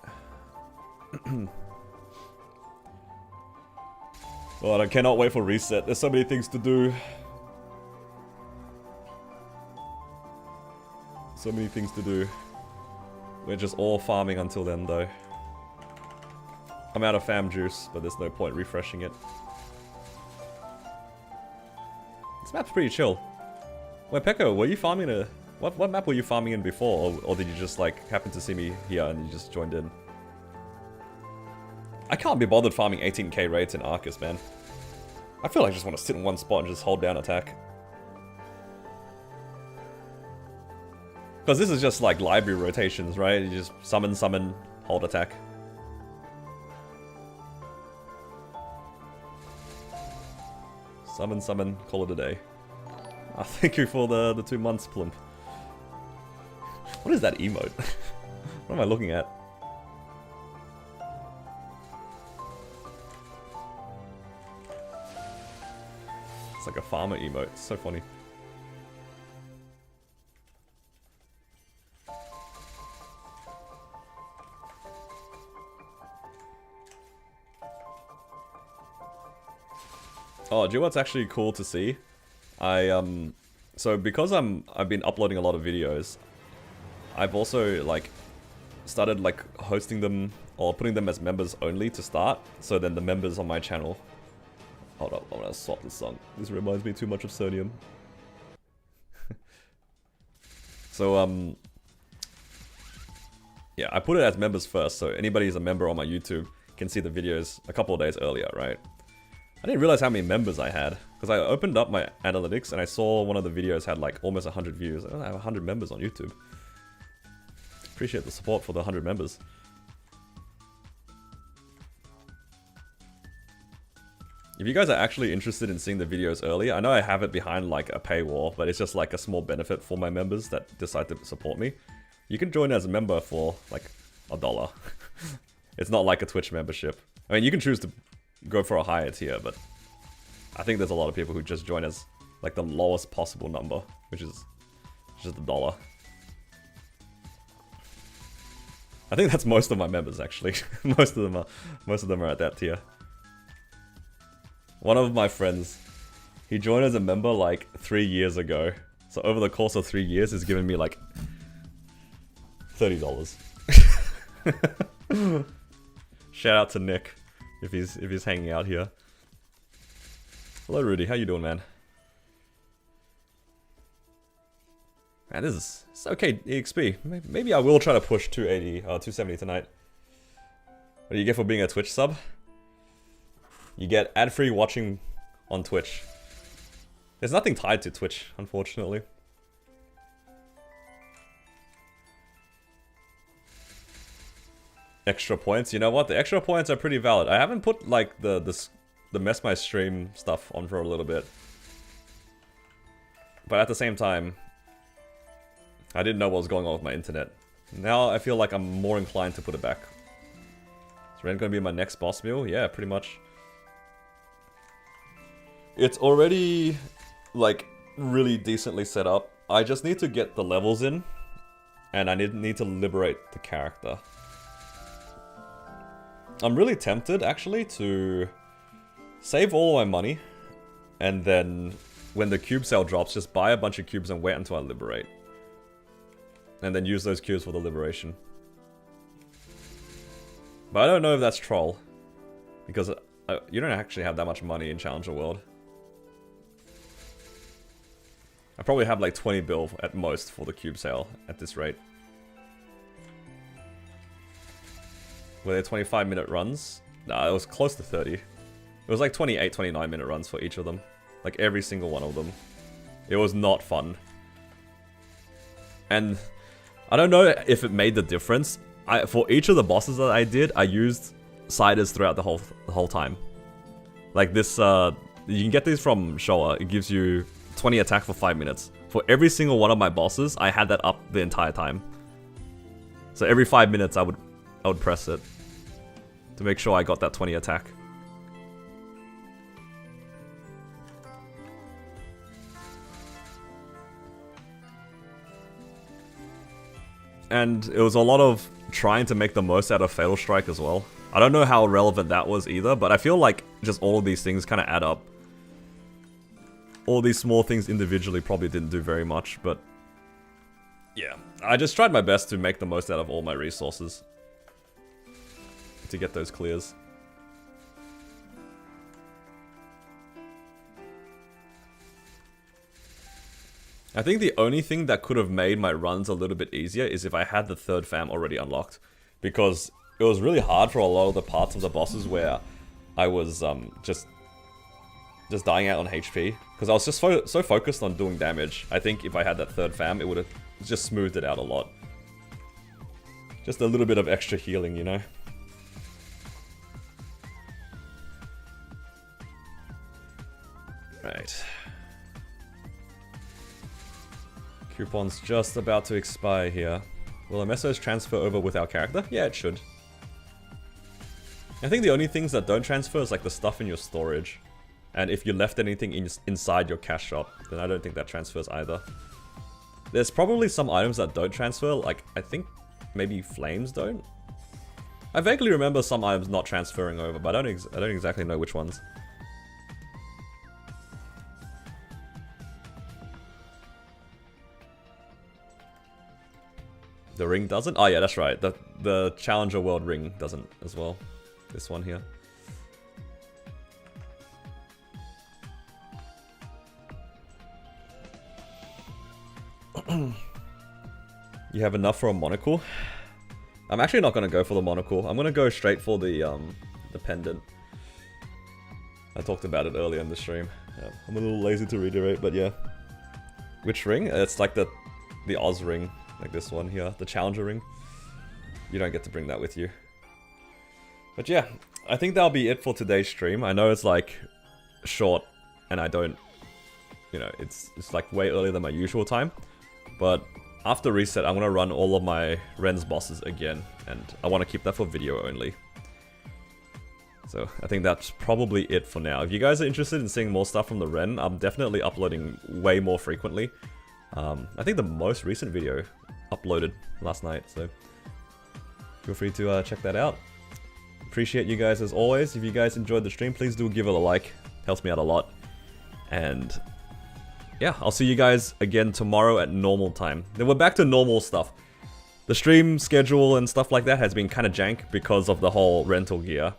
God, I cannot wait for reset. There's so many things to do. So many things to do. We're just all farming until then, though. I'm out of fam juice, but there's no point refreshing it. This map's pretty chill. Wait, Pekko, were you farming a... What map were you farming in before? Or did you just, like, happen to see me here and you just joined in? I can't be bothered farming 18k raids in Arcus, man. I feel like I just want to sit in one spot and just hold down attack. Because this is just like library rotations, right? You just summon, hold attack. Summon, call it a day. Oh, thank you for the 2 months, Plump. What is that emote? What am I looking at? It's like a farmer emote. It's so funny. Oh, do you know what's actually cool to see? So because I've been uploading a lot of videos, I've also like started like hosting them or putting them as members only to start. So then the members on my channel. Hold up, I'm gonna swap this song. This reminds me too much of Sonium. So yeah, I put it as members first, so anybody who's a member on my YouTube can see the videos a couple of days earlier, right? I didn't realize how many members I had, because I opened up my analytics and I saw one of the videos had like almost 100 views. I have 100 members on YouTube. Appreciate the support for the 100 members. If you guys are actually interested in seeing the videos early, I know I have it behind like a paywall, but it's just like a small benefit for my members that decide to support me. You can join as a member for like $1. It's not like a Twitch membership. I mean, you can choose to go for a higher tier, but I think there's a lot of people who just join as like the lowest possible number, which is just $1. I think that's most of my members actually. most of them are at that tier. One of my friends, he joined as a member like 3 years ago. So over the course of 3 years, he's given me like $30. Shout out to Nick if he's hanging out here. Hello Rudy, how you doing, man? Man, it's okay EXP. Maybe I will try to push 280 or 270 tonight. What do you get for being a Twitch sub? You get ad-free watching on Twitch. There's nothing tied to Twitch, unfortunately. extra points. You know what? The extra points are pretty valid. I haven't put like the mess my stream stuff on for a little bit. But at the same time, I didn't know what was going on with my internet. Now I feel like I'm more inclined to put it back. Is Ren gonna be my next boss meal? Yeah, pretty much. It's already like really decently set up. I just need to get the levels in, and I need to liberate the character. I'm really tempted actually to save all my money, and then when the cube sale drops, just buy a bunch of cubes and wait until I liberate. And then use those cubes for the liberation. But I don't know if that's troll, because you don't actually have that much money in Challenger World. I probably have like 20 bill at most for the cube sale at this rate. Were there 25-minute runs? Nah, it was close to 30. It was like 28, 29-minute runs for each of them. Like every single one of them. It was not fun. And I don't know if it made the difference. For each of the bosses that I did, I used ciders throughout the whole time. Like this, you can get these from Showa. It gives you 20 attack for 5 minutes. For every single one of my bosses, I had that up the entire time. So every 5 minutes, I would press it to make sure I got that 20 attack. And it was a lot of trying to make the most out of Fatal Strike as well. I don't know how relevant that was either, but I feel like just all of these things kind of add up. All these small things individually probably didn't do very much, but yeah. I just tried my best to make the most out of all my resources to get those clears. I think the only thing that could have made my runs a little bit easier is if I had the third fam already unlocked. Because it was really hard for a lot of the parts of the bosses where I was just dying out on HP. Because I was just so focused on doing damage. I think if I had that third fam, it would have just smoothed it out a lot. Just a little bit of extra healing, you know? Right. Coupon's just about to expire here. Will the mesos transfer over with our character? Yeah, it should. I think the only things that don't transfer is like the stuff in your storage. And if you left anything inside your cash shop, then I don't think that transfers either. There's probably some items that don't transfer, like I think maybe flames don't? I vaguely remember some items not transferring over, but I don't exactly know which ones. The ring doesn't? Oh yeah, that's right. The Challenger World ring doesn't as well. This one here. You have enough for a monocle? I'm actually not gonna go for the monocle. I'm gonna go straight for the pendant. I talked about it earlier in the stream. I'm a little lazy to reiterate, but yeah. Which ring? It's like the Oz ring. Like this one here, the Challenger ring. You don't get to bring that with you. But yeah, I think that'll be it for today's stream. I know it's like short, and I don't, you know, it's like way earlier than my usual time. But after reset, I'm gonna run all of my Ren's bosses again, and I want to keep that for video only. So I think that's probably it for now. If you guys are interested in seeing more stuff from the Ren, I'm definitely uploading way more frequently. I think the most recent video uploaded last night, so feel free to check that out. Appreciate you guys as always. If you guys enjoyed the stream, please do give it a like. Helps me out a lot. And yeah, I'll see you guys again tomorrow at normal time. Then we're back to normal stuff. The stream schedule and stuff like that has been kind of jank because of the whole rental gear.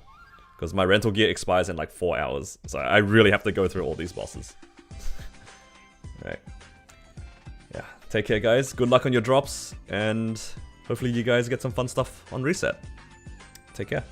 Because my rental gear expires in like 4 hours. So I really have to go through all these bosses. Right. Yeah, take care guys, good luck on your drops, and hopefully you guys get some fun stuff on reset. Take care.